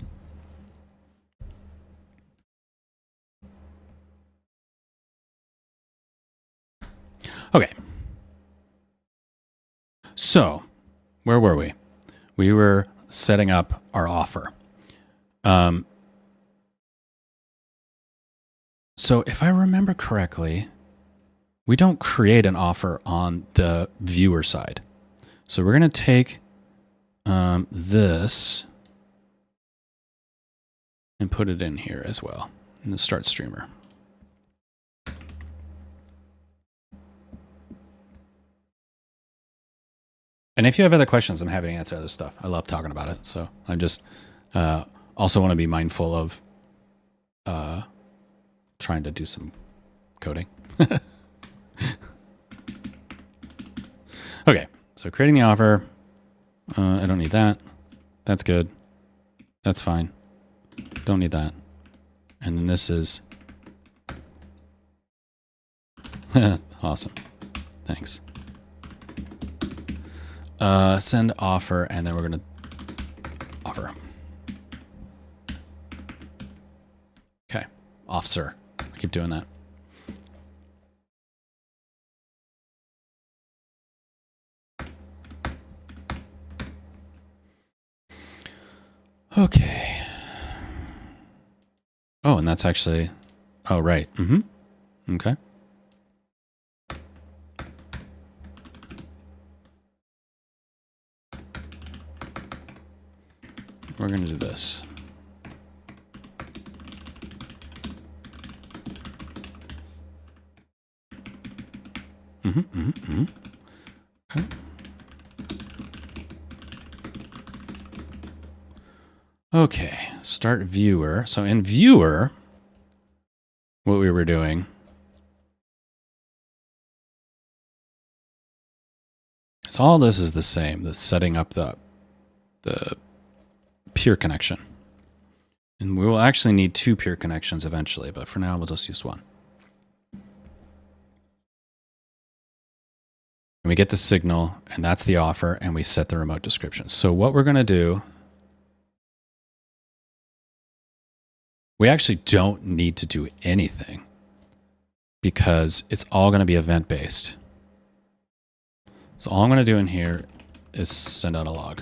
Okay. So, where were we? We were setting up our offer. So if I remember correctly, we don't create an offer on the viewer side. So we're going to take this and put it in here as well in the start streamer. And if you have other questions, I'm happy to answer other stuff. I love talking about it. So I just also want to be mindful of trying to do some coding. Okay, so creating the offer. I don't need that. That's good. That's fine. Don't need that. And then this is awesome. Thanks. Send offer, and then we're gonna offer. Okay, off, sir. I keep doing that. Okay. Oh, and that's actually, oh, right. Mm-hmm. Okay. We're going to do this. Okay. Okay, start viewer. So in viewer, what we were doing is all this is the same. The setting up the peer connection. And we will actually need 2 peer connections eventually, but for now we'll just use 1. And we get the signal, and that's the offer, and we set the remote description. So what we're going to do, we actually don't need to do anything because it's all going to be event-based. So all I'm going to do in here is send out a log.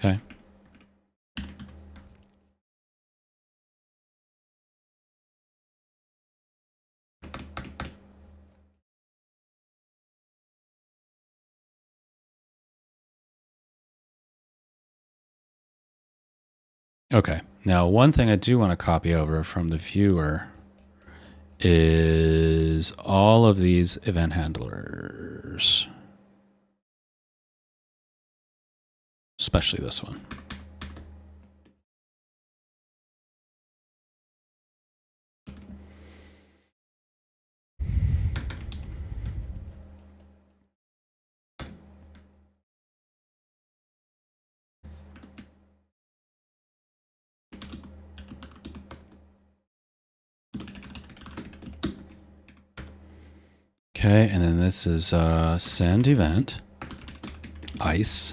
Okay. Okay. Now, one thing I do want to copy over from the viewer is all of these event handlers, especially this one. Okay, and then this is send event, ice.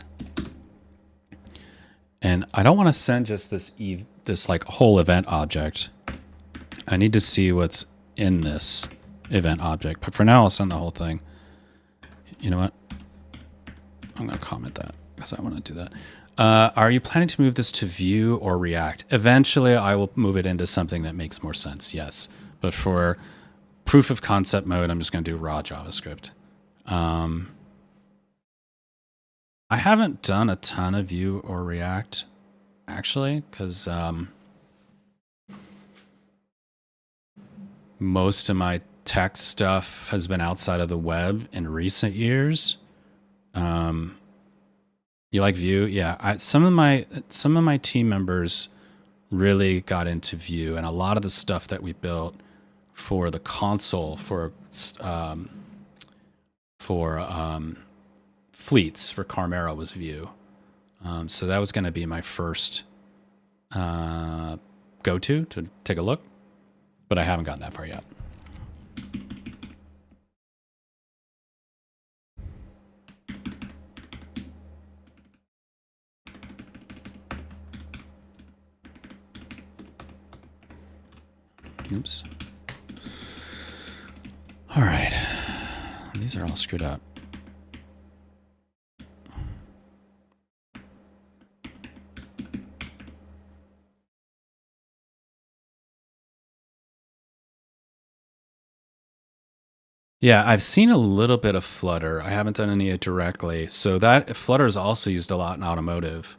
And I don't want to send just this like whole event object. I need to see what's in this event object. But for now, I'll send the whole thing. You know what? I'm going to comment that because I want to do that. Are you planning to move this to Vue or React? Eventually, I will move it into something that makes more sense, yes. But for proof of concept mode, I'm just going to do raw JavaScript. I haven't done a ton of Vue or React, actually, because most of my tech stuff has been outside of the web in recent years. You like Vue? Yeah, some of my team members really got into Vue, and a lot of the stuff that we built for the console for fleets for Carmera was Vue. So that was going to be my first go-to to take a look, but I haven't gotten that far yet. Oops. All right. These are all screwed up. Yeah, I've seen a little bit of Flutter. I haven't done any directly. So that Flutter is also used a lot in automotive.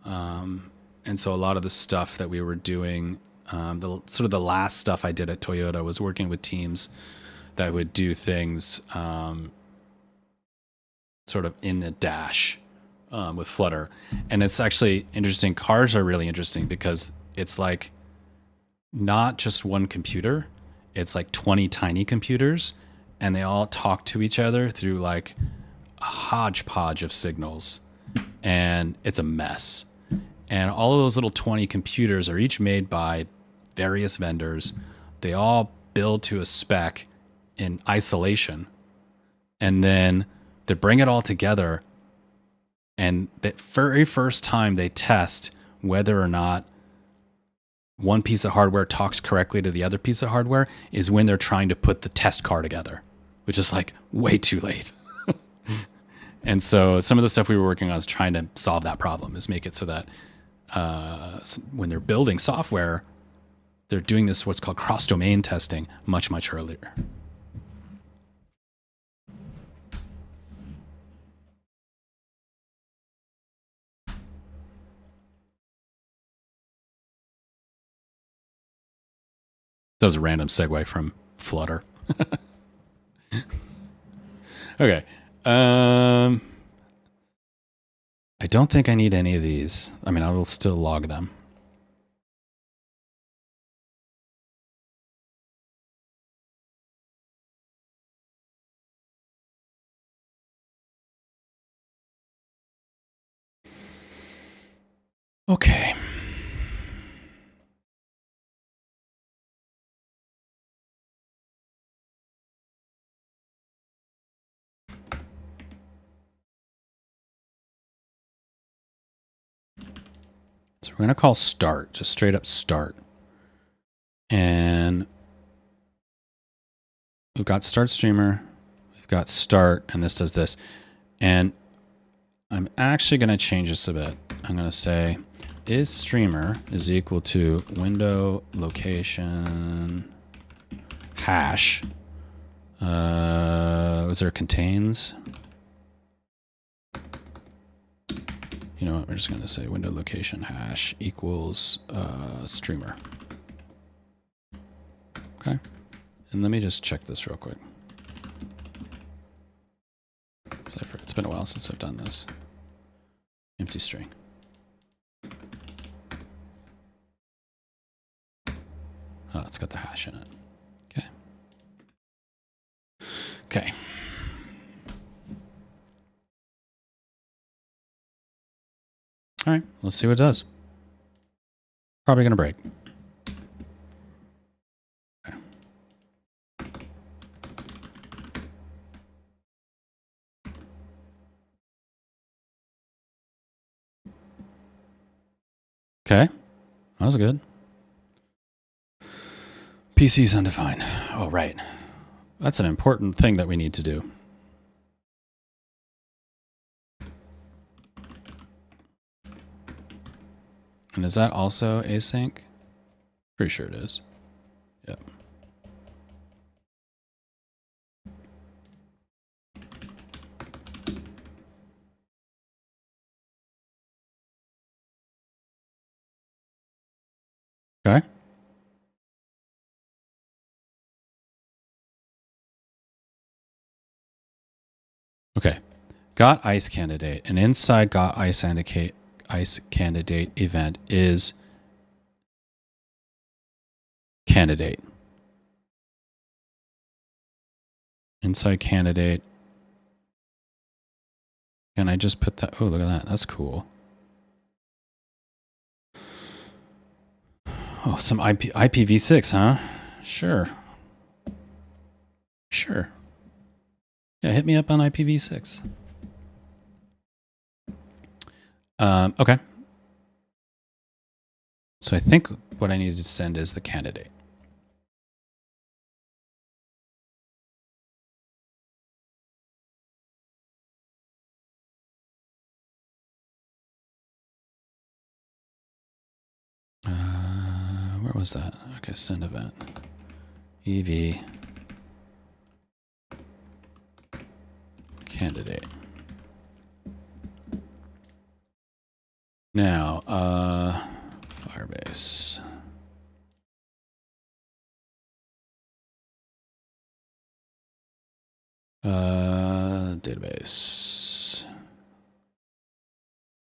And so a lot of the stuff that we were doing, sort of the last stuff I did at Toyota was working with teams that would do things sort of in the dash with Flutter. And it's actually interesting. Cars are really interesting because it's like not just one computer. It's like 20 tiny computers. and they all talk to each other through like a hodgepodge of signals, and it's a mess. And all of those little 20 computers are each made by various vendors. They all build to a spec in isolation, and then they bring it all together. And the very first time they test whether or not one piece of hardware talks correctly to the other piece of hardware is when they're trying to put the test car together, which is like way too late. And so some of the stuff we were working on is trying to solve that problem, is make it so that when they're building software, they're doing this what's called cross-domain testing much, much earlier. That was a random segue from Flutter. Okay. I don't think I need any of these. I mean, I will still log them. Okay. So we're going to call start, just straight up start. And we've got start streamer, we've got start, and this does this. And I'm actually going to change this a bit. I'm going to say is streamer is equal to window location hash. Was there contains? You know what? We're just going to say window location hash equals streamer. Okay. And let me just check this real quick. It's been a while since I've done this. Empty string. Oh, it's got the hash in it. Okay. Okay. All right, let's see what it does. Probably going to break. Okay. Okay, that was good. PC is undefined. Oh, right. That's an important thing that we need to do. And is that also async? Pretty sure it is. Yep. Okay. Okay. Got ice candidate, and inside got ice candidate event is candidate. Inside candidate. Can I just put that? Oh, look at that. That's cool. Oh, some IPv6, huh? Sure. Sure. Yeah, hit me up on IPv6. Okay. So I think what I need to send is the candidate. Where was that? Okay, send event. EV candidate. Now, Firebase. Database.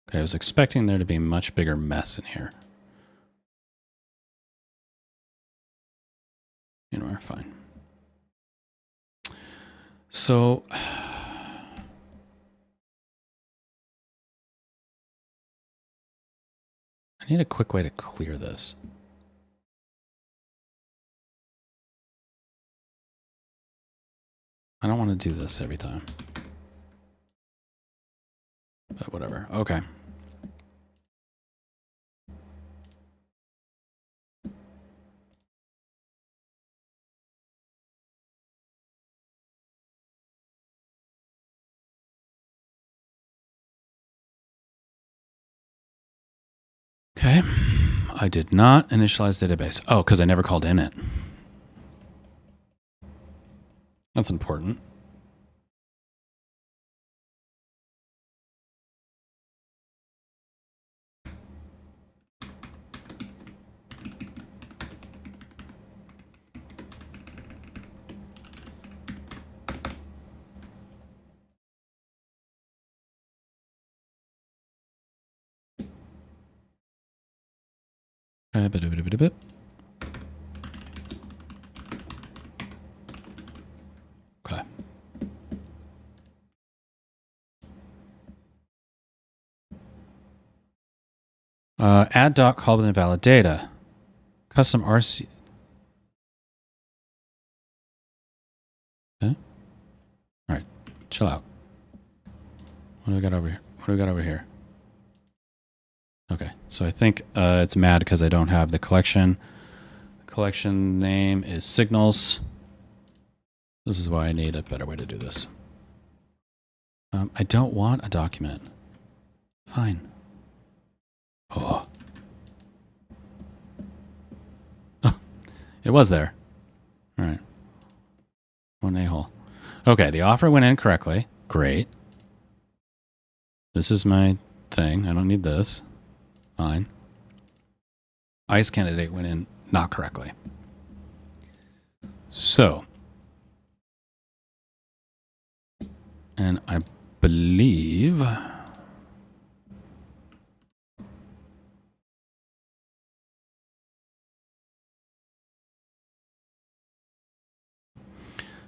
Okay, I was expecting there to be a much bigger mess in here. You know, we're fine. So I need a quick way to clear this. I don't want to do this every time. But whatever. Okay. Okay. I did not initialize database. Oh, because I never called init. That's important. Okay. Add doc call with invalid data. Custom RC. Okay. All right. Chill out. What do we got over here? What do we got over here? Okay. So I think it's mad because I don't have the collection. The collection name is signals. This is why I need a better way to do this. I don't want a document. Fine. Oh. It was there. All right. One a-hole. Okay, the offer went in correctly. Great. This is my thing. I don't need this. Fine. ICE candidate went in not correctly. So. And I believe.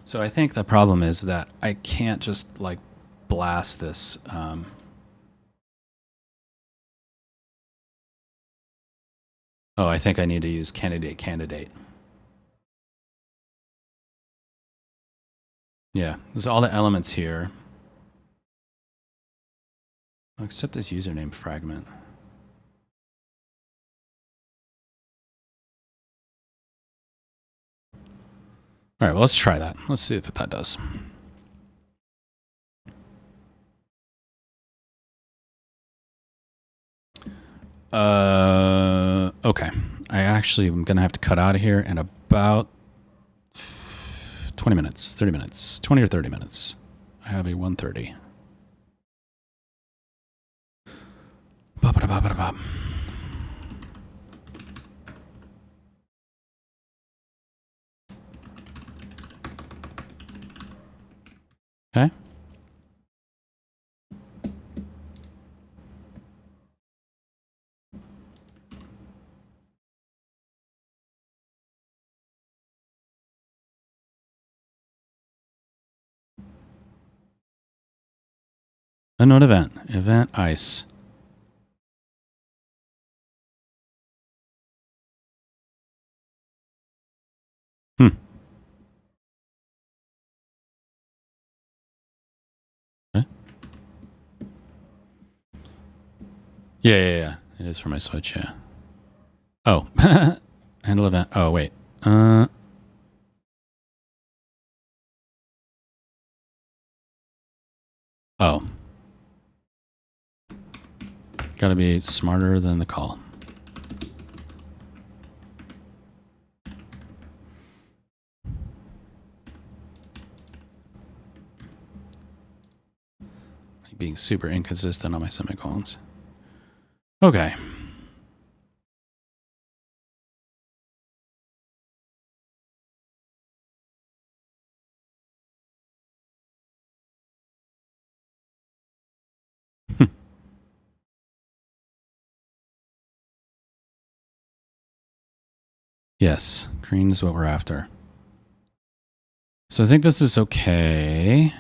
So I think the problem is that I can't just like blast this. Oh, I think I need to use candidate. Yeah, there's all the elements here. Except this username fragment. All right, well, let's try that. Let's see if that does. Okay. I actually am going to have to cut out of here in about 20 minutes, 30 minutes, 20 or 30 minutes. I have a 1:30. Ba-ba-da-ba-ba-da-ba. Okay. Unknown event. Event ICE. Okay. Yeah. It is for my Switch, yeah. Oh. Handle event. Oh, wait. Oh. Gotta be smarter than the call. Being super inconsistent on my semicolons. Okay. Yes, green is what we're after. So I think this is okay.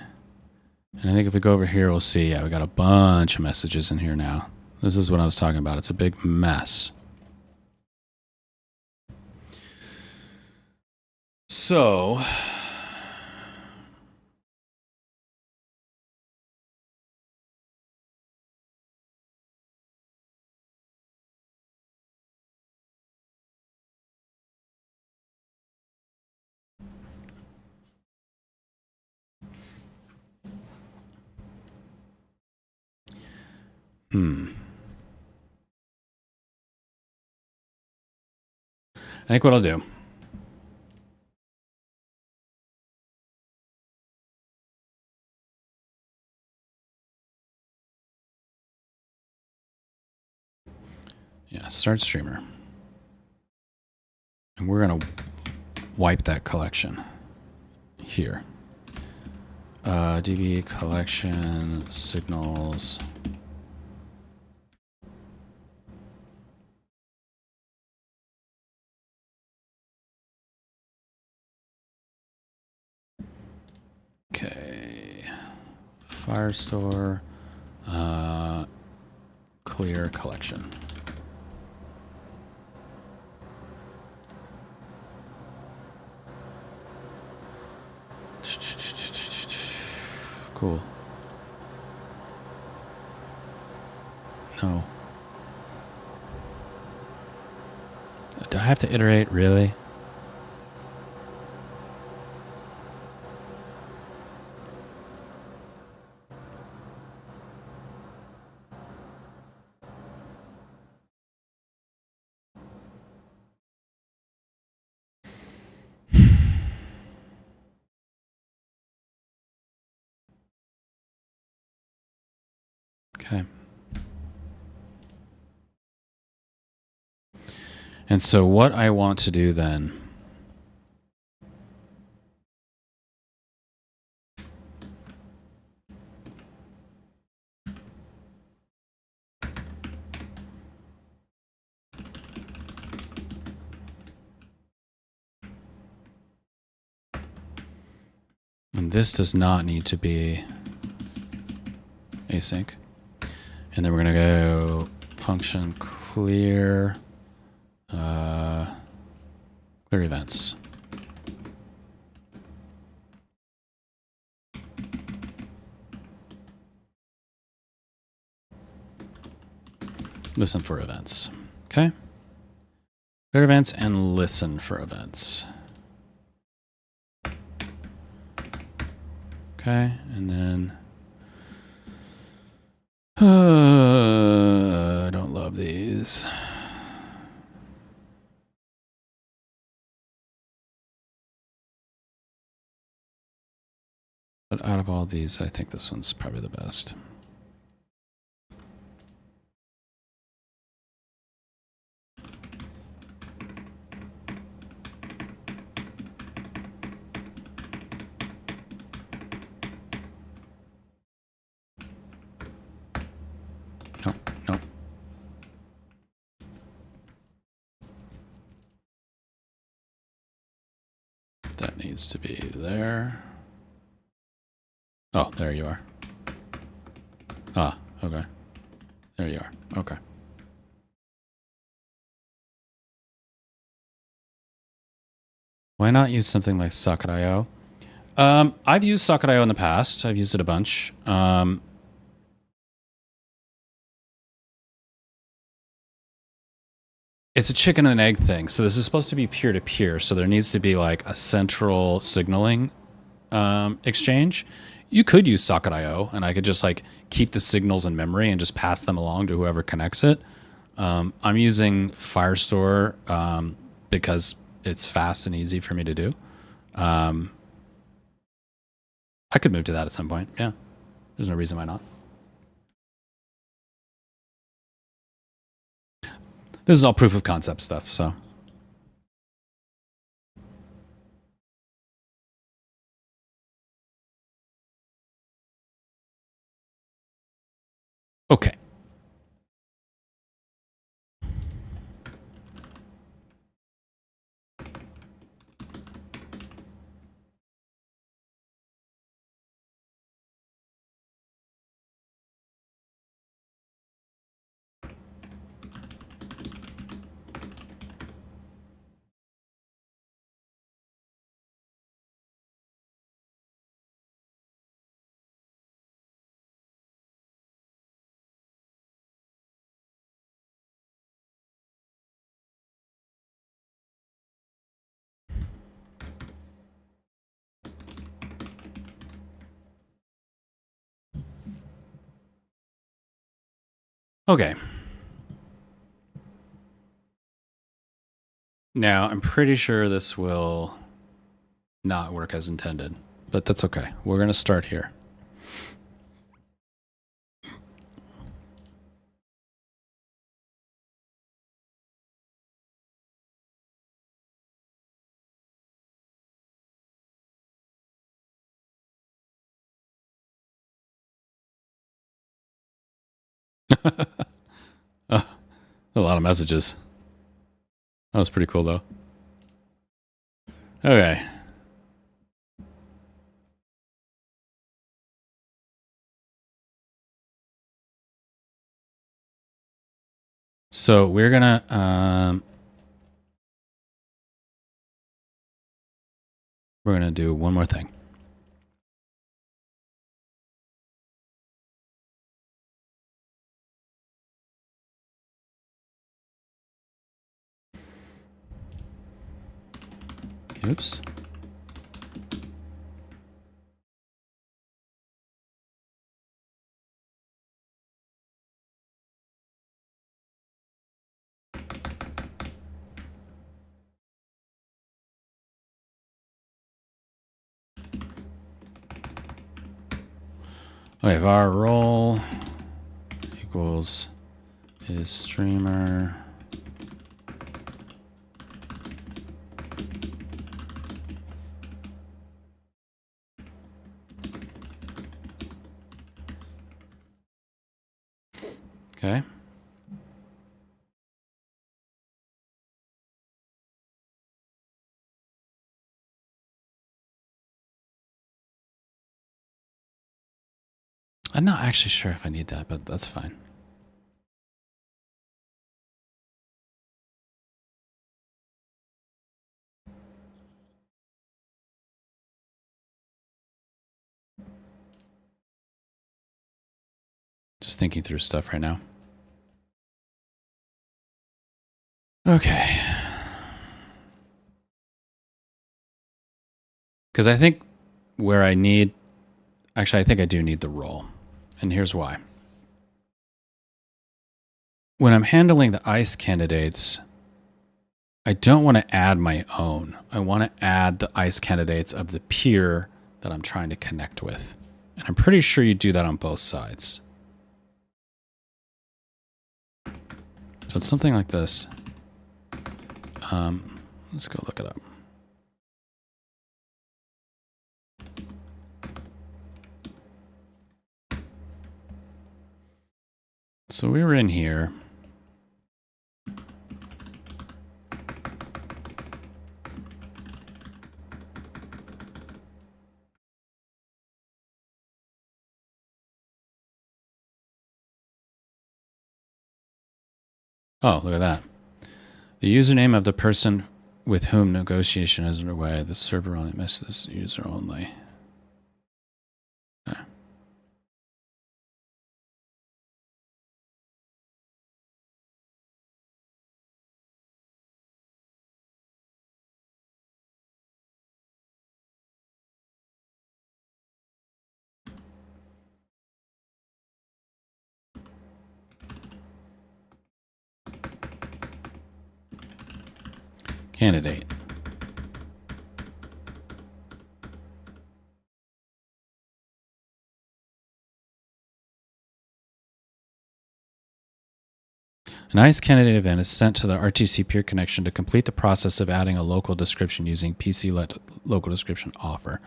And I think if we go over here, we'll see, yeah, we got a bunch of messages in here now. This is what I was talking about. It's a big mess. So I think what I'll do, yeah, start streamer. And we're going to wipe that collection here. DB collection signals. Okay. Firestore. Clear collection. Cool. No. Do I have to iterate? Really? Okay. And so what I want to do then, and this does not need to be async. And then we're going to go function clear, clear events. Listen for events. Okay. Clear events and listen for events. Okay. And then I don't love these. But out of all these, I think this one's probably the best. No, no. That needs to be there. Oh, there you are. Ah, okay. There you are. Okay. Why not use something like Socket.io? I've used Socket.io in the past. I've used it a bunch. It's a chicken and egg thing. So this is supposed to be peer-to-peer. So there needs to be like a central signaling exchange. You could use Socket.io, and I could just like keep the signals in memory and just pass them along to whoever connects it. I'm using Firestore because it's fast and easy for me to do. I could move to that at some point. Yeah, there's no reason why not. This is all proof of concept stuff, so. Okay. Okay. Now, I'm pretty sure this will not work as intended, but that's okay. We're going to start here. Oh, a lot of messages. That was pretty cool, though. Okay. So we're gonna do one more thing. Oops. Okay, var role equals is streamer. Okay. I'm not actually sure if I need that, but that's fine. Just thinking through stuff right now. Okay. Because I think where I need, actually, I think I do need the role. And here's why. When I'm handling the ICE candidates, I don't want to add my own. I want to add the ICE candidates of the peer that I'm trying to connect with. And I'm pretty sure you do that on both sides. So it's something like this. Let's go look it up. So we were in here. Oh, look at that. The username of the person with whom negotiation is underway. The server only missed this user only. Okay. Candidate. An ICE candidate event is sent to the RTC peer connection to complete the process of adding a local description using PC let local description offer.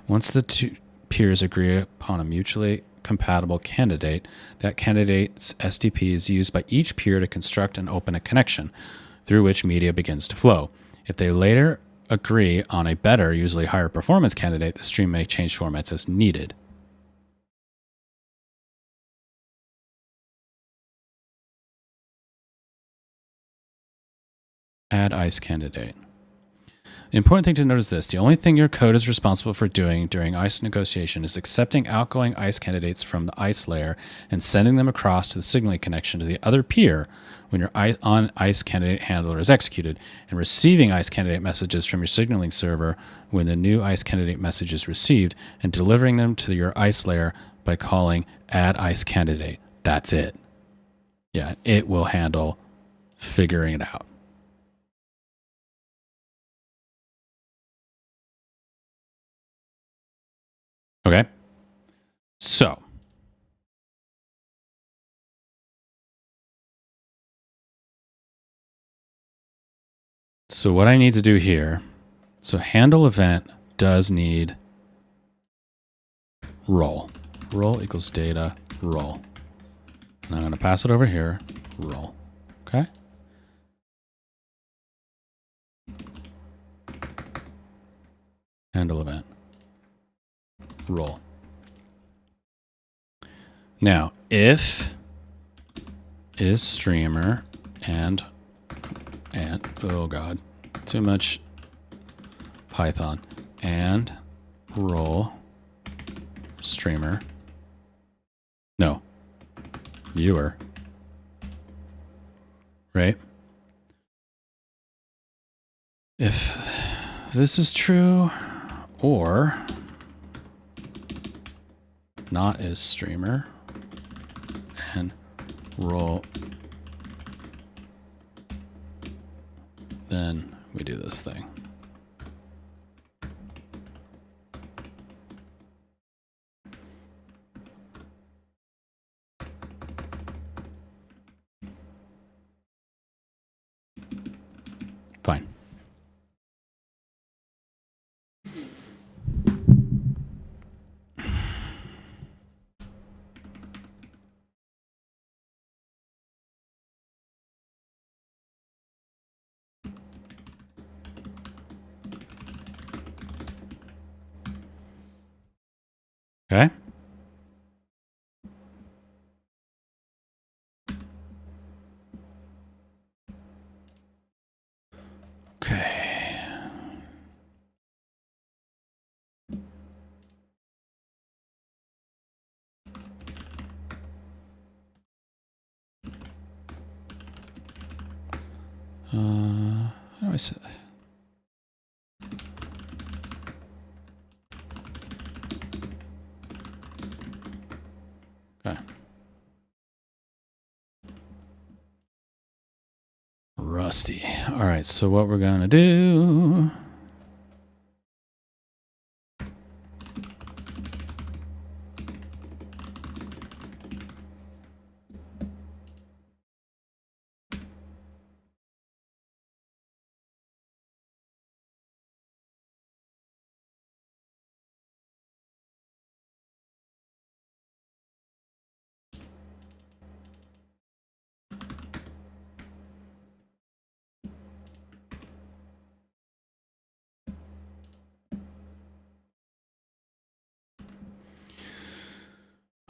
Once the two peers agree upon a mutually compatible candidate, that candidate's SDP is used by each peer to construct and open a connection through which media begins to flow. If they later agree on a better, usually higher performance candidate, the stream may change formats as needed. Add ICE candidate. The important thing to note is this. The only thing your code is responsible for doing during ICE negotiation is accepting outgoing ICE candidates from the ICE layer and sending them across to the signaling connection to the other peer when your on ICE candidate handler is executed, and receiving ICE candidate messages from your signaling server when the new ICE candidate message is received, and delivering them to your ICE layer by calling add ICE candidate. That's it. Yeah, it will handle figuring it out. Okay. So what I need to do here, so handle event does need role. Role equals data role. And I'm going to pass it over here, role. Okay. Handle event role. Now, if is streamer and oh god, too much Python, and role streamer, no, viewer, right? If this is true or not is streamer and role, then we do this thing. Fine. Okay. Okay. How do I say? Okay. Rusty. All right, so what we're going to do.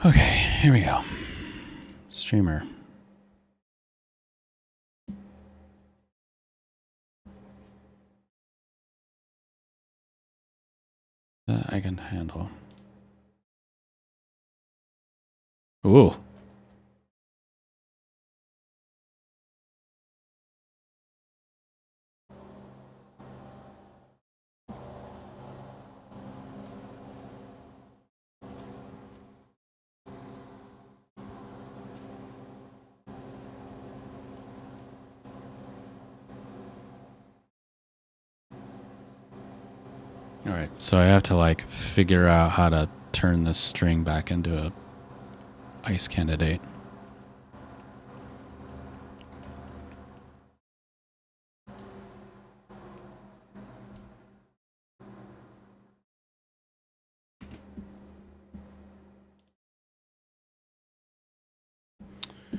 Okay, here we go. Streamer. That I can handle. Ooh. All right, so I have to like figure out how to turn this string back into a ice candidate. I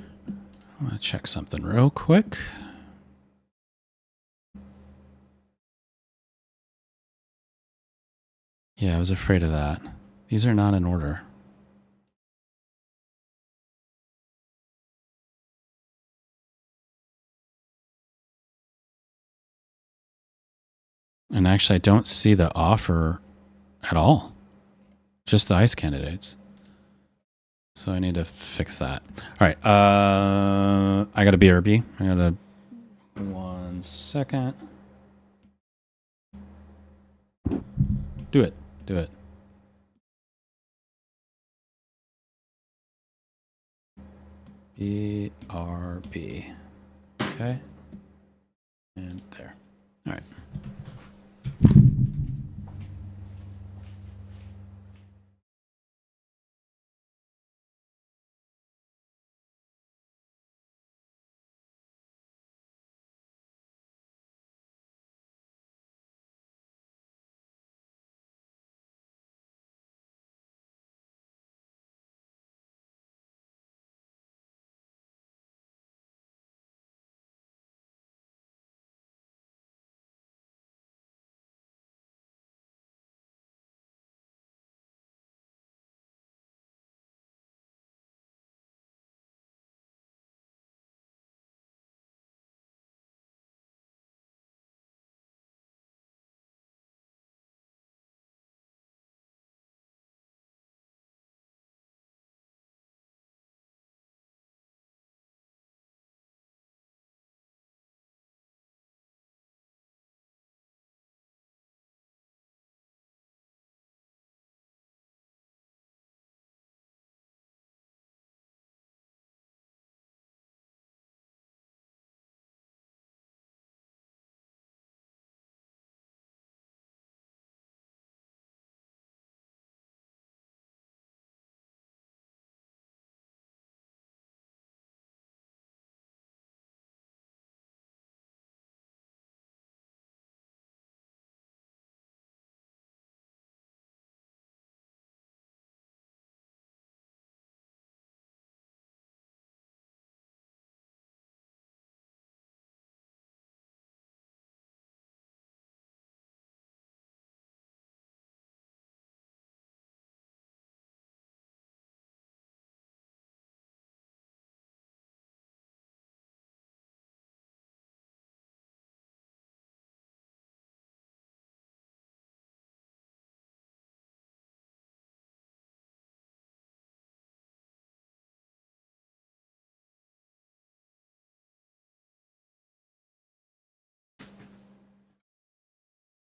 want to check something real quick. Yeah, I was afraid of that. These are not in order. And actually, I don't see the offer at all. Just the ice candidates. So I need to fix that. All right. I got a BRB. I got a 1 second. Do it. Do it. BRB. Okay. And there. All right.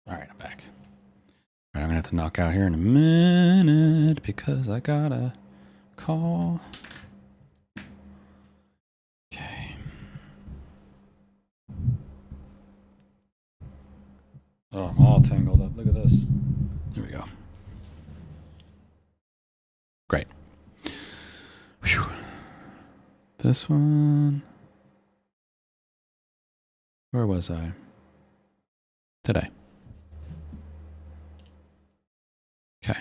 All right, I'm back. All right, I'm going to have to knock out here in a minute because I got a call. Okay. Oh, I'm all tangled up. Look at this. There we go. Great. Whew. This one. Where was I? Today. Okay.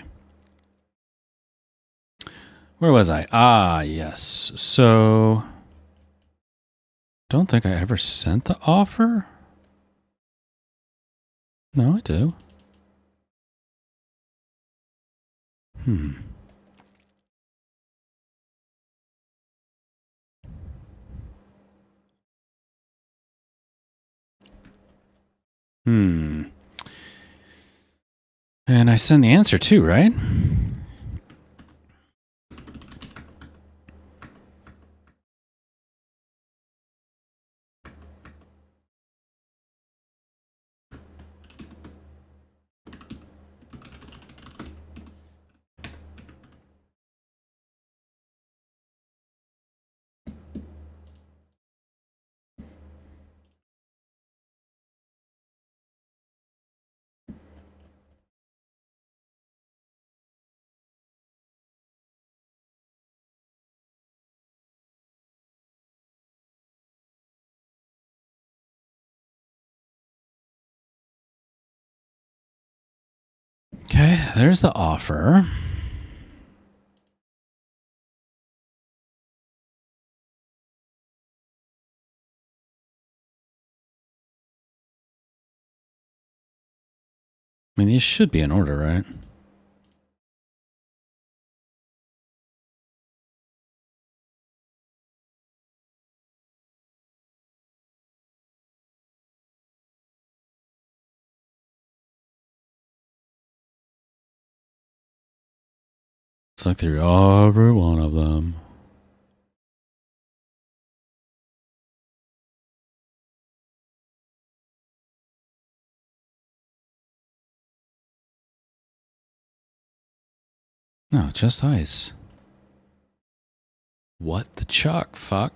Where was I? Ah, yes. So, don't think I ever sent the offer. No, I do. Hmm. Hmm. And I send the answer too, right? Okay, there's the offer. I mean, these should be in order, right? It's like they're every one of them. No, just ice. What the chuck? Fuck.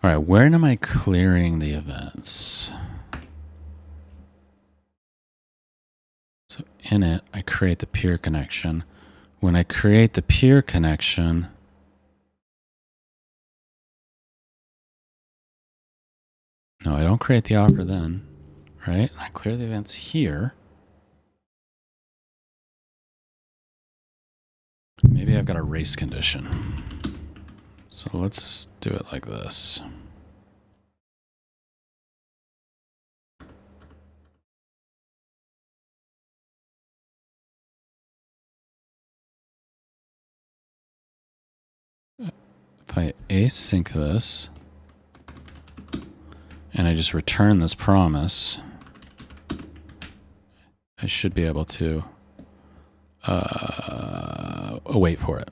All right, where am I clearing the events? So in it, I create the peer connection. When I create the peer connection, no, I don't create the offer then, right? I clear the events here. Maybe I've got a race condition. So let's do it like this. If I async this and I just return this promise, I should be able to wait for it.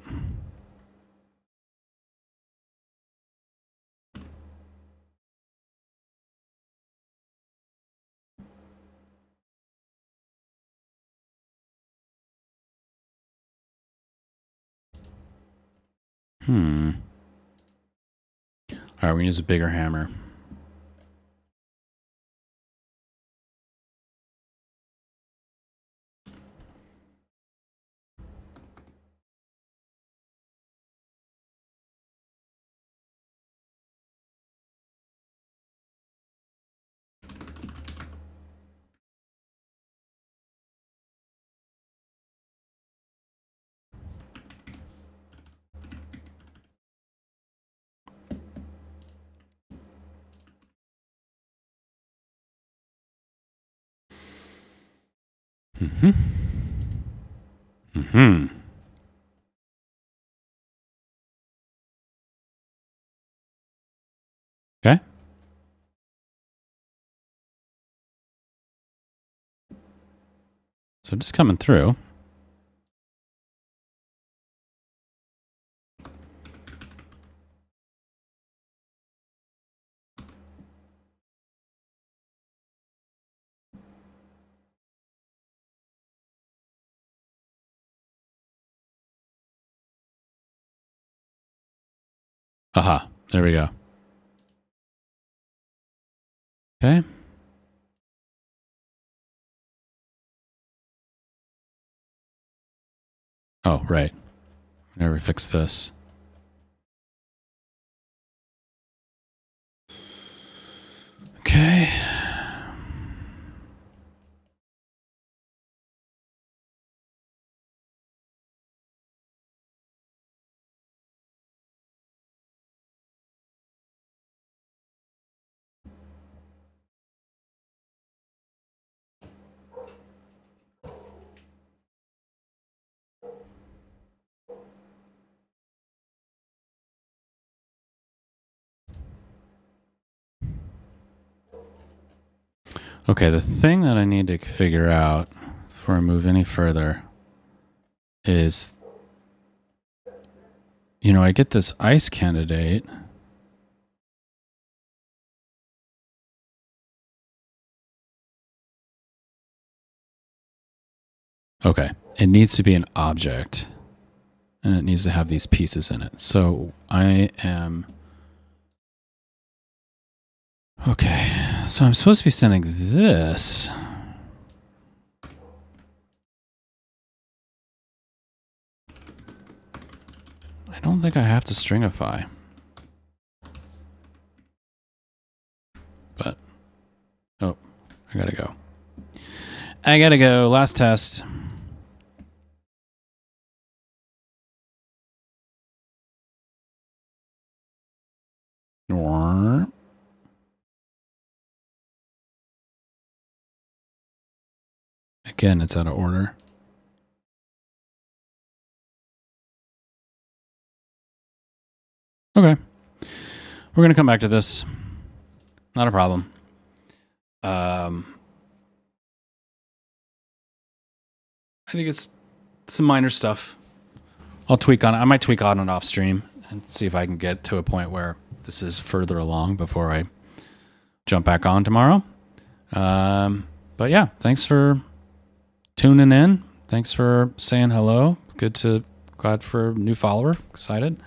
All right, we're gonna use a bigger hammer. Okay. So just coming through. Aha, there we go. Okay. Oh, right. Never fix this. Okay. Okay, the thing that I need to figure out before I move any further is, you know, I get this ICE candidate. Okay, it needs to be an object and it needs to have these pieces in it. So I am, okay, so I'm supposed to be sending this. I don't think I have to stringify. But, oh, I gotta go. I gotta go. Last test. Again, it's out of order. Okay. We're going to come back to this. Not a problem. I think it's some minor stuff. I'll tweak on it. I might tweak on and off stream and see if I can get to a point where this is further along before I jump back on tomorrow. But yeah, thanks for tuning in. Thanks for saying hello. Glad for a new follower. Excited.